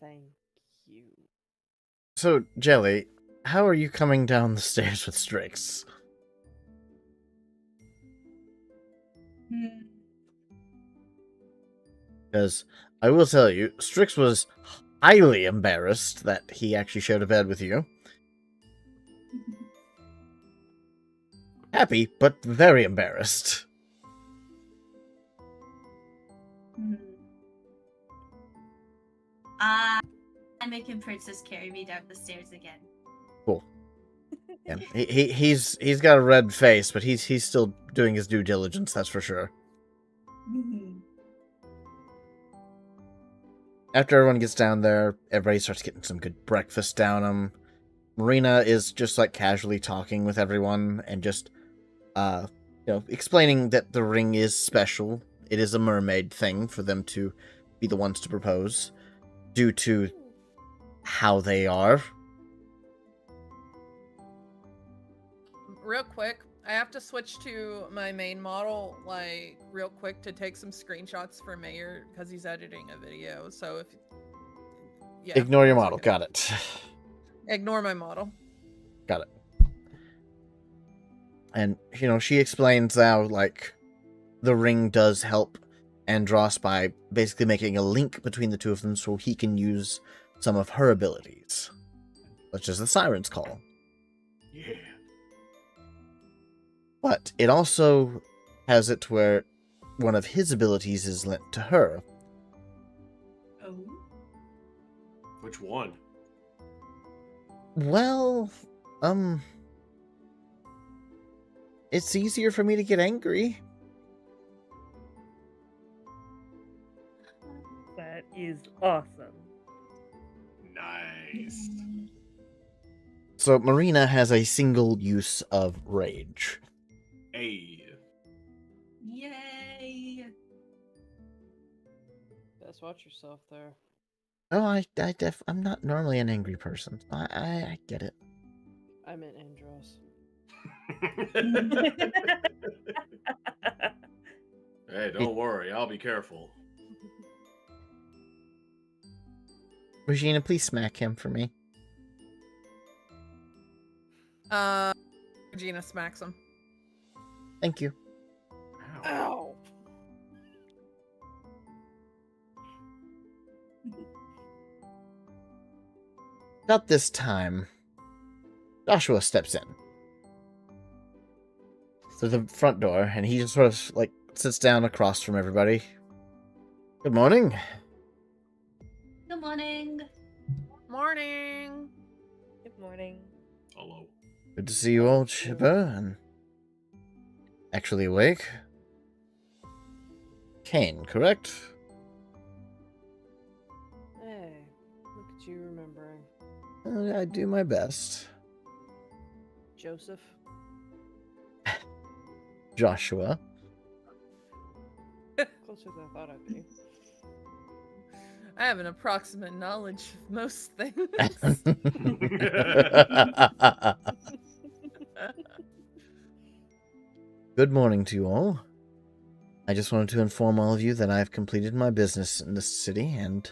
Thank you. So, Jelly, how are you coming down the stairs with Strix? Because I will tell you, Strix was highly embarrassed that he actually shared a bed with you. Happy, but very embarrassed. I'm making Princess carry me down the stairs again. Cool. Yeah, he's got a red face, but he's still doing his due diligence, that's for sure. after everyone gets down there, everybody starts getting some good breakfast down them. Marina is just like casually talking with everyone and just, explaining that the ring is special. It is a mermaid thing for them to be the ones to propose due to how they are. Real quick, I have to switch to my main model, like, real quick to take some screenshots for Mayor because he's editing a video. So if... Yeah. Ignore your 1 model. second. Got it. Ignore my model. Got it. And, she explains how, like, the ring does help Andros by basically making a link between the two of them so he can use some of her abilities, such as the Siren's Call. Yeah. But it also has it where one of his abilities is linked to her. Oh. Which one? Well, it's easier for me to get angry. That is awesome. Nice. So Marina has a single use of rage. Hey. Yay! Best watch yourself there. Oh, I'm not normally an angry person. I get it. I meant Andros. Hey, don't worry. I'll be careful. Regina, please smack him for me. Regina smacks him. Thank you. Ow. Ow! About this time, Joshua steps in to the front door, and he just sort of, like, sits down across from everybody. Good morning. Good morning. Morning. Good morning. Hello. Good to see you all chipper and actually awake. Kane, correct? Hey, look at you remembering. I do my best. Joseph? Joshua. Closer than I thought I'd be. I have an approximate knowledge of most things. Good morning to you all. I just wanted to inform all of you that I have completed my business in this city, and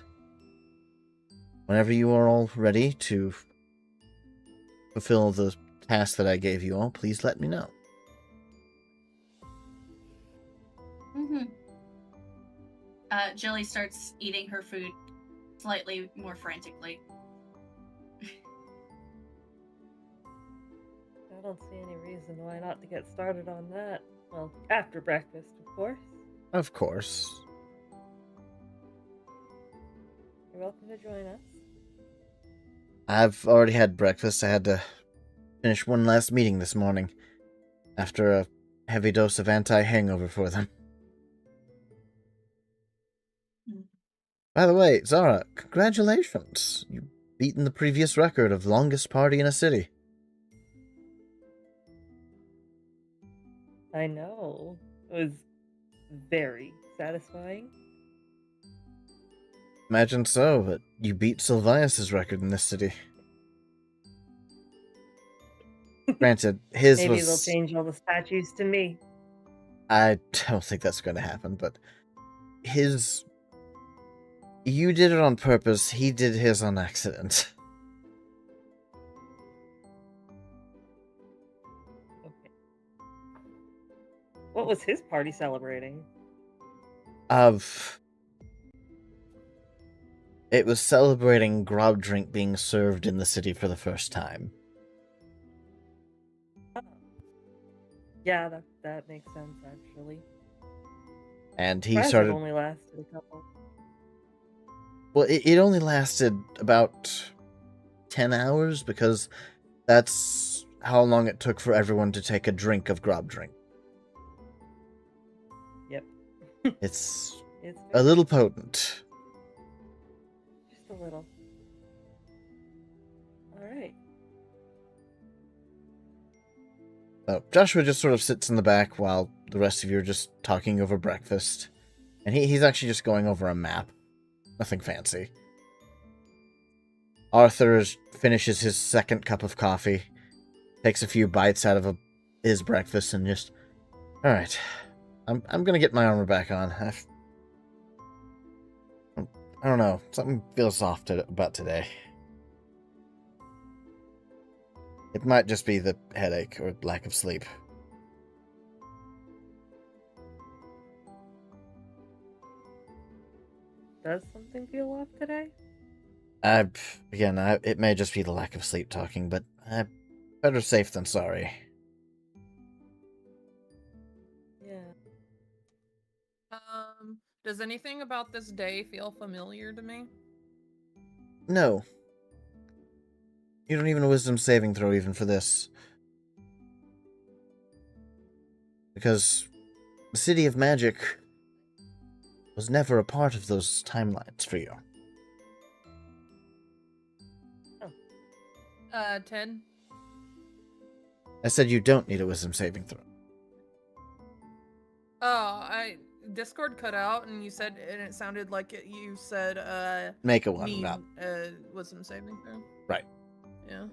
whenever you are all ready to fulfill the task that I gave you all, please let me know. Mm-hmm. Jilly starts eating her food slightly more frantically. I don't see any reason why not to get started on that. Well, after breakfast, of course. Of course. You're welcome to join us. I've already had breakfast. I had to finish one last meeting this morning after a heavy dose of anti-hangover for them. By the way, Zara, congratulations. You've beaten the previous record of longest party in a city. I know. It was very satisfying. Imagine so, but you beat Sylvius' record in this city. Granted, his Maybe was... they'll change all the statues to me. I don't think that's going to happen, but his... You did it on purpose, he did his on accident. Okay. What was his party celebrating? It was celebrating grog drink being served in the city for the first time. Oh. Yeah, that makes sense, actually. And he Surprised started... It only lasted a couple. Well, it only lasted about 10 hours, because that's how long it took for everyone to take a drink of grog drink. Yep. It's It's a little potent. little. All right. So Joshua just sort of sits in the back while the rest of you are just talking over breakfast. And he's actually just going over a map. Nothing fancy. Arthur finishes his second cup of coffee, takes a few bites out of his breakfast, and just, all right, I'm gonna get my armor back on. I don't know, something feels off about today. It might just be the headache or lack of sleep. Does something feel off today? It may just be the lack of sleep talking, but better safe than sorry. Yeah. Does anything about this day feel familiar to me? No. You don't even a wisdom saving throw even for this. Because the City of Magic was never a part of those timelines for you. 10. I said you don't need a wisdom saving throw. Oh, Discord cut out, and you said, and it sounded like you said, Make a one. need No. wisdom saving throw. Right. Yeah.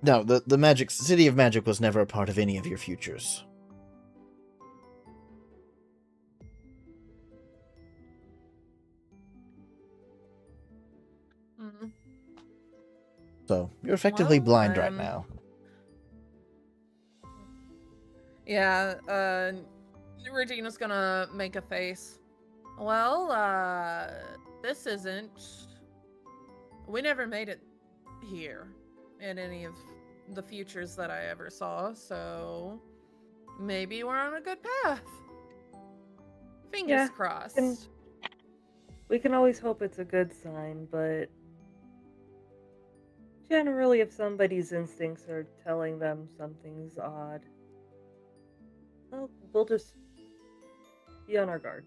No, the City of Magic was never a part of any of your futures. Mm-hmm. So, you're effectively Well, blind right now. Yeah, Regina's gonna make a face. Well, this isn't... We never made it here in any of the futures that I ever saw, so maybe we're on a good path. Fingers crossed. We can always hope it's a good sign, but generally if somebody's instincts are telling them something's odd, well, we'll just be on our guard.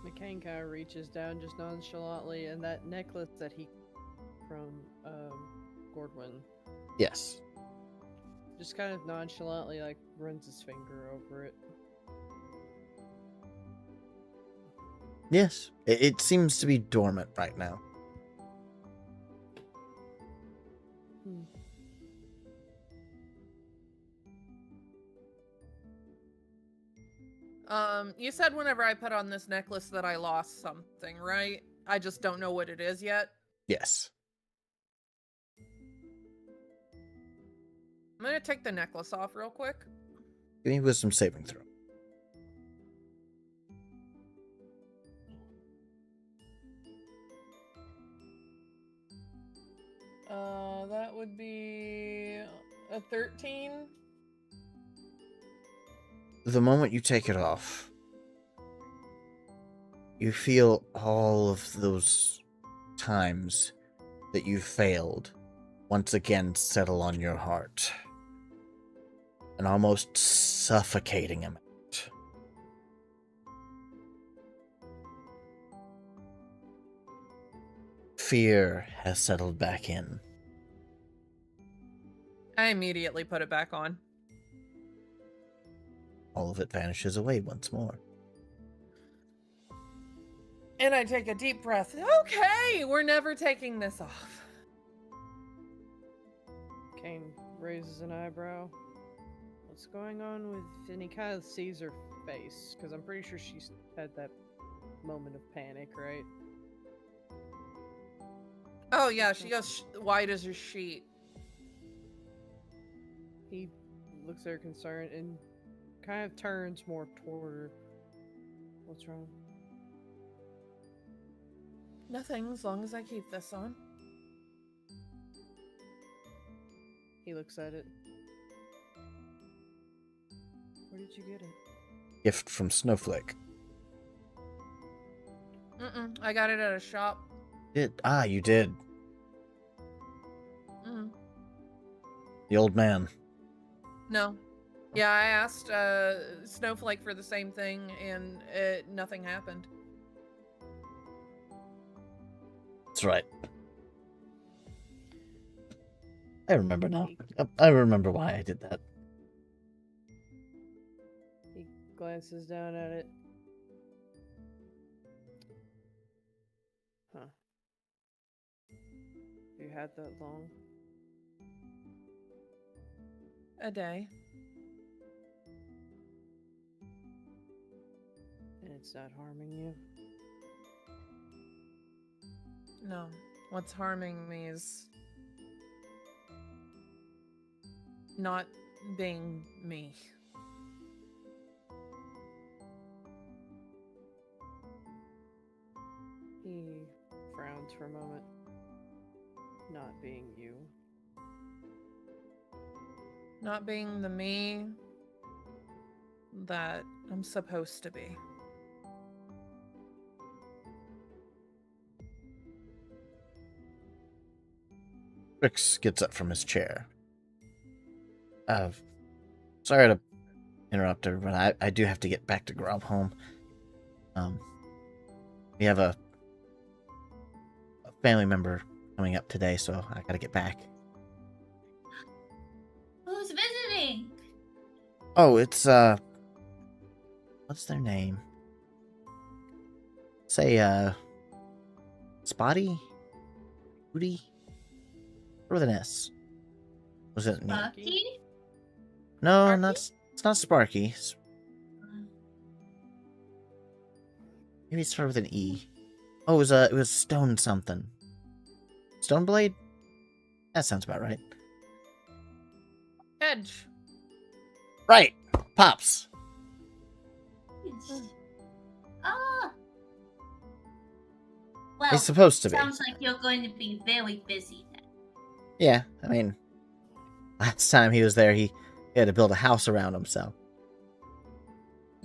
McCain kind of reaches down just nonchalantly, and that necklace that he from Gordwin Yes. just kind of nonchalantly like runs his finger over it. Yes. It seems to be dormant right now. You said whenever I put on this necklace that I lost something, right? I just don't know what it is yet. Yes. I'm gonna take the necklace off real quick. Give me a wisdom saving throw. That would be a 13. The moment you take it off, you feel all of those times that you failed once again settle on your heart. An almost suffocating amount. Fear has settled back in. I immediately put it back on. All of it vanishes away once more. And I take a deep breath. Okay, we're never taking this off. Kane raises an eyebrow. What's going on with... And he kind of sees her face, because I'm pretty sure she's had that moment of panic, right? Oh yeah, she goes white as a sheet. He looks at her concerned and kind of turns more toward her. What's wrong? Nothing, as long as I keep this on. He looks at it. Where did you get it? Gift from Snowflake. I got it at a shop. You did. Mm. The old man. No. Yeah, I asked Snowflake for the same thing, and nothing happened. That's right. I remember now. I remember why I did that. He glances down at it. Huh. You had that long? A day. And it's not harming you? No. What's harming me is not being me. He frowns for a moment. Not being you. Not being the me that I'm supposed to be. Rix gets up from his chair. Sorry to interrupt everyone. I do have to get back to Grob home. We have a family member coming up today, so I gotta get back. Who's visiting? Oh, it's what's their name? Say Spotty? Rudy? Or with an S? Was it an E? Bucky? No, Sparky? it's not Sparky. Maybe it started with an E. Oh, it was Stone something. Stoneblade? That sounds about right. Edge. Right! Pops! Ah. Well, He's supposed to be. sounds like you're going to be very busy then. Yeah, I mean, last time he was there, he had to build a house around himself.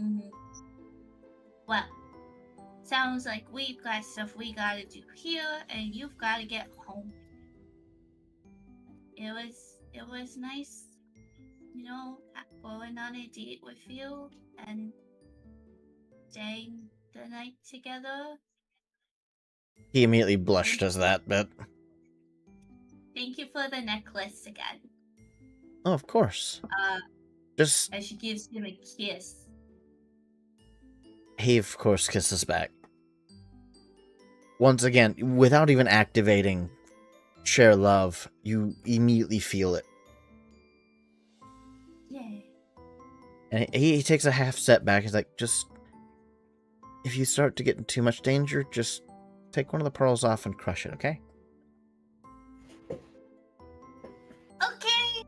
Mhm. Well, sounds like we've got stuff we gotta do here, and you've gotta get home. It was nice, going on a date with you and staying the night together. He immediately blushed as that, but Thank you for the necklace again. oh, of course. Just As she gives him a kiss. he, of course, kisses back. Once again, without even activating share love, you immediately feel it. Yay. And he takes a half step back. He's like, just, if you start to get in too much danger, just take one of the pearls off and crush it, okay? Okay,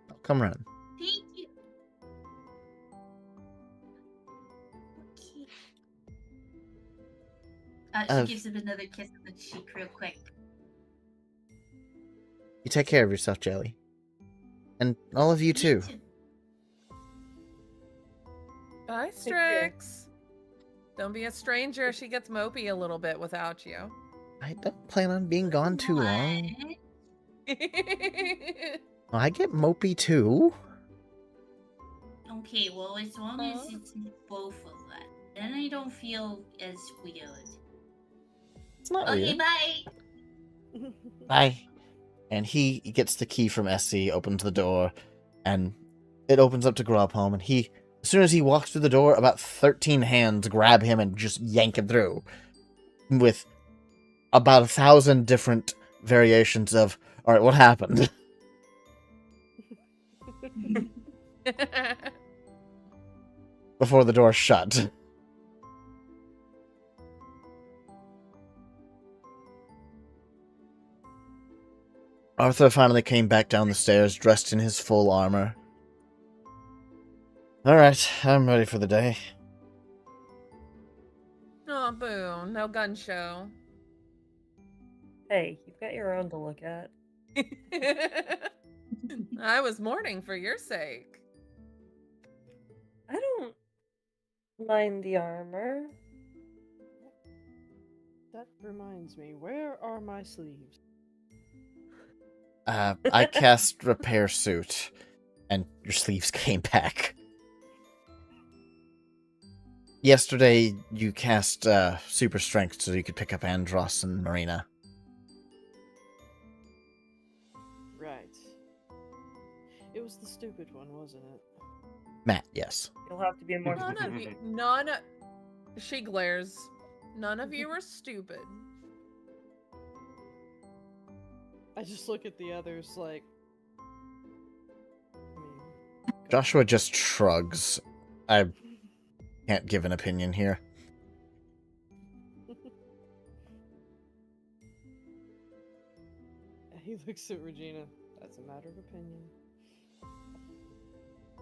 I'll come run. thank you. Okay. She gives him another kiss on the cheek real quick. You take care of yourself, Jelly. And all of you, too. Bye, Strix. Don't be a stranger. She gets mopey a little bit without you. I don't plan on being gone too long. Well, I get mopey, too. Okay, well, as long as it's both of us, then I don't feel as weird. It's not Okay, weird. bye. Bye. And he gets the key from SC, opens the door, and it opens up to Grubhome, and as soon as he walks through the door, about 13 hands grab him and just yank him through. With about 1,000 different variations of, alright, what happened? Before the door shut. Arthur finally came back down the stairs, dressed in his full armor. Alright, I'm ready for the day. Oh, boo. No gun show. Hey, you've got your own to look at. I was mourning for your sake. I don't mind the armor. That reminds me, where are my sleeves? I cast Repair Suit. And your sleeves came back. Yesterday, you cast super strength so you could pick up Andros and Marina. Right. It was the stupid one, wasn't it? Matt, yes. You'll have to be more None of specific. you, she glares. None of you are stupid. I just look at the others like. I mean, Joshua just shrugs. I can't give an opinion here. He looks at Regina. That's a matter of opinion.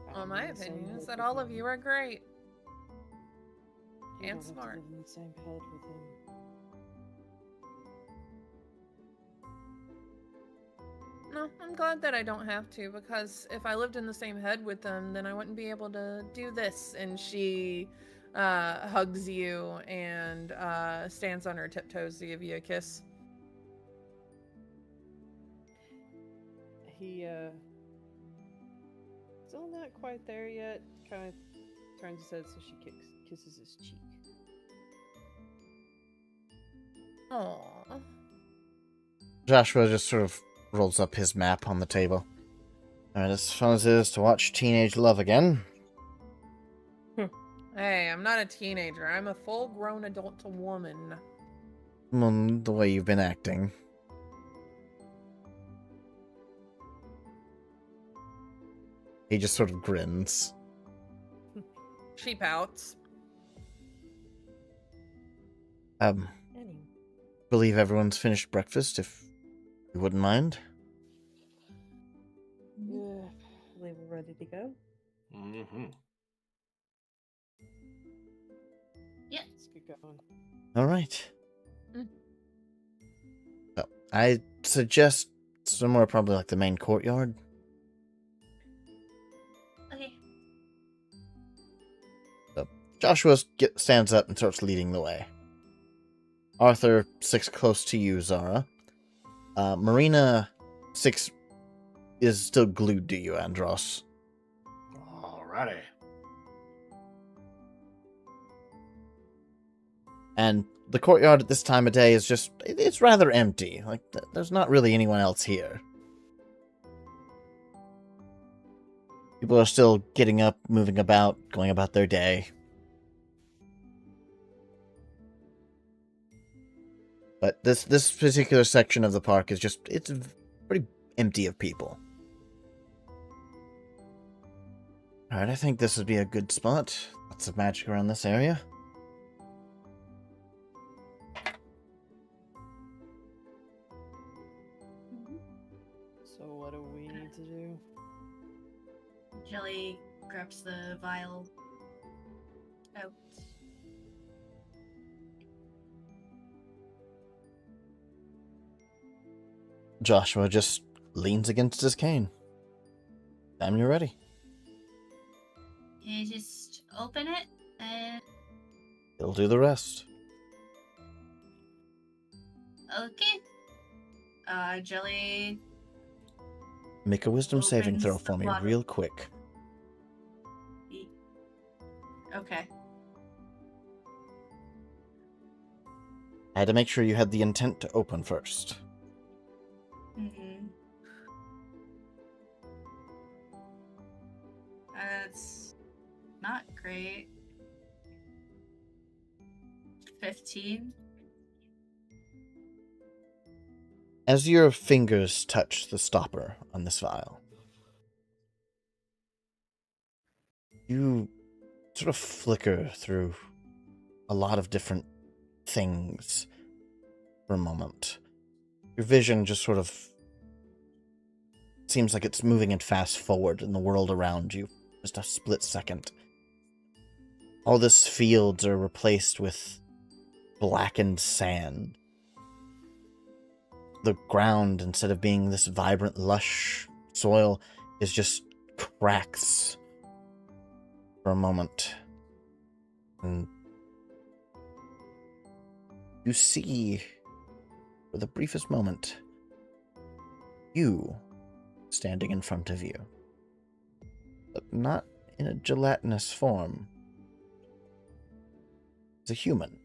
Well, I'm my in the same opinion is boat that with all of him. you are great. You And don't have to smart. live in the same bed with him. No, I'm glad that I don't have to, because if I lived in the same head with them, then I wouldn't be able to do this. And she hugs you and stands on her tiptoes to give you a kiss. He still not quite there yet. Kind of turns his head so she kisses his cheek. Aww. Joshua just sort of rolls up his map on the table. Alright, as fun as it is to watch teenage love again. Hey, I'm not a teenager. I'm a full-grown adult woman. The way you've been acting. He just sort of grins. She pouts. Anyway. Believe everyone's finished breakfast, if you wouldn't mind. Yeah. I believe we're ready to go. Mm-hmm. Let's get going. Alright. Mm. So, I suggest somewhere probably like the main courtyard. Okay. Joshua stands up and starts leading the way. Arthur sits close to you, Zara. Marina sits is still glued to you, Andros. Alrighty. And the courtyard at this time of day is just, it's rather empty. Like, there's not really anyone else here. People are still getting up, moving about, going about their day. But this particular section of the park is just, it's pretty empty of people. Alright, I think this would be a good spot. Lots of magic around this area. So what do we need to do? Jelly grabs the vial out. Joshua just leans against his cane. Time you're ready. You just open it and He'll do the rest. okay. Jelly. Make a wisdom saving Opens throw the for me bottle. real quick. Okay. I had to make sure you had the intent to open first. Mm-hmm. That's not great. 15. As your fingers touch the stopper on this vial, you sort of flicker through a lot of different things for a moment. Your vision just sort of seems like it's moving and fast forward in the world around you, just a split second. All these fields are replaced with blackened sand. The ground, instead of being this vibrant, lush soil, is just cracks for a moment. And you see, for the briefest moment, you standing in front of you. but not in a gelatinous form. It's a human.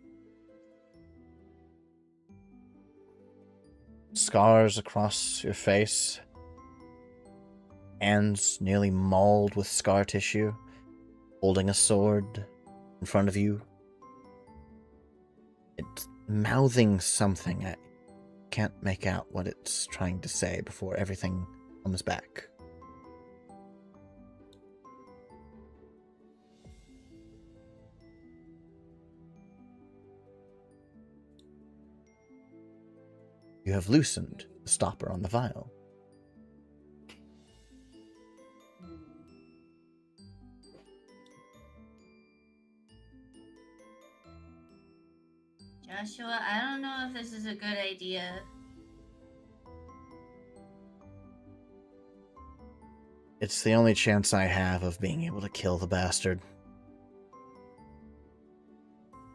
Scars across your face, hands nearly mauled with scar tissue, holding a sword in front of you. It's mouthing something. I can't make out what it's trying to say before everything comes back. You have loosened the stopper on the vial. Joshua, I don't know if this is a good idea. It's the only chance I have of being able to kill the bastard.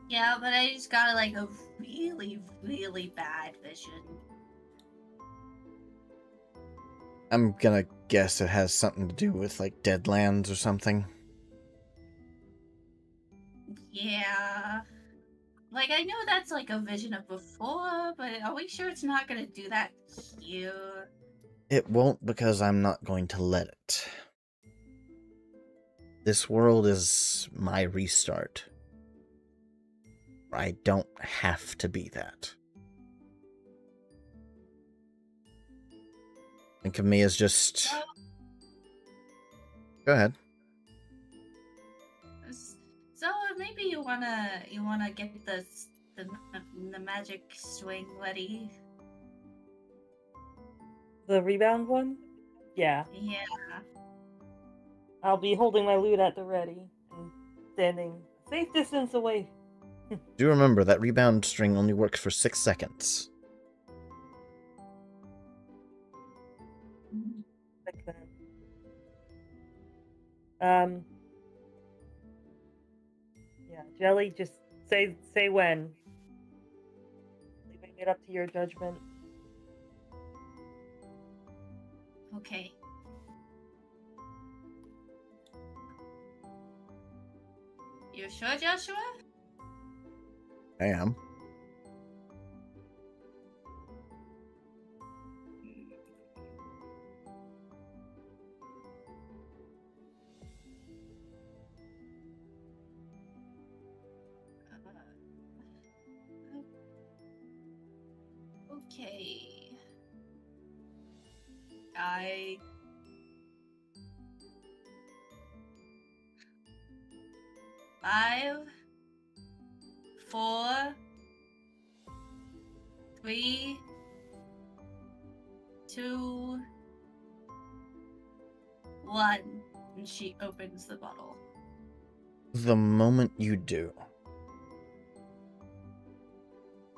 Yeah, but I just got like a really, really bad vision. I'm gonna guess it has something to do with, like, Deadlands or something. Yeah. Like, I know that's like a vision of before, but are we sure it's not gonna do that here? It won't, because I'm not going to let it. This world is my restart. I don't have to be that. Think of me as just... Go ahead. So maybe you wanna get the magic swing ready. The rebound one? Yeah. Yeah. I'll be holding my loot at the ready and standing a safe distance away. Do remember that rebound string only works for 6 seconds. Like that. Yeah, Jelly, just say when. Leaving it up to your judgment. Okay. You sure, Joshua? I am. Okay. Five, 4, 3, 2, 1. And she opens the bottle. The moment you do,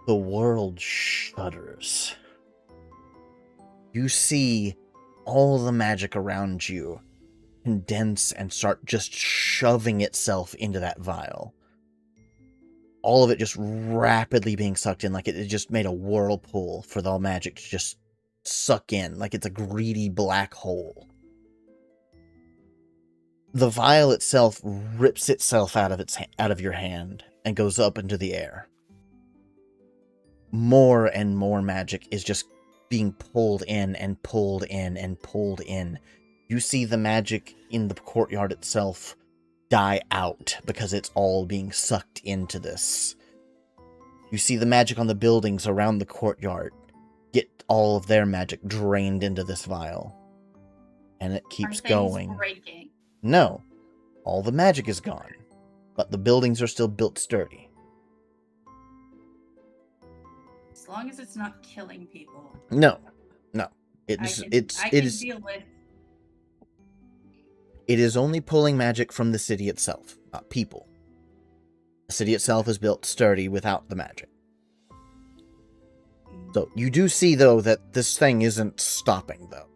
the world shudders. You see all the magic around you condense and start just shoving itself into that vial. All of it just rapidly being sucked in, like it just made a whirlpool for the magic to just suck in, like it's a greedy black hole. The vial itself rips itself out of your hand and goes up into the air. More and more magic is just being pulled in and pulled in and pulled in. You see the magic in the courtyard itself die out because it's all being sucked into this. You see the magic on the buildings around the courtyard get all of their magic drained into this vial. And it keeps going. Breaking? No, all the magic is gone, but the buildings are still built sturdy. As long as it's not killing people. No. I can deal with. It is only pulling magic from the city itself, not people. The city itself is built sturdy without the magic. So, you do see, though, that this thing isn't stopping, though.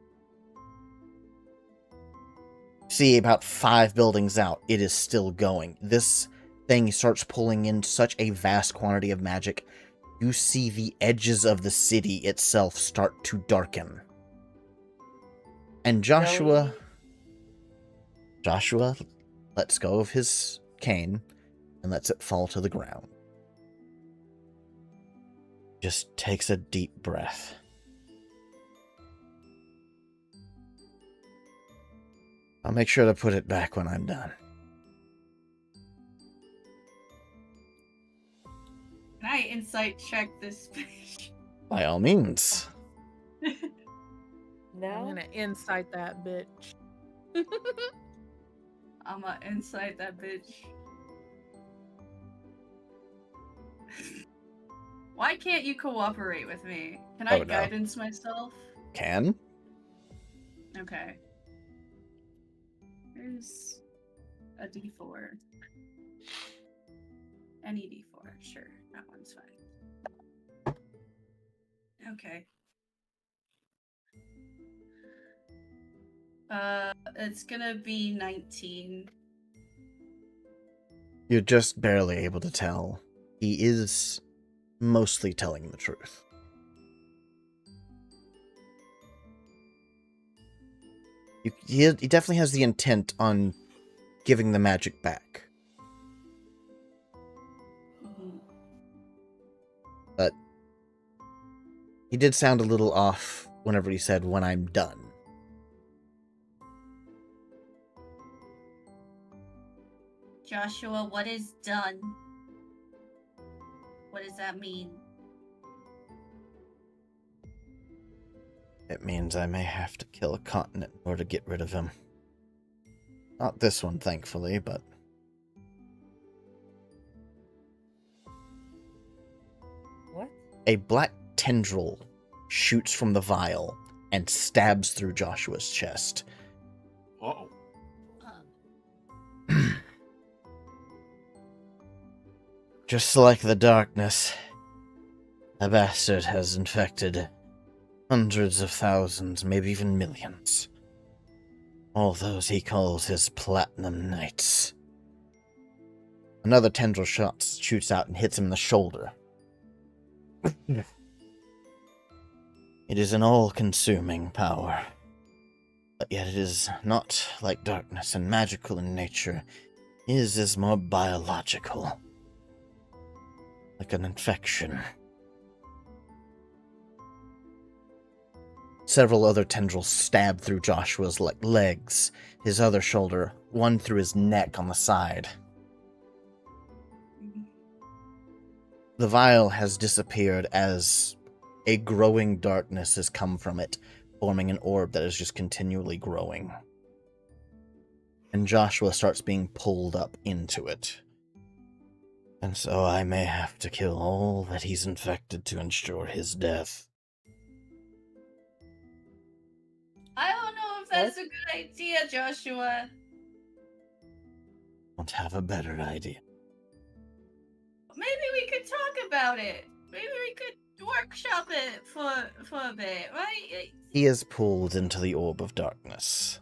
See, about 5 buildings out, it is still going. This thing starts pulling in such a vast quantity of magic, you see the edges of the city itself start to darken. And Joshua... Joshua lets go of his cane and lets it fall to the ground. Just takes a deep breath. I'll make sure to put it back when I'm done. Can I insight check this fish? By all means. I'm Now, gonna incite that bitch. I'ma insight that bitch. Why can't you cooperate with me? Can I Oh, no. guidance myself? Can? Okay. Here's a d4. Any d4, sure. That one's fine. Okay. It's gonna be 19. You're just barely able to tell. He is mostly telling the truth. He definitely has the intent on giving the magic back. But he did sound a little off whenever he said, "when I'm done." Joshua, what is done? What does that mean? It means I may have to kill a continent in order to get rid of him. Not this one, thankfully, but... what? A black tendril shoots from the vial and stabs through Joshua's chest. Uh-oh. Just like the darkness, the bastard has infected hundreds of thousands, maybe even millions. All those he calls his Platinum Knights. Another tendril shoots out and hits him in the shoulder. It is an all-consuming power. But yet it is not like darkness and magical in nature. His is more biological. Like an infection. Several other tendrils stab through Joshua's legs, his other shoulder, one through his neck on the side. The vial has disappeared as a growing darkness has come from it, forming an orb that is just continually growing. And Joshua starts being pulled up into it. And so I may have to kill all that he's infected to ensure his death. I don't know if that's a good idea, Joshua. Don't have a better idea. Maybe we could talk about it. Maybe we could workshop it for a bit, right? He is pulled into the orb of darkness.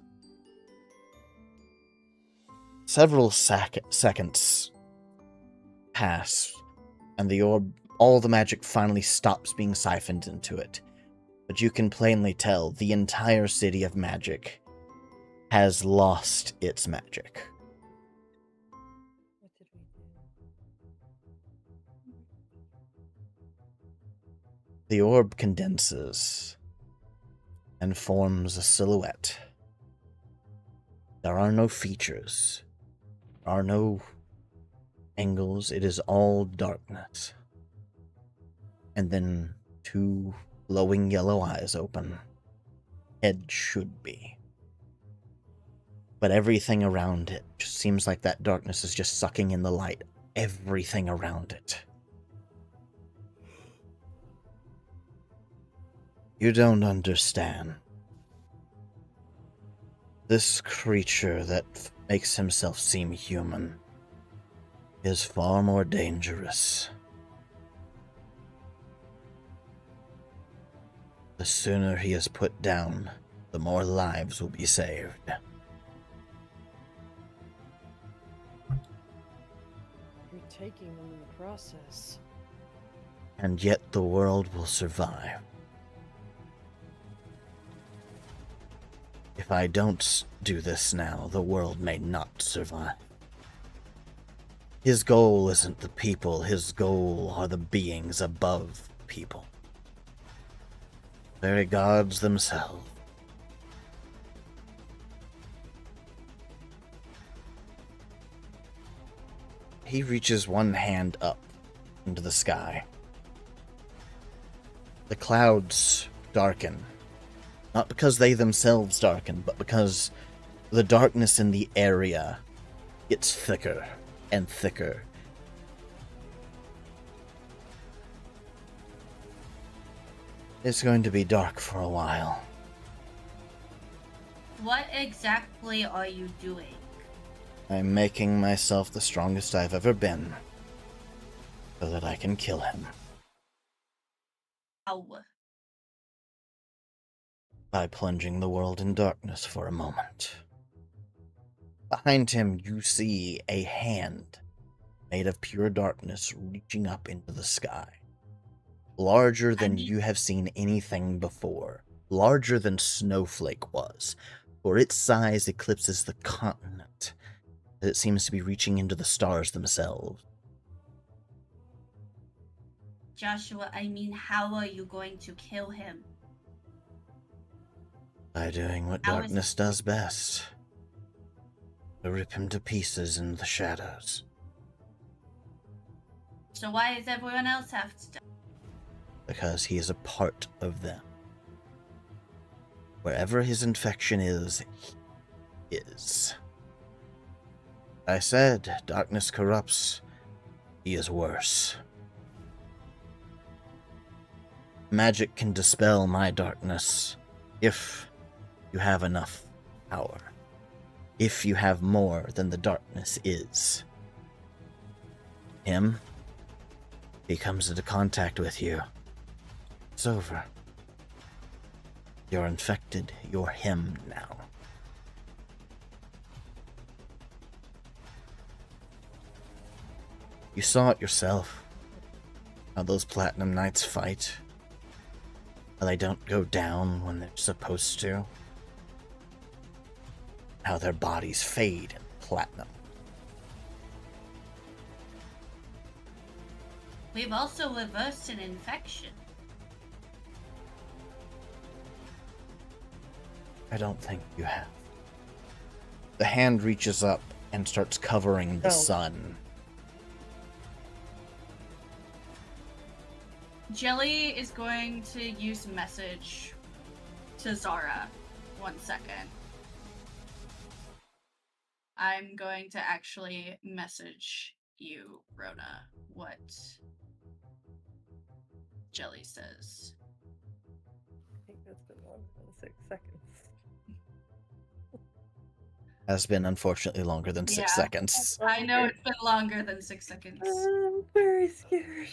Several seconds pass, and the orb, all the magic finally stops being siphoned into it. But you can plainly tell the entire city of magic has lost its magic. What did we do? The orb condenses and forms a silhouette. There are no features. There are no angles. It is all darkness. And then two glowing yellow eyes open. Head should be. But everything around it just seems like that darkness is just sucking in the light. Everything around it. You don't understand. This creature that makes himself seem human is far more dangerous. The sooner he is put down, the more lives will be saved. You're taking them in the process. And yet the world will survive. If I don't do this now, the world may not survive. His goal isn't the people, his goal are the beings above people. Very gods themselves. He reaches one hand up into the sky. The clouds darken. Not because they themselves darken, but because the darkness in the area gets thicker and thicker. It's going to be dark for a while. What exactly are you doing? I'm making myself the strongest I've ever been, so that I can kill him. How? By plunging the world in darkness for a moment. Behind him, you see a hand made of pure darkness reaching up into the sky. Larger than you have seen anything before. Larger than Snowflake was. For its size eclipses the continent. It seems to be reaching into the stars themselves. Joshua, I mean, how are you going to kill him? By doing what How is darkness does best. To rip him to pieces in the shadows. So why does everyone else have to die? Because he is a part of them. Wherever his infection is, he is. I said, darkness corrupts. He is worse. Magic can dispel my darkness if you have enough power. If you have more than the darkness is. Him, he comes into contact with you. It's over. You're infected. You're him now. You saw it yourself. How those Platinum Knights fight. How they don't go down when they're supposed to. How their bodies fade in platinum. We've also reversed an infection. I don't think you have. The hand reaches up and starts covering the sun. Jelly is going to use message to Zara. 1 second. I'm going to actually message you, Rona, what Jelly says. I think that's been longer than 6 seconds. Has been unfortunately longer than 6 Yeah. seconds. I know it's been longer than 6 seconds. I'm very scared.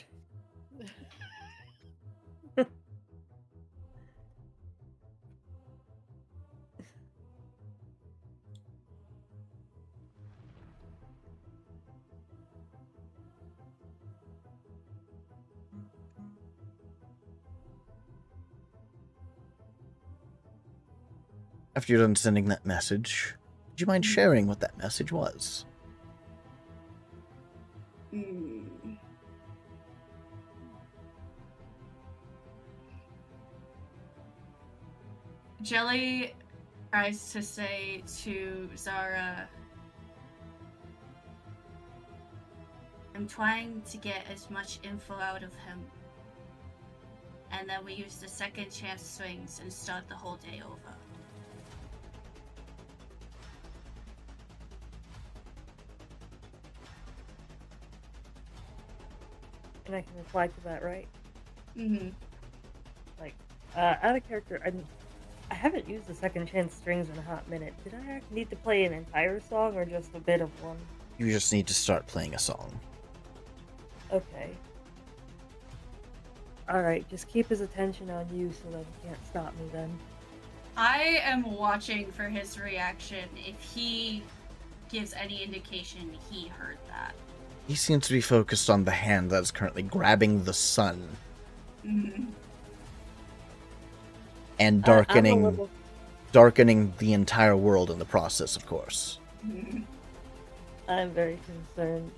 After you're done sending that message, would you mind sharing what that message was? Jelly tries to say to Zara, I'm trying to get as much info out of him. And then we use the second chance swings and start the whole day over. And I can reply to that, right? Mm-hmm. Like, out of character, I haven't used the second chance strings in a hot minute. Did I need to play an entire song or just a bit of one? You just need to start playing a song. Okay. Alright, just keep his attention on you so that he can't stop me then. I am watching for his reaction. If he gives any indication he heard that. He seems to be focused on the hand that is currently grabbing the sun Mm-hmm. and darkening I'm a little- darkening the entire world in the process, of course. I'm very concerned.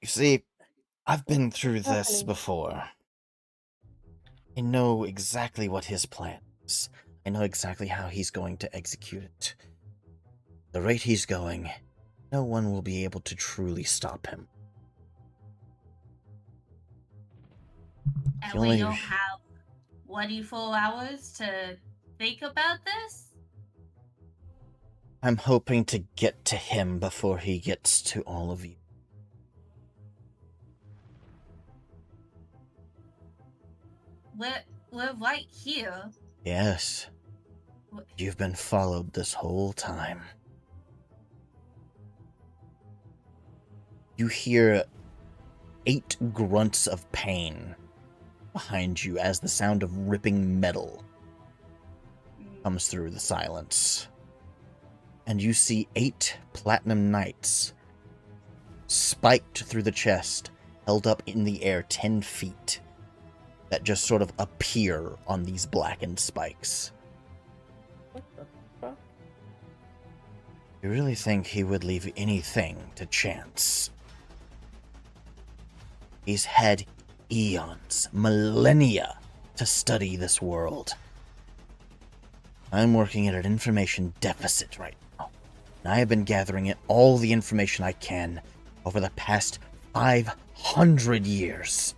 You see, I've been through this Happening. before. I know exactly what his plan is. I know exactly how he's going to execute it. The rate he's going, no one will be able to truly stop him. And The we only- don't have 24 hours to think about this? I'm hoping to get to him before he gets to all of you. We're right here. Yes, you've been followed this whole time. You hear 8 grunts of pain behind you as the sound of ripping metal comes through the silence. And you see 8 platinum knights spiked through the chest, held up in the air 10 feet, that just sort of appear on these blackened spikes. What the fuck? You really think he would leave anything to chance? He's had eons, millennia, to study this world. I'm working at an information deficit right now, and I have been gathering all the information I can over the past 500 years.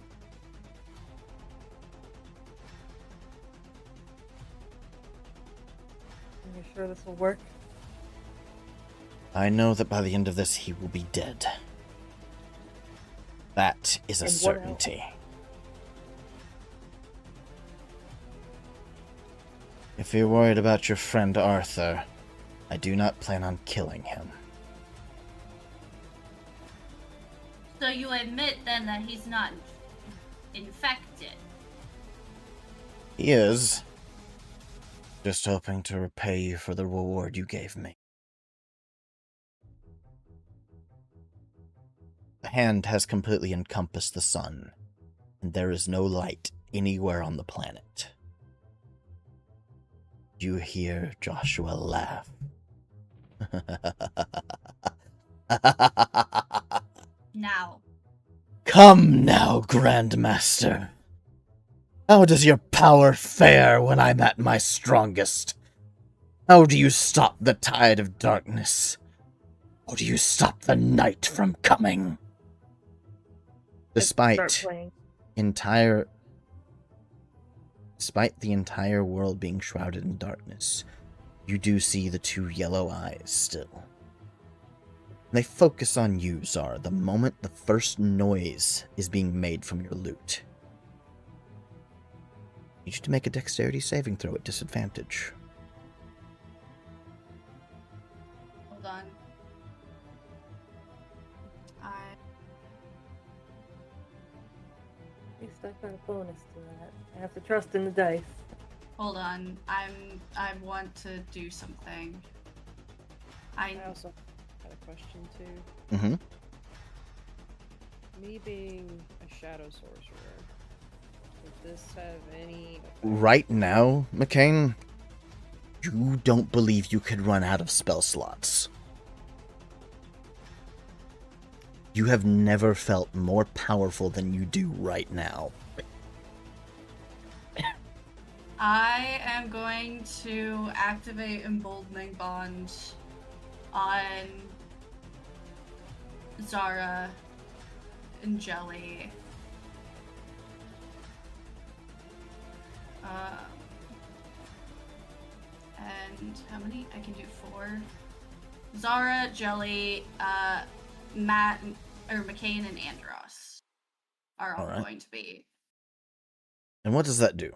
Are you sure this will work? I know that by the end of this, he will be dead. That is a And what certainty. If you're worried about your friend Arthur, I do not plan on killing him. So you admit then that he's not infected? He is. Just hoping to repay you for the reward you gave me. The hand has completely encompassed the sun, and there is no light anywhere on the planet. You hear Joshua laugh. Now. Come now, Grandmaster. How does your power fare when I'm at my strongest? How do you stop the tide of darkness? How do you stop the night from coming? Start playing. Despite the entire world being shrouded in darkness, you do see the 2 yellow eyes still. They focus on you, Zara, the moment the first noise is being made from your loot. I need you to make a dexterity saving throw at disadvantage. Hold on. At least I got a bonus to that. I have to trust in the dice. Hold on. I want to do something. I also had a question too. Mm-hmm. Me being a shadow sorcerer, does this have any effect? Right now, McCain, you don't believe you could run out of spell slots. You have never felt more powerful than you do right now. I am going to activate Emboldening Bond on Zara and Jelly. And how many? I can do 4. Zara, Jelly, Matt, or McCain, and Andros are all Alright. going to be. And what does that do?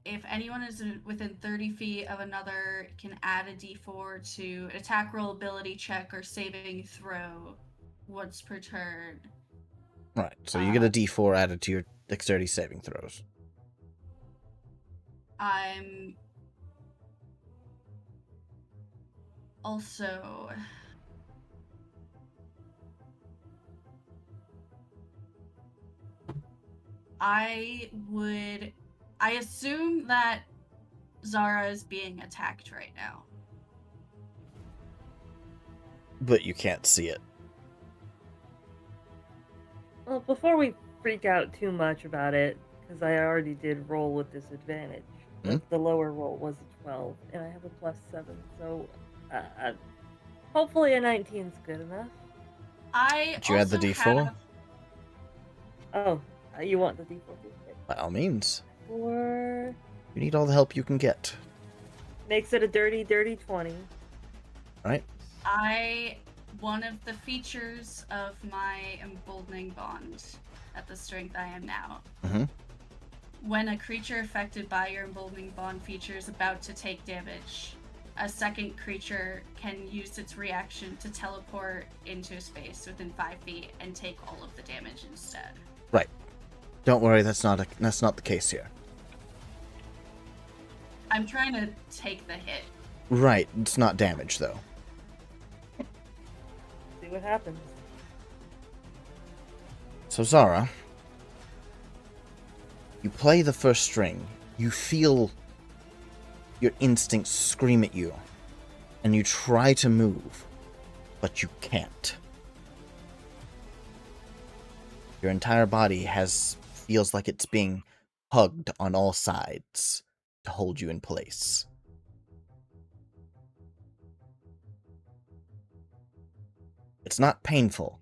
If anyone is within 30 feet of another, can add a d4 to an attack roll, ability check, or saving throw once per turn. Right, so you get a d4 added to your dexterity saving throws. I'm also I assume that Zara is being attacked right now. But you can't see it. Well, before we freak out too much about it, because I already did roll with disadvantage. Hmm? The lower roll was a 12, and I have a +7, so hopefully a 19's good enough. Did you add the D4? Oh, you want the D4? By all means. 4 You need all the help you can get. makes it a dirty 20. Right? One of the features of my emboldening bond at the strength I am now. Mm-hmm. When a creature affected by your emboldening bond feature is about to take damage, a second creature can use its reaction to teleport into space within 5 feet and take all of the damage instead. Right. Don't worry, that's not the case here. I'm trying to take the hit. Right, it's not damage though. See what happens. So Zara, you play the first string, you feel your instincts scream at you, and you try to move, but you can't. Your entire body feels like it's being hugged on all sides to hold you in place. It's not painful,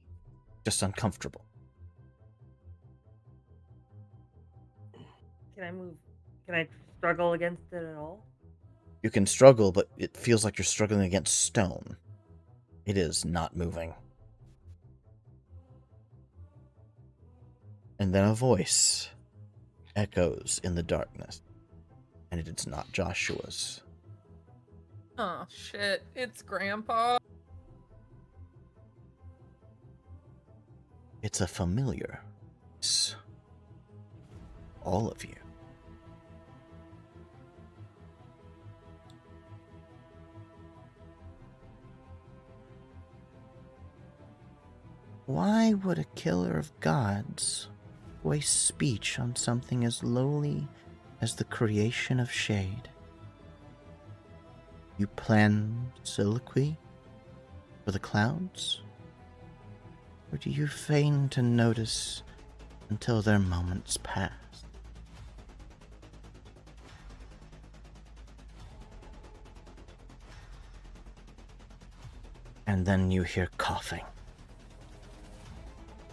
just uncomfortable. Can I move? Can I struggle against it at all? You can struggle, but it feels like you're struggling against stone. It is not moving. And then a voice echoes in the darkness, and it is not Joshua's. Oh shit, it's Grandpa. It's a familiar voice. All of you. Why would a killer of gods waste speech on something as lowly as the creation of shade? You plan soliloquy for the clouds? Or do you feign to notice until their moments pass? And then you hear coughing.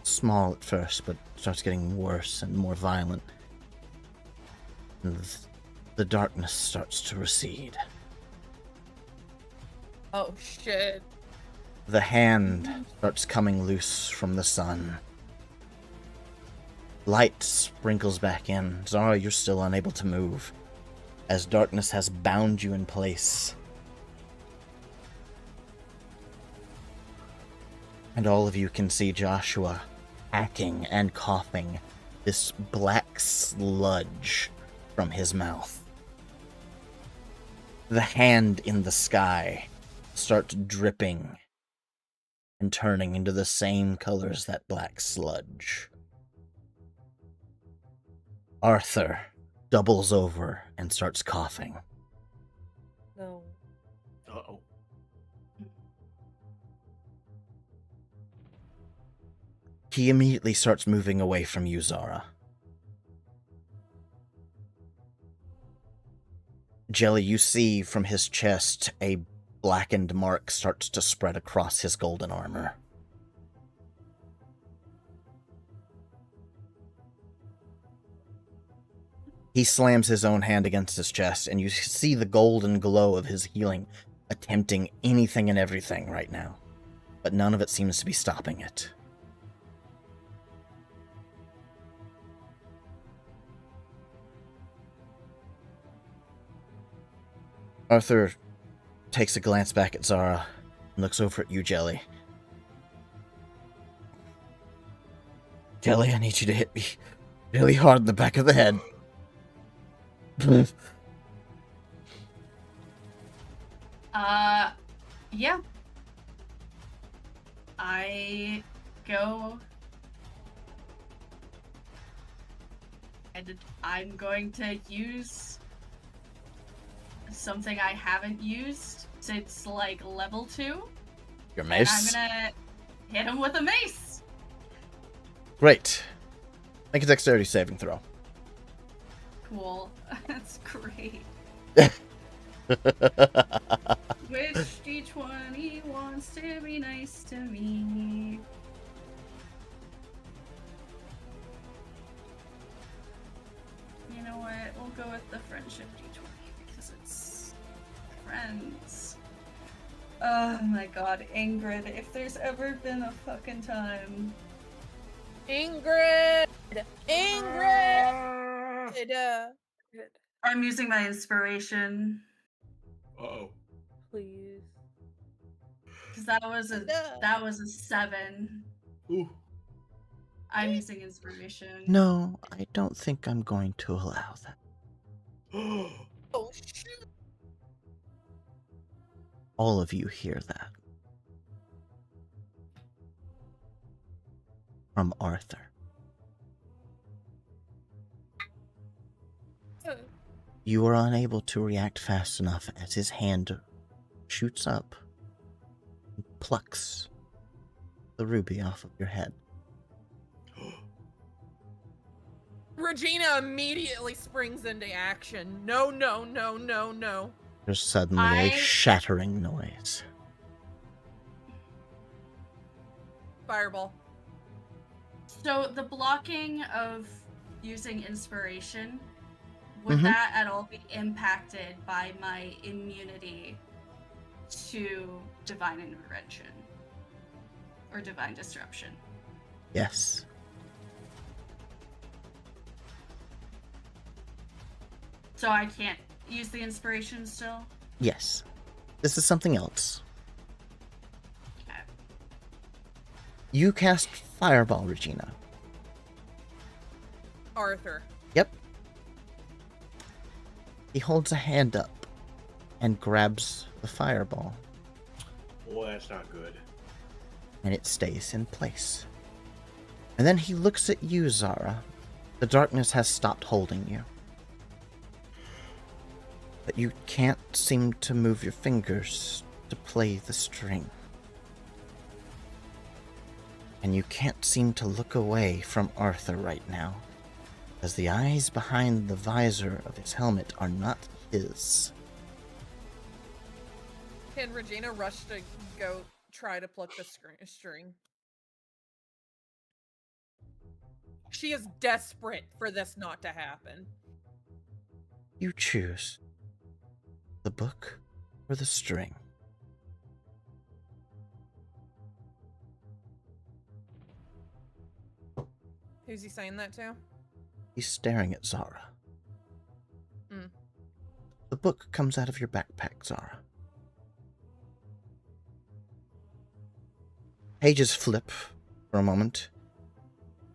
Small at first, but starts getting worse and more violent. And the darkness starts to recede. Oh shit. The hand starts coming loose from the sun. Light sprinkles back in. Zara, you're still unable to move, as darkness has bound you in place. And all of you can see Joshua hacking and coughing this black sludge from his mouth. The hand in the sky starts dripping and turning into the same color as that black sludge. Arthur doubles over and starts coughing. No. Uh-oh. He immediately starts moving away from you, Zara. Jelly, you see from his chest a blackened mark starts to spread across his golden armor. He slams his own hand against his chest, and you see the golden glow of his healing attempting anything and everything right now. But none of it seems to be stopping it. Arthur takes a glance back at Zara and looks over at you, Jelly. Jelly, I need you to hit me really hard in the back of the head. Yeah. I go And I'm going to use something I haven't used since, like, level 2. Your And mace? I'm gonna hit him with a mace. Great. Make a dexterity saving throw. Cool. That's great. Wish D20 wants to be nice to me. You know what? We'll go with the friendship D20 because it's friends. Oh my god, Ingrid, if there's ever been a fucking time. Ingrid! Ingrid! I'm using my inspiration. Uh-oh. Please. Because that was a 7. Ooh. I'm using inspiration. No, I don't think I'm going to allow that. Oh, shoot! All of you hear that. From Arthur. You are unable to react fast enough as his hand shoots up and plucks the ruby off of your head. Regina immediately springs into action. No, no, no, no, no. There's suddenly a shattering noise. Fireball. So the blocking of using inspiration, would Mhm. that at all be impacted by my immunity to divine intervention or divine disruption? Yes. So I can't use the inspiration still? Yes. This is something else. Okay. You cast Fireball, Regina. Arthur. Yep. He holds a hand up and grabs the fireball, Well, that's not good. and it stays in place. And then he looks at you, Zara. The darkness has stopped holding you. But you can't seem to move your fingers to play the string. And you can't seem to look away from Arthur right now, as the eyes behind the visor of his helmet are not his. Can Regina rush to go try to pluck the string? She is desperate for this not to happen. You choose the book or the string. Who's he saying that to? He's staring at Zara. Mm. The book comes out of your backpack, Zara. Pages flip for a moment.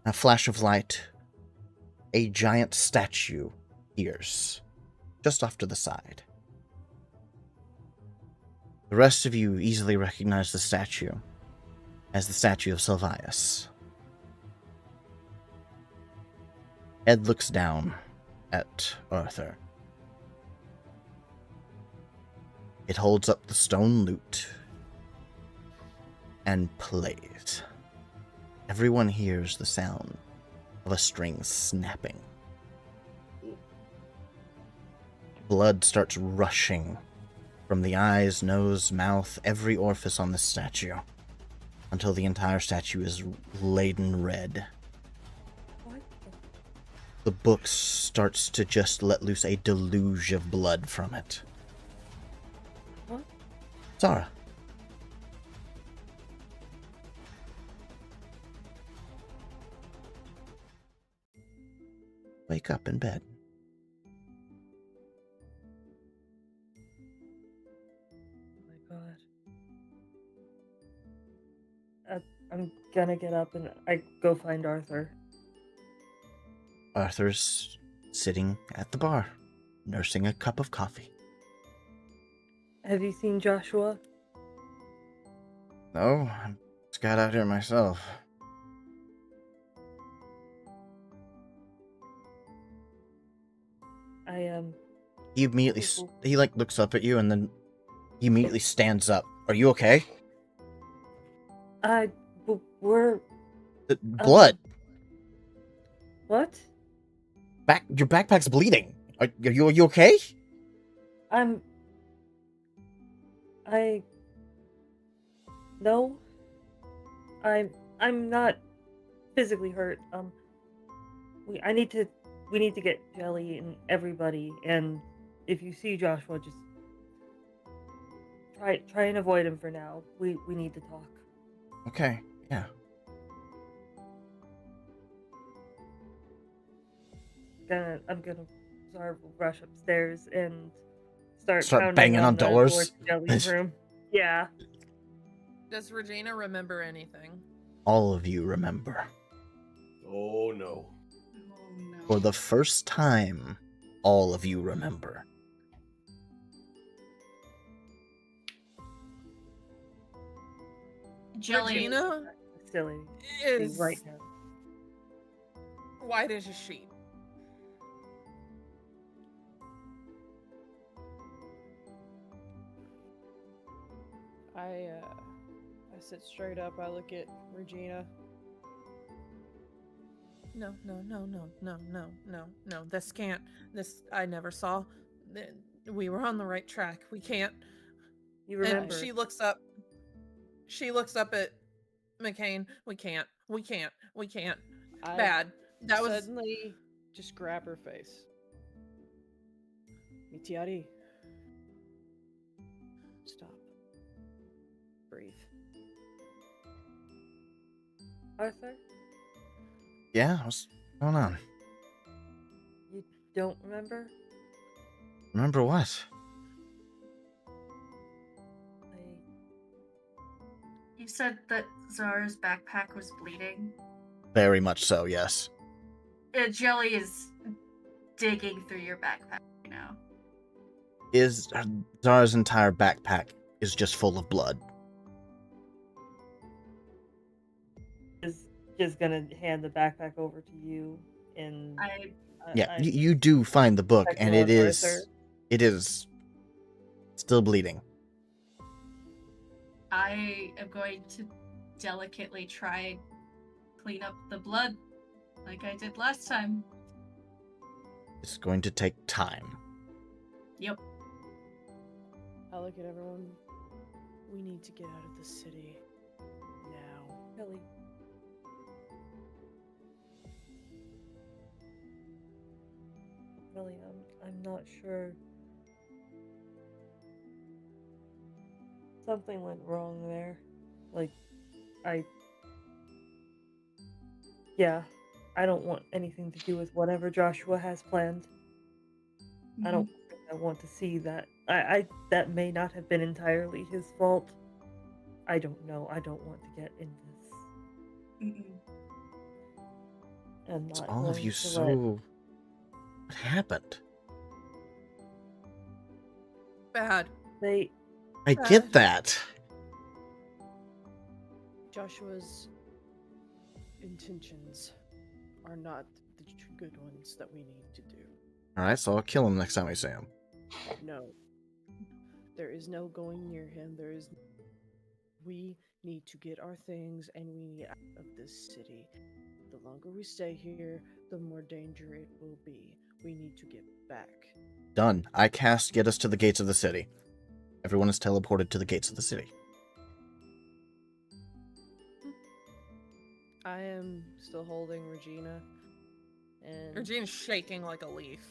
A flash of light. A giant statue appears just off to the side. The rest of you easily recognize the statue as the statue of Sylvius. Ed looks down at Arthur. It holds up the stone lute and plays. Everyone hears the sound of a string snapping. Blood starts rushing from the eyes, nose, mouth, every orifice on the statue, until the entire statue is laden red. What The book starts to just let loose a deluge of blood from it. What? Zara. Wake up in bed. Oh my god. I'm gonna get up and I go find Arthur. Arthur's sitting at the bar, nursing a cup of coffee. Have you seen Joshua? No, I just got out here myself. I He immediately he like looks up at you and then he immediately stands up. Are you okay? We're Blood. what? Your backpack's bleeding. Are you okay? No. I'm not physically hurt. We need to get Jelly and everybody, and if you see Joshua, just try and avoid him for now. We need to talk. Okay. Yeah. I'm gonna rush upstairs and start Start pounding banging on the doors? door to Jelly's room. Yeah. Does Regina remember anything? All of you remember. Oh no. Oh no. For the first time, all of you remember. Jelly. Regina Silly. is Right now. white as a sheet. I sit straight up. I look at Regina. No. This can't. This I never saw. We were on the right track. We can't. You remember? And she looks up. She looks up at McCain. We can't. I Bad. That was suddenly just grab her face. Mitiari. Stop. Breathe. Arthur, Yeah, what's going on? you don't remember? Remember what? You said that Zara's backpack was bleeding. Very much so, yes. Jelly is digging through your backpack right now. Zara's entire backpack is just full of blood. Is just gonna hand the backpack over to you, and Yeah, you do find the book, and it Arthur. is still bleeding. I am going to delicately try and clean up the blood like I did last time. It's going to take time. Yep. I look at everyone. We need to get out of the city now. Jelly. Jelly, I'm not sure. Something went wrong there. Like, yeah, I don't want anything to do with whatever Joshua has planned. I don't think I want to see that. That may not have been entirely his fault. I don't know. I don't want to get in this. I'm It's not all of going you to so... What happened? bad. I get that. Joshua's intentions are not the good ones that we need to do. Alright, so I'll kill him next time I see him. No. There is no going near him. We need to get our things and we need out of this city. The longer we stay here, the more danger it will be. We need to get back. Done. I cast Get Us to the Gates of the City. Everyone is teleported to the gates of the city. I am still holding Regina. And Regina's shaking like a leaf.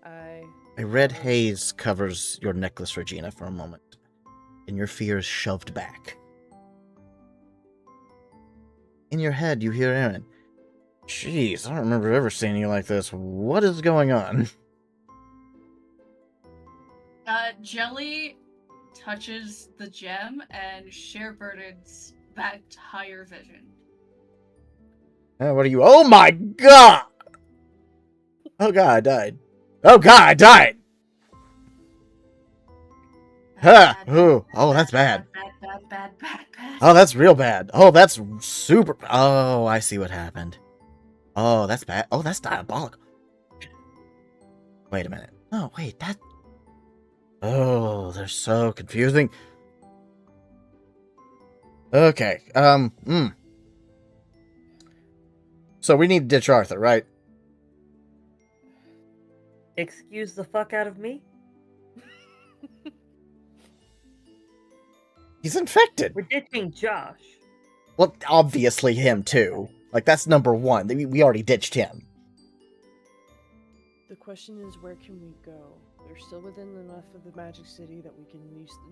I A red haze covers your necklace, Regina, for a moment, and your fear is shoved back. In your head, you hear Aaron. Jeez, I don't remember ever seeing you like this. What is going on? Jelly touches the gem and share burdens back to higher vision. What are you? Oh my god! Oh god, I died. Oh god, I died! Huh. Ooh. Oh, that's bad. Bad. Oh, that's real bad. Oh, that's super... Oh, I see what happened. Oh, that's bad. Oh, that's diabolical. Wait a minute. Oh, wait, that... Oh, they're so confusing. Okay, So we need to ditch Arthur, right? Excuse the fuck out of me? He's infected. We're ditching Josh. Well, obviously him, too. Like, that's number one. We already ditched him. The question is, where can we go? We're still within enough of the Magic City that we can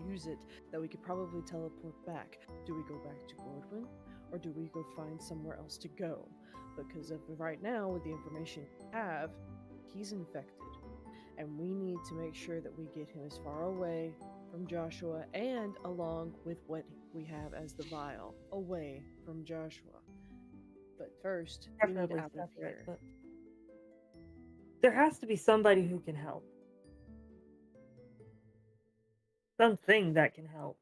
use it, that we could probably teleport back. Do we go back to Gordwin, or do we go find somewhere else to go? Because of right now, with the information we have, he's infected. And we need to make sure that we get him as far away from Joshua and along with what we have as the vial, away from Joshua. But first, we need Definitely out of separate, here. but there has to be somebody who can help. Something that can help.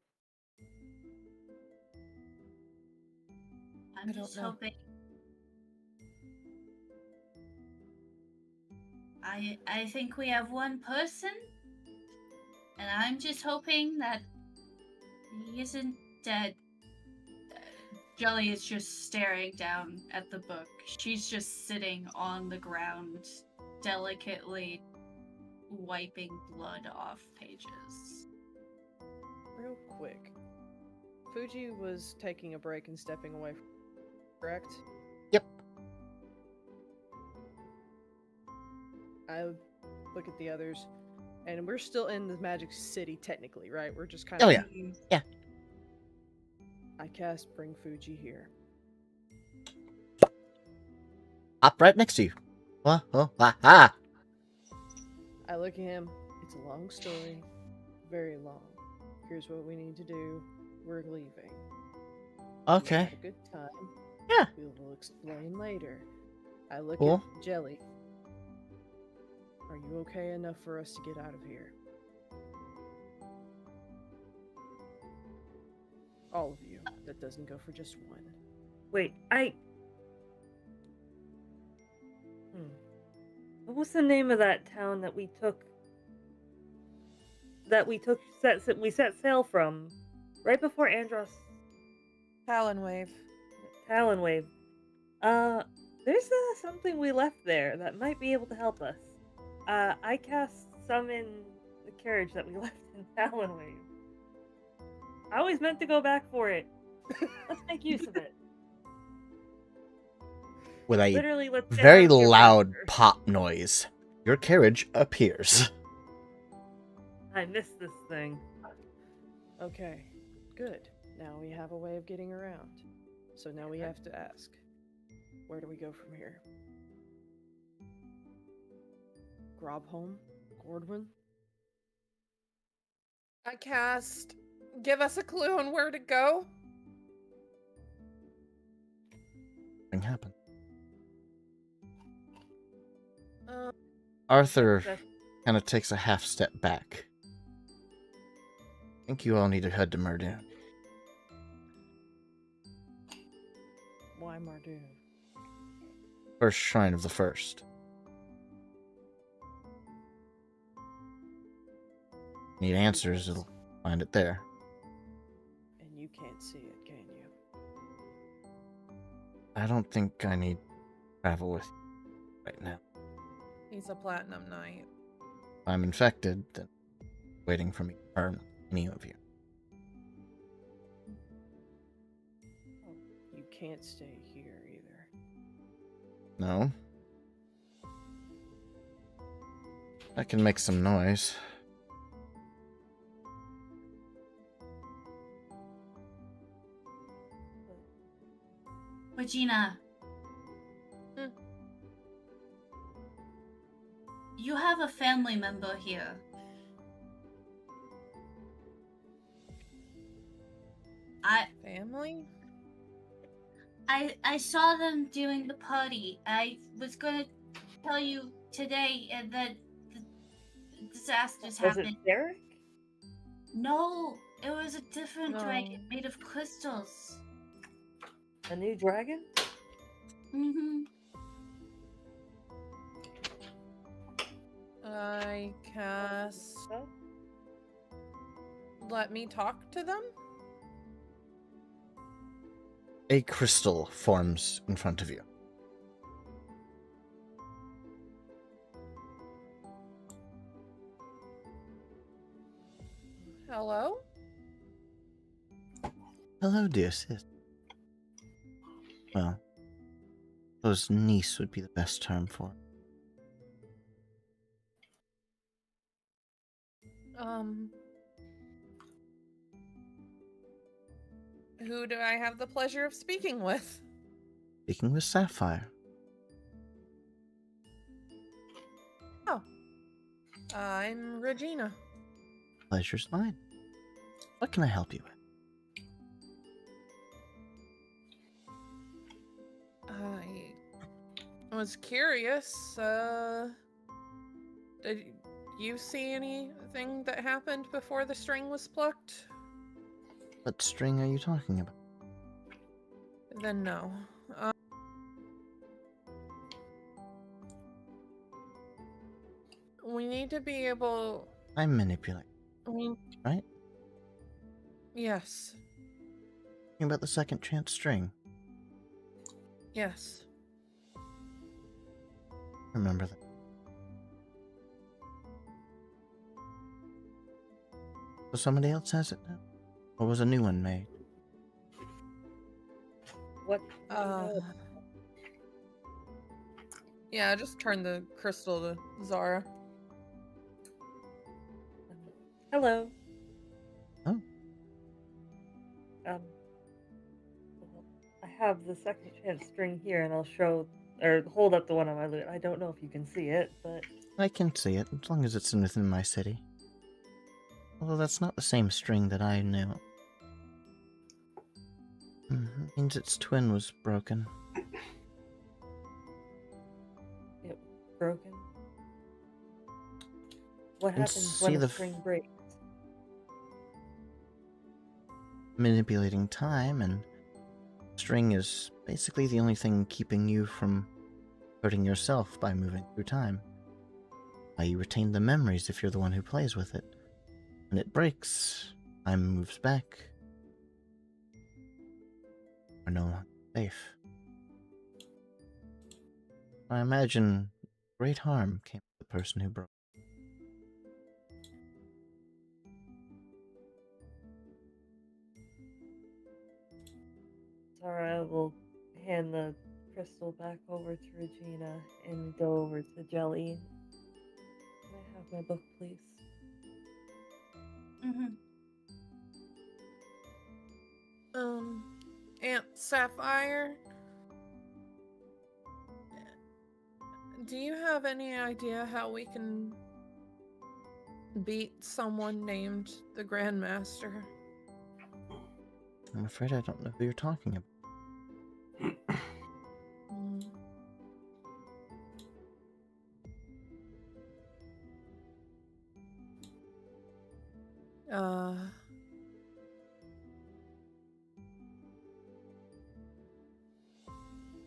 I'm I don't just know. hoping. I think we have one person, and I'm just hoping that he isn't dead. Jelly is just staring down at the book. She's just sitting on the ground, delicately wiping blood off pages. Real quick. Fuji was taking a break and stepping away from, correct? Yep. I look at the others, and we're still in the Magic City, technically, right? We're just kind Oh, of... yeah. I cast Bring Fuji here. Up right next to you. Ah. I look at him. It's a long story. Very long. Here's what we need to do. We're leaving. We Okay. had a good time. Yeah. We will explain later. I look Cool. at Jelly. Are you okay enough for us to get out of here? All of you. That doesn't go for just one. Wait, What was the name of that town that we took? We set sail from right before Andros Talonwave. Talonwave. There's something we left there that might be able to help us. I cast summon the carriage that we left in Talonwave. I always meant to go back for it. Let's make use of it. With a Literally, let's get very out of here loud faster. pop noise, your carriage appears. I missed this thing. Okay. Good. Now we have a way of getting around. So now we have to ask. Where do we go from here? Grobholm? Gordwin? I cast. Give us a clue on where to go. Nothing happened. Uh, Arthur That's- kind of takes a half step back. I think you all need to head to Murdoon. Why Mardoon? First shrine of the first. Need answers, it'll find it there. And you can't see it, can you? I don't think I need to travel with you right now. he's a platinum knight. If I'm infected, then waiting for me to harm any of you. You can't stay here either. No? I can make some noise. Regina. Hmm. You have a family member here. Family? I saw them doing the party. I was gonna tell you today that the disasters Was it happened. Derek? No, it was a different No. dragon made of crystals. A new dragon? Mm-hmm. I cast. Stuff? Let me talk to them? A crystal forms in front of you. Hello? Hello, dear sis. Well, those niece would be the best term for it. Who do I have the pleasure of speaking with? Speaking with Sapphire. Oh. I'm Regina. Pleasure's mine. What can I help you with? I was curious, did you see anything that happened before the string was plucked? What string are you talking about? Then no. We need to be able... I manipulate, right? Yes. Talking about the second chance string. Yes. Remember that. So somebody else has it now? Or was a new one made? What? Yeah, I just turned the crystal to Zara. Hello. Oh. Well, I have the second chance string here, and I'll show or hold up the one on my lute. I don't know if you can see it, but I can see it, as long as it's within my city. Although that's not the same string that I knew. Means its twin was broken. it broken. What And happens when see a the string breaks? Manipulating time, and string is basically the only thing keeping you from hurting yourself by moving through time. You retain the memories if you're the one who plays with it. When it breaks, time moves back. We're no longer safe. I imagine great harm came to the person who broke. Zara will hand the crystal back over to Regina and go over to Jelly. Can I have my book, please? Aunt Sapphire, do you have any idea how we can beat someone named the Grandmaster? I'm afraid I don't know who you're talking about.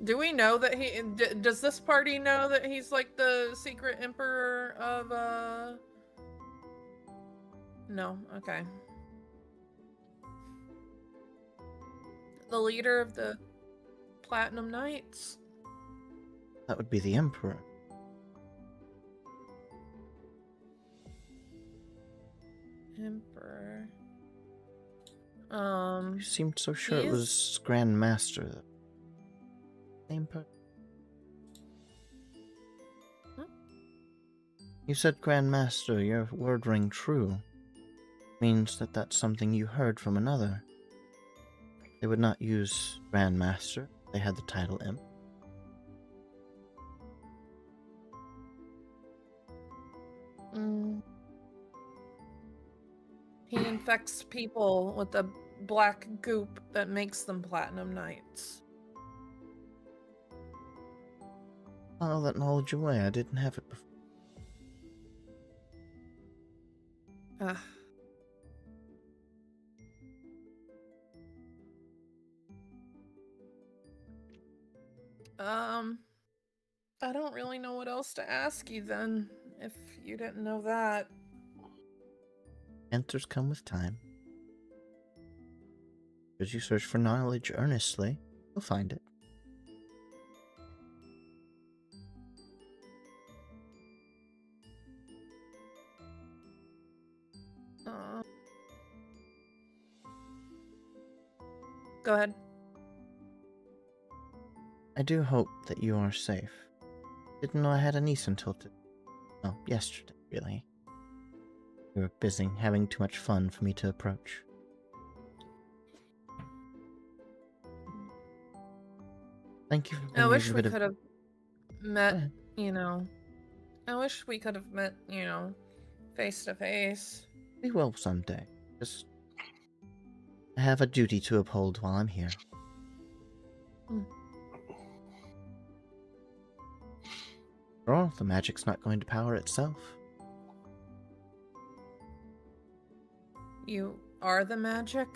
Do we know that he... does this party know that he's like the secret emperor of, No, okay. The leader of the Platinum Knights? That would be the Emperor. Emperor. You seemed so sure it was Grand Master. Same person. Huh? You said Grand Master. Your word rang true. Means that that's something you heard from another. They would not use Grand Master. They had the title Imp. He infects people with the black goop that makes them Platinum Knights. File that knowledge away. I didn't have it before. I don't really know what else to ask you then. if you didn't know that. Answers come with time. As you search for knowledge earnestly, you'll find it. Go ahead. I do hope that you are safe. Didn't know I had a niece until yesterday, really. You were busy having too much fun for me to approach. Thank you for being I wish a we bit could of... have met, ahead. I wish we could have met, face to face. We will someday. Just... I have a duty to uphold while I'm here. After all, the magic's not going to power itself. You are the magic?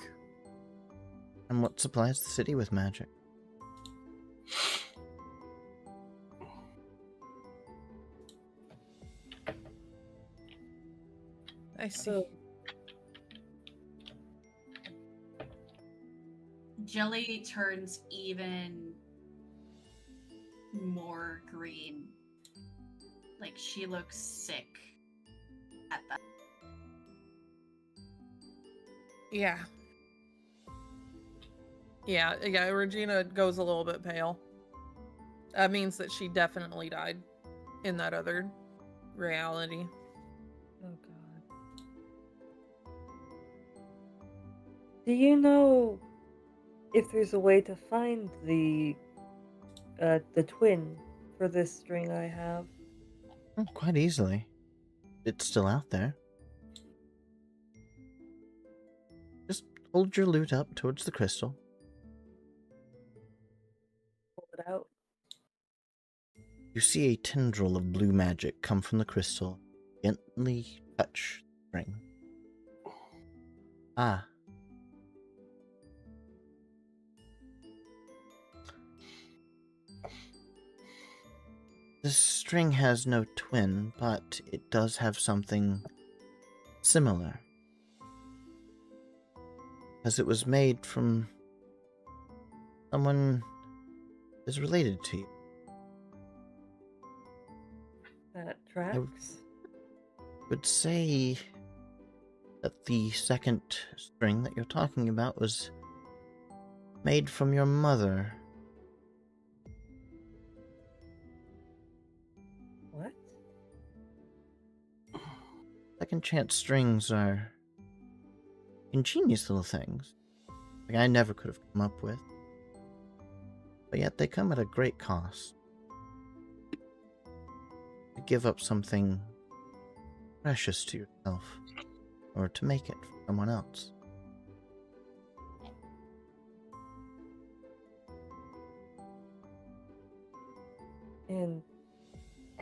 And what supplies the city with magic? I see. Jelly turns even more green. Like she looks sick at that. Yeah. Yeah, Regina goes a little bit pale. That means that she definitely died in that other reality. Oh god. Do you know if there's a way to find the twin for this string I have? Oh, quite easily. It's still out there. Just hold your lute up towards the crystal. Pull it out. You see a tendril of blue magic come from the crystal, gently touch the string. Ah. This string has no twin, but it does have something similar. As it was made from someone is related to you. That tracks. Would say that the second string that you're talking about was made from your mother. What? Second chance strings are ingenious little things. Like I never could have come up with. But yet they come at a great cost. To give up something precious to yourself, or to make it for someone else. And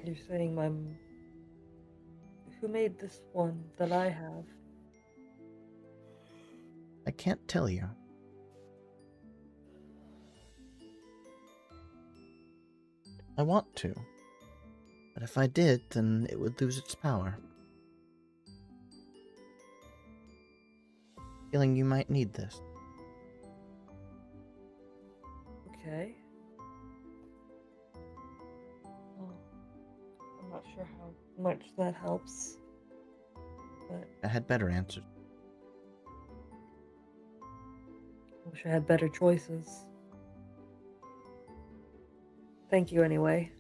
you're saying who made this one that I have? I can't tell you. I want to. But if I did, then it would lose its power. Feeling you might need this. Okay. Well, I'm not sure how much that helps, but I had better answers. I wish I had better choices. Thank you anyway.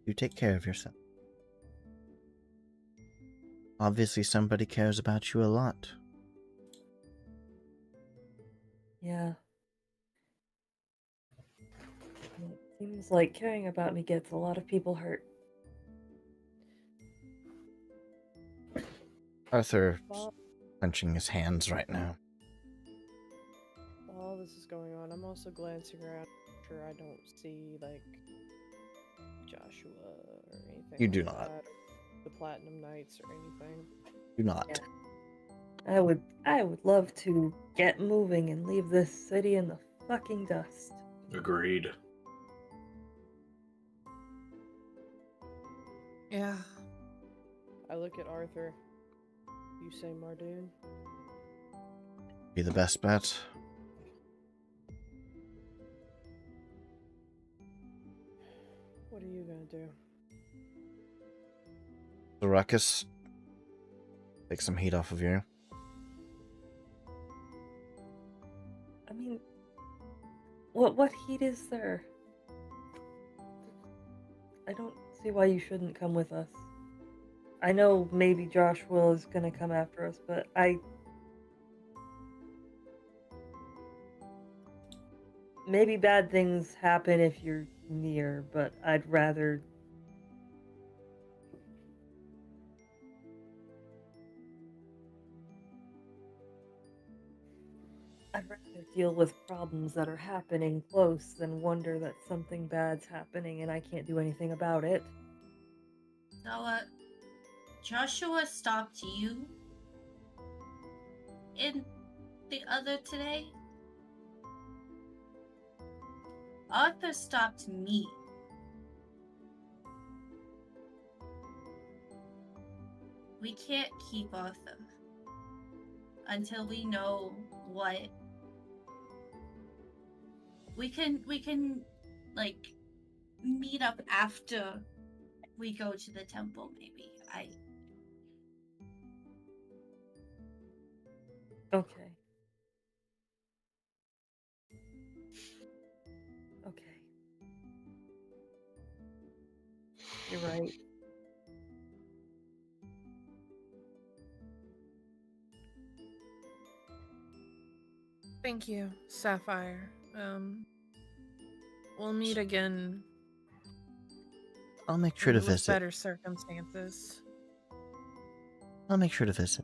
You take care of yourself. Obviously somebody cares about you a lot. Yeah. It seems like caring about me gets a lot of people hurt. Arthur While, clenching his hands right now. while this is going on, I'm also glancing around. Sure, I don't see like Joshua or anything. You like do not. that, or the Platinum Knights or anything. Do not. Yeah. I would love to get moving and leave this city in the fucking dust. Agreed. Yeah. I look at Arthur. You say Mardoon? Be the best bet. What are you gonna do? The ruckus. Take some heat off of you. I mean, what heat is there? I don't see why you shouldn't come with us. I know maybe Josh Will is gonna come after us, but maybe bad things happen if you're near, but I'd rather deal with problems that are happening close than wonder that something bad's happening and I can't do anything about it. So, Joshua stopped you in the other today? Arthur stopped me. We can't keep Arthur until we know what we can like meet up after we go to the temple, maybe. Okay. Okay. You're right. Thank you, Sapphire. We'll meet again I'll make sure to with visit. better circumstances. I'll make sure to visit.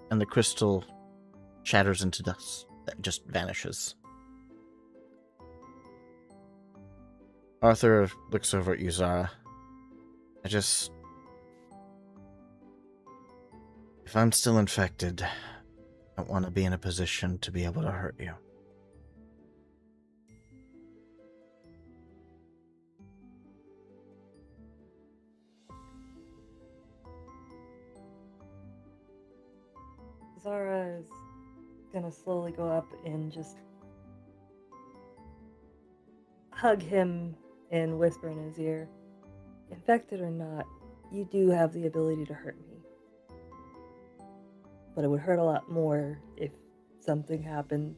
And the crystal shatters into dust. That just vanishes. Arthur looks over at you, Zara. If I'm still infected, I don't want to be in a position to be able to hurt you. Zara is gonna slowly go up and just hug him and whisper in his ear, infected or not, you do have the ability to hurt me. But it would hurt a lot more if something happened.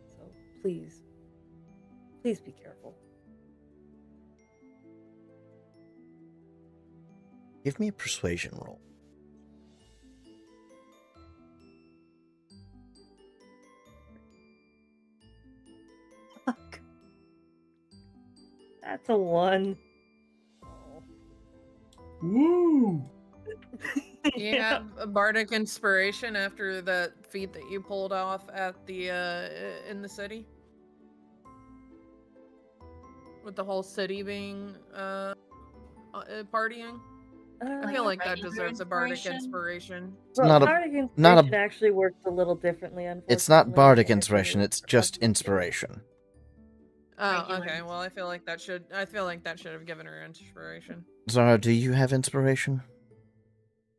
So please be careful. Give me a persuasion roll. Fuck. That's a 1. Woo! You have a bardic inspiration after that feat that you pulled off at the in the city, with the whole city being partying. I feel like that regular deserves a bardic inspiration? inspiration. Well, not a- bardic not a- inspiration actually works a little differently, unfortunately. It's not bardic and inspiration, it's just inspiration. Oh, Regular okay. Well, I feel like that should have given her inspiration. Zara, do you have inspiration?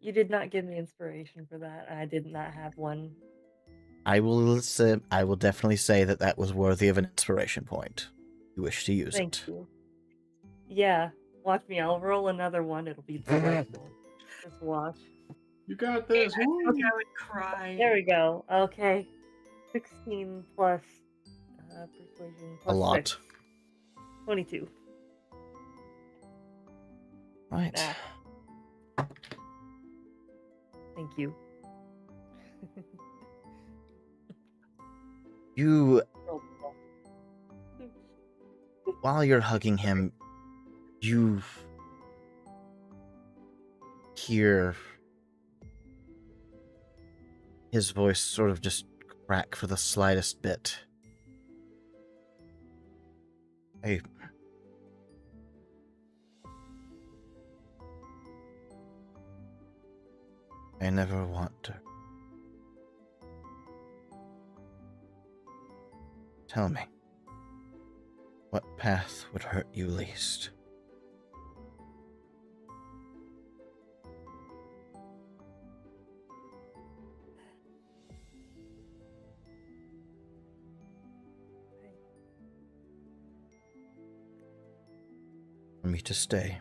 You did not give me inspiration for that. I did not have one. I will definitely say that was worthy of an inspiration point. You wish to use Thank it. you. Yeah, watch me. I'll roll another one. It'll be delightful. Just watch. You got this. I Woo! feel like I would cry. There we go. Okay. 16 plus persuasion A plus lot. 6. 22. Right. Ah. Thank you. You, while you're hugging him, you hear his voice sort of just crack for the slightest bit. I never want to. Tell me, what path would hurt you least? me to stay?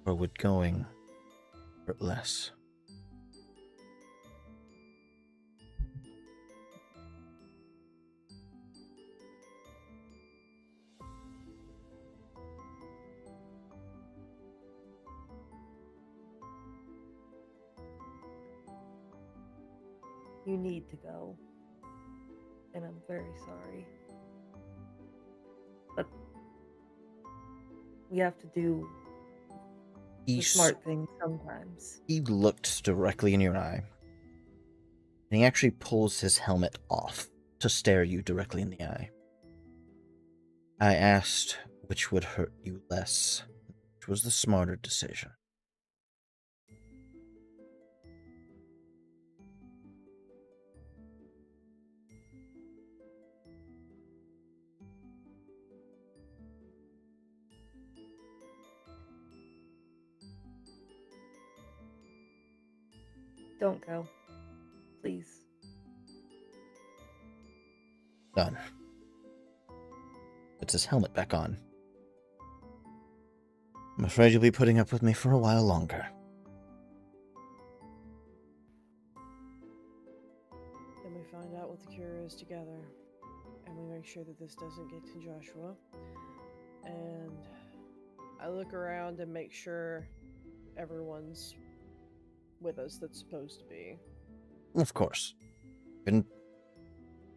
Or would going hurt less? You need to go. And I'm very sorry. But we have to do the He, smart thing sometimes. he looked directly in your eye. And he actually pulls his helmet off to stare you directly in the eye. I asked which would hurt you less, which was the smarter decision. Don't go. Please. Done. Puts his helmet back on. I'm afraid you'll be putting up with me for a while longer. Then we find out what the cure is together, and we make sure that this doesn't get to Joshua. And I look around and make sure everyone's with us that's supposed to be. Of course. And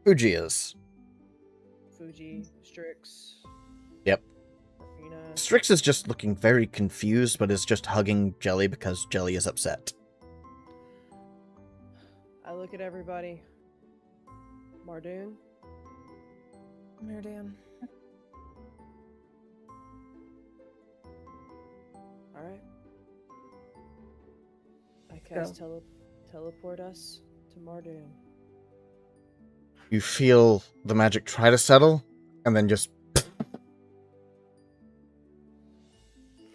Fuji is. Fuji, Strix. Yep. Marina. Strix is just looking very confused, but is just hugging Jelly because Jelly is upset. I look at everybody. Mardoon. Meridian. Alright. I cast teleport us to Mardoon. You feel the magic try to settle, and then just...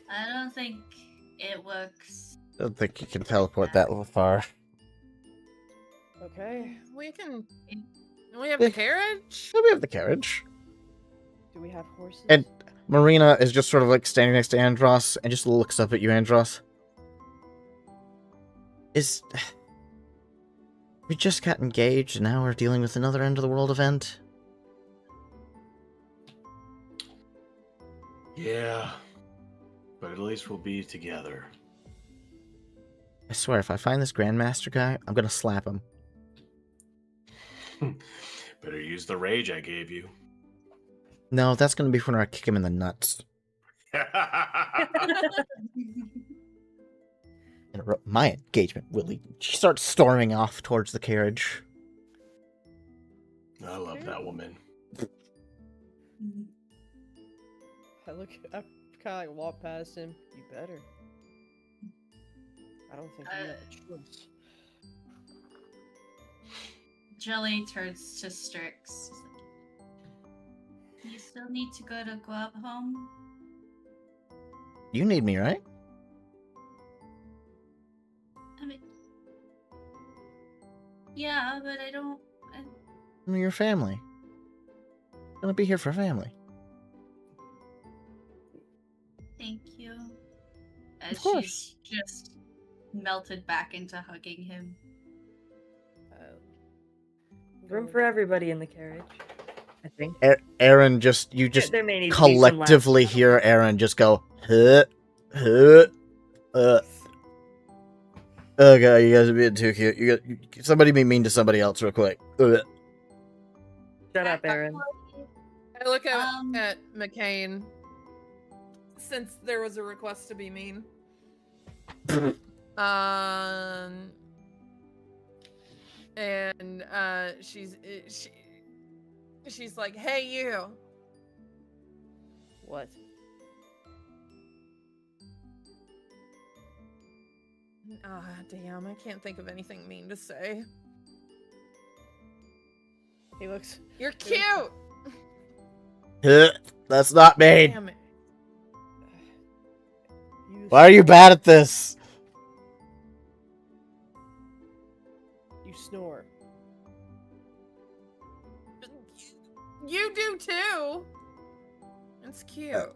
I don't think it works. I don't think you can teleport that far. Okay. We have the carriage? We have the carriage. Do we have horses? And Marina is just sort of like standing next to Andros and just looks up at you, Andros. We just got engaged and now we're dealing with another end of the world event? Yeah. But at least we'll be together. I swear, if I find this Grandmaster guy, I'm gonna slap him. Better use the rage I gave you. No, that's gonna be when I kick him in the nuts. Interrupt my engagement, Willie. She starts storming off towards the carriage. I love that woman. I kind of like walk past him. You better. I don't think you have a choice. Jelly turns to Strix. You still need to go to Grub home? You need me, right? I mean, yeah, but I don't. I'm your family. I'm gonna be here for family. Thank you. As Of course. she's just melted back into hugging him. Room for everybody in the carriage, I think. Aaron you just There may need to be some collectively laughs. hear Aaron just go, Oh god, you guys are being too cute. Somebody be mean to somebody else real quick. Shut up, Aaron. I look at McCain, since there was a request to be mean. And she's like, "Hey, you." What? Ah, damn! I can't think of anything mean to say. He looks. You're cute. That's not me. Damn it. Why are you bad at this? You snore. You do too. It's cute.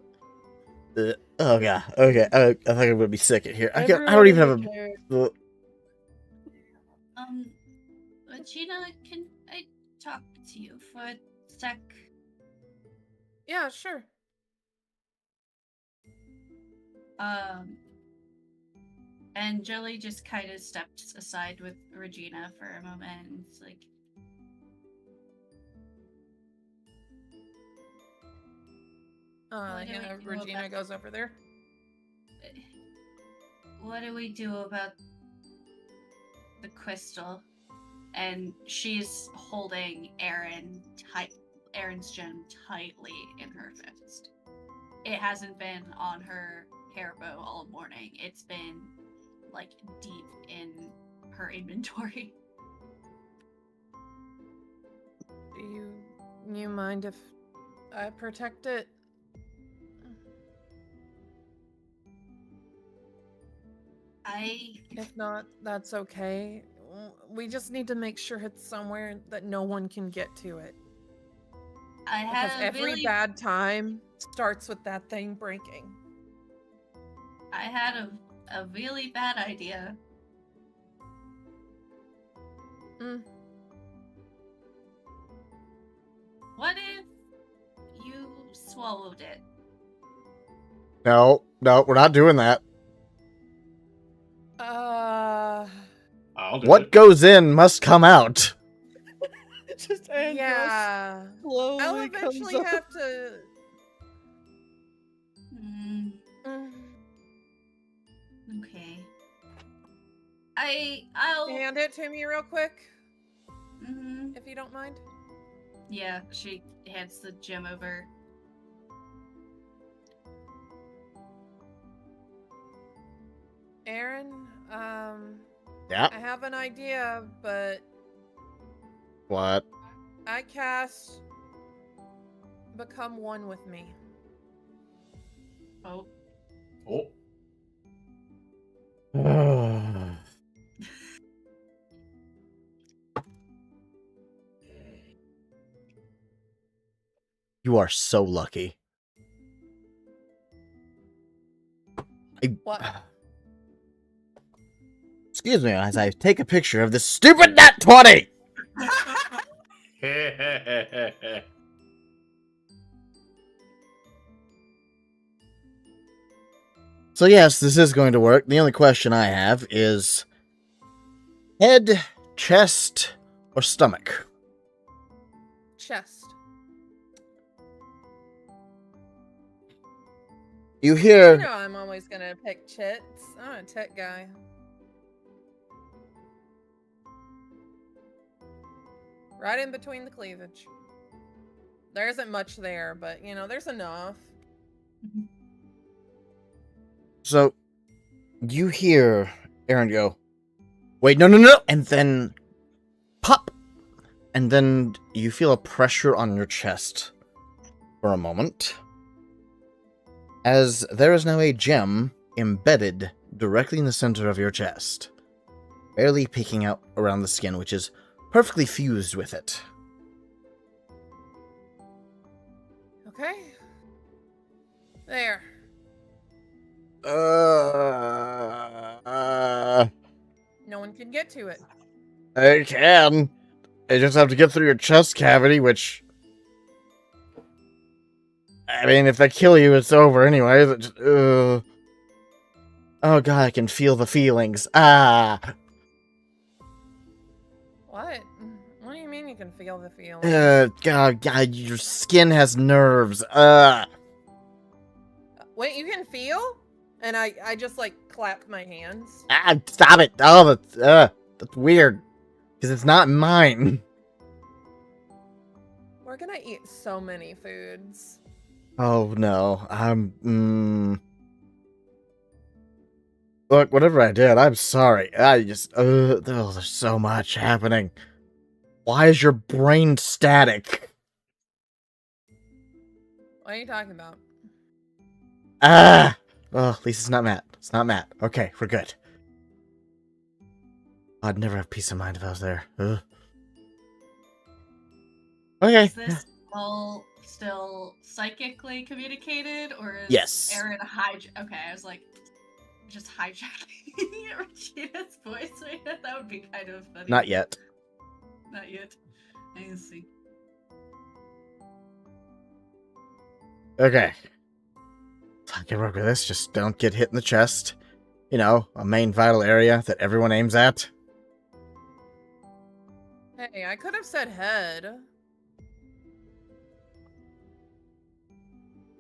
Oh god. Okay. I think I'm gonna be sick in here. I don't Everyone even in have the a. Regina, can I talk to you for a sec? Yeah, sure. And Jelly just kind of steps aside with Regina for a moment. And it's like, What do we do Regina about- goes over there. what do we do about the crystal? And she's holding Aaron's gem tightly in her fist. It hasn't been on her hair bow all morning. It's been like deep in her inventory. Do you mind if I protect it? If not, that's okay. We just need to make sure it's somewhere that no one can get to it. I Because had a every really bad time starts with that thing breaking. I had a really bad idea. Mm. What if you swallowed it? No, we're not doing that. I'll do What it. goes in must come out. Just Andros Yeah. I'll slowly comes eventually up. have to. Hmm. Mm. Okay. I'll. Hand it to me real quick, Mhm. if you don't mind. Yeah, she hands the gem over. Aaron, Yeah. I have an idea, but What? I cast Become One with me. Oh. Oh. You are so lucky. What? Excuse me as I take a picture of this stupid nat 20! So yes, this is going to work. The only question I have is head, chest, or stomach? Chest. You hear... You know I'm always gonna pick chits. I'm a tit guy. Right in between the cleavage. There isn't much there, but you know, there's enough. So, you hear Aaron go, wait, no, and then pop, and then you feel a pressure on your chest for a moment, as there is now a gem embedded directly in the center of your chest, barely peeking out around the skin, which is perfectly fused with it. Okay. There. No one can get to it. I can. I just have to get through your chest cavity, which... I mean, if they kill you, it's over anyway. Oh god, I can feel the feelings. Ah! What? What do you mean you can feel the feeling? God, your skin has nerves. Wait, you can feel? And I just like clapped my hands. Stop it. Oh, that's weird. Because it's not mine. We're gonna eat so many foods. Oh, no. Look, whatever I did, I'm sorry. There's so much happening. Why is your brain static? What are you talking about? Ah! Well, at least it's not Matt. It's not Matt. Okay, we're good. I'd never have peace of mind if I was there. Ugh. Okay. Is this all still psychically communicated, or is Yes. Aaron Okay, I was like, just hijacking Regina's voice. That would be kind of funny. Not yet. Not yet. I can see. Okay. I can work with this. Just don't get hit in the chest. You know, a main vital area that everyone aims at. Hey, I could have said head.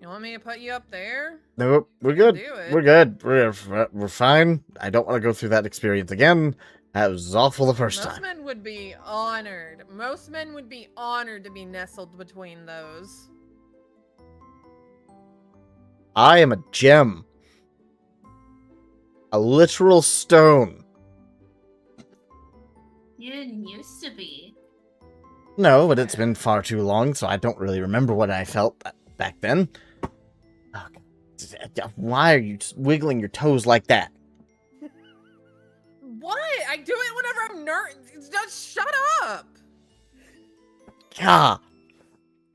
You want me to put you up there? Nope, we're I can good. do it. We're good. We're fine. I don't want to go through that experience again. That was awful the first Most time. men would be honored. Most men would be honored to be nestled between those. I am a gem. A literal stone. You didn't used to be. No, but it's been far too long, so I don't really remember what I felt back then. Oh, why are you wiggling your toes like that? What? I do it whenever I'm nervous. Just shut up. God.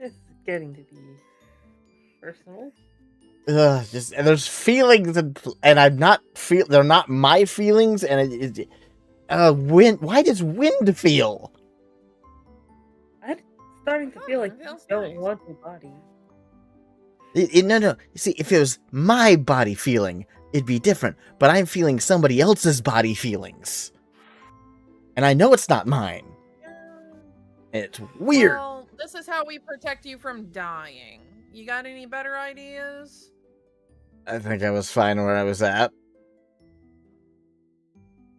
It's getting to be personal. There's feelings, and I'm not they're not my feelings, and wind. Why does wind feel? I'm starting to feel Oh, like it you feels don't nice. want your body. No. You see, if it was my body feeling, it'd be different. But I'm feeling somebody else's body feelings, and I know it's not mine. And it's weird. Well, this is how we protect you from dying. You got any better ideas? I think I was fine where I was at.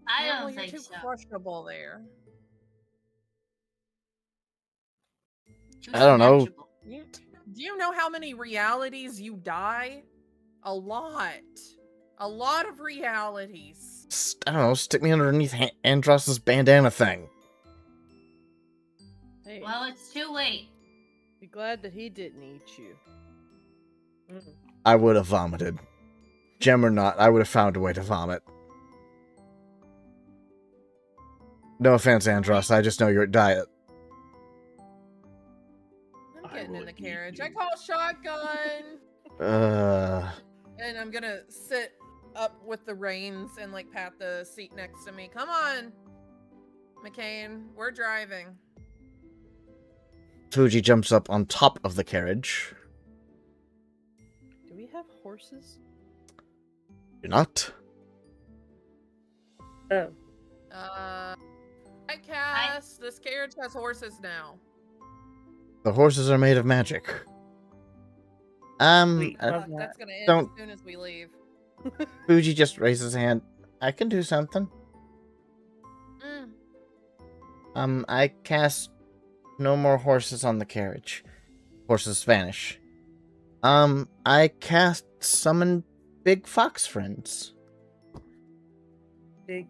I Well, don't you're think too so. crushable there. Too I don't know. snatchable. Do you know how many realities you die? A lot. A lot of realities. I don't know. Stick me underneath Andros's bandana thing. Hey, Well, it's too late. be glad that he didn't eat you. I would have vomited. Gem or not, I would have found a way to vomit. No offense, Andros. I just know your diet. I'm I getting in will the eat carriage. you. I call shotgun. And I'm gonna sit up with the reins and like pat the seat next to me. Come on, McCain. We're driving. Fuji jumps up on top of the carriage. Do we have horses? You're not? Oh, I cast. This carriage has horses now. The horses are made of magic. Sweet. Love that. That's gonna end Don't- as soon as we leave. Fuji just raises his hand. I can do something. I cast no more horses on the carriage. Horses vanish. I cast summon big fox friends. Big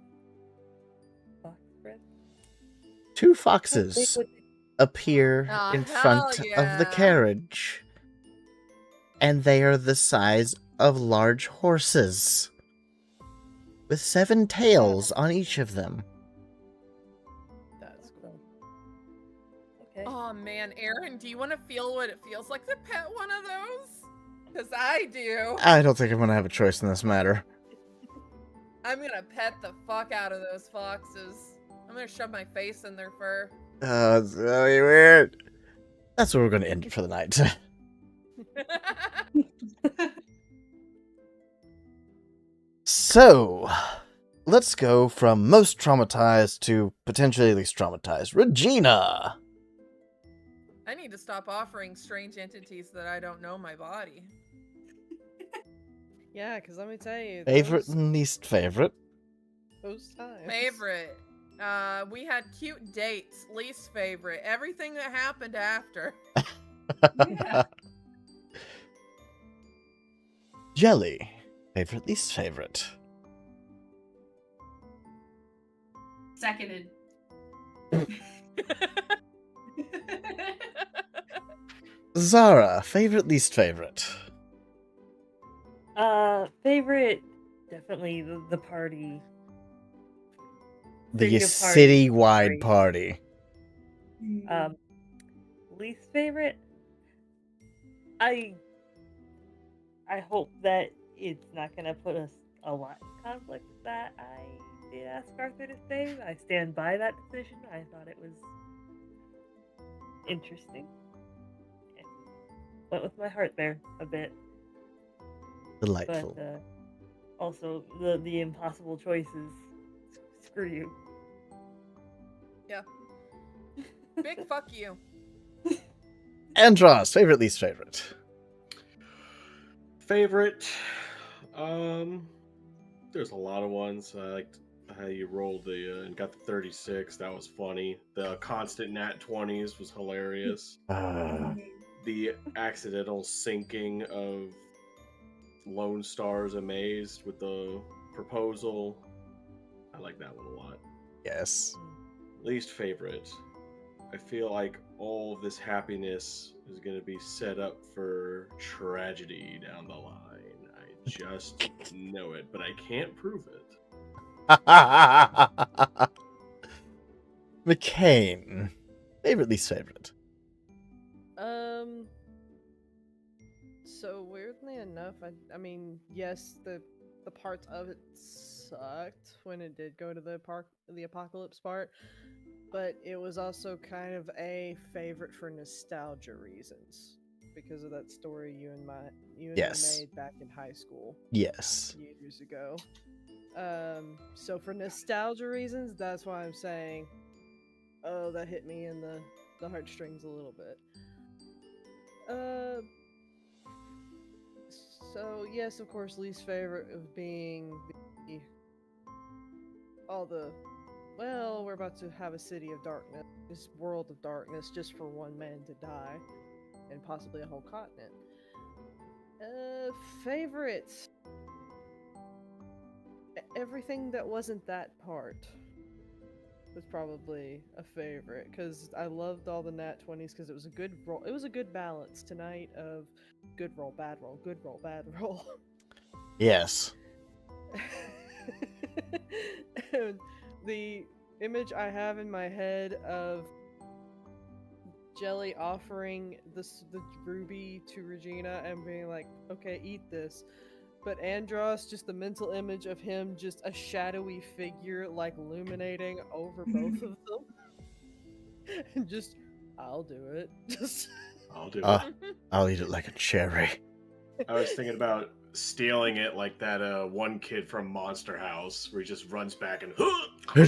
fox friend. Two How big foxes would appear Oh, in hell front of the yeah. carriage. And they are the size of large horses. With 7 tails on each of them. That's cool. Okay. Oh man, Aaron, do you want to feel what it feels like to pet one of those? Because I do. I don't think I'm going to have a choice in this matter. I'm gonna pet the fuck out of those foxes. I'm gonna shove my face in their fur. It's really weird. That's where we're going to end it for the night. So, let's go from most traumatized to potentially least traumatized. Regina! I need to stop offering strange entities that I don't know my body. Yeah, because let me tell you, Favorite and least favorite. those times. Favorite. We had cute dates. Least favorite. Everything that happened after. Yeah. Jelly. Favorite, least favorite. Seconded. Zara. Favorite, least favorite. Favorite, definitely the party. The City of Party. citywide party. Least favorite, I hope that it's not gonna put us a lot in conflict that I did ask Arthur to stay. I stand by that decision. I thought it was interesting. Yeah. Went with my heart there a bit, Delightful. but also the impossible choices. Screw you. Yeah. Big fuck you. Andros, favorite, least favorite. Favorite? There's a lot of ones. I liked how you rolled and got the 36. That was funny. The constant nat 20s was hilarious. The accidental sinking of Lone Star's Amazed with the proposal. I like that one a lot. Yes. Least favorite. I feel like all of this happiness is going to be set up for tragedy down the line. I just know it, but I can't prove it. McCain, favorite, least favorite. So weirdly enough, I mean, yes, the parts of it sucked when it did go to the apocalypse part, but it was also kind of a favorite for nostalgia reasons because of that story you and Yes. me made back in high school Yes. years ago. So for nostalgia reasons, that's why I'm saying, oh, that hit me in the heartstrings a little bit. So yes, of course, least favorite of being we're about to have a city of darkness, this world of darkness, just for one man to die, and possibly a whole continent. Favorites. Everything that wasn't that part was probably a favorite because I loved all the nat 20s because it was a good roll. It was a good balance tonight of good roll, bad roll, good roll, bad roll. Yes. And the image I have in my head of Jelly offering the ruby to Regina and being like, okay, eat this. But Andros, just the mental image of him, just a shadowy figure, like, illuminating over both of them. And just, I'll do it. Just... I'll do it. I'll eat it like a cherry. I was thinking about stealing it like that one kid from Monster House where he just runs back and I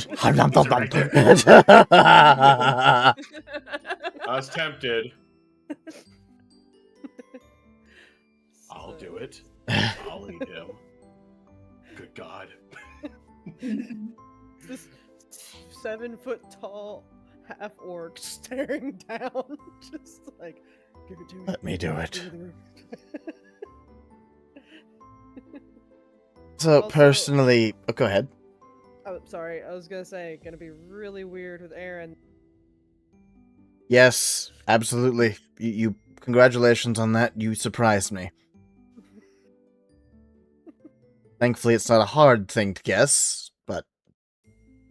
was tempted. I'll do it. I'll eat him. Good God. This 7-foot tall half orc staring down, just like, give it to me. Let me do it. So Also- personally, go ahead. Oh, sorry, I was gonna say, gonna be really weird with Aaron. Yes, absolutely. You congratulations on that. You surprised me. Thankfully, it's not a hard thing to guess, but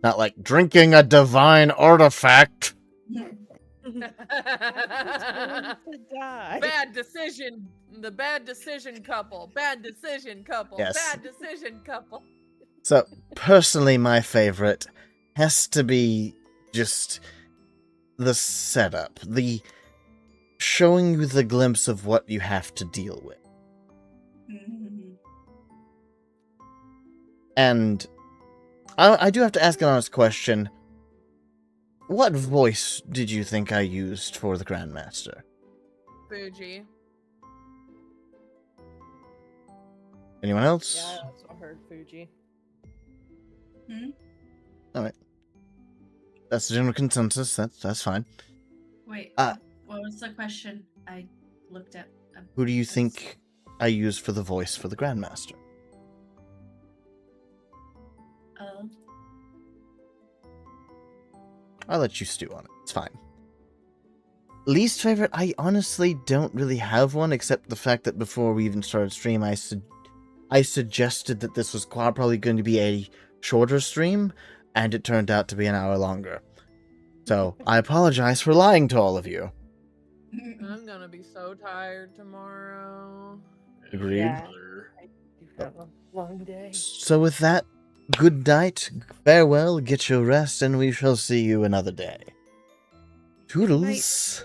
not like drinking a divine artifact. To die. Bad decision. The bad decision couple. Bad decision couple. Yes. Bad decision couple. So, personally, my favorite has to be just the setup, the showing you the glimpse of what you have to deal with. And I do have to ask an honest question. What voice did you think I used for the Grandmaster? Fuji. Anyone else? Yeah, I also heard Fuji. That's the general consensus. That's fine. Wait, Uh, what was the question? I looked at. Who do you think I used for the voice for the Grandmaster? Oh, I'll let you stew on it. It's fine. Least favorite? I honestly don't really have one, except the fact that before we even started stream, I suggested that this was probably going to be a shorter stream, and it turned out to be an hour longer. So, I apologize for lying to all of you. I'm gonna be so tired tomorrow. Agreed. Yeah. Brother. You have a long day. So with that, good night, farewell, get your rest, and we shall see you another day. Toodles.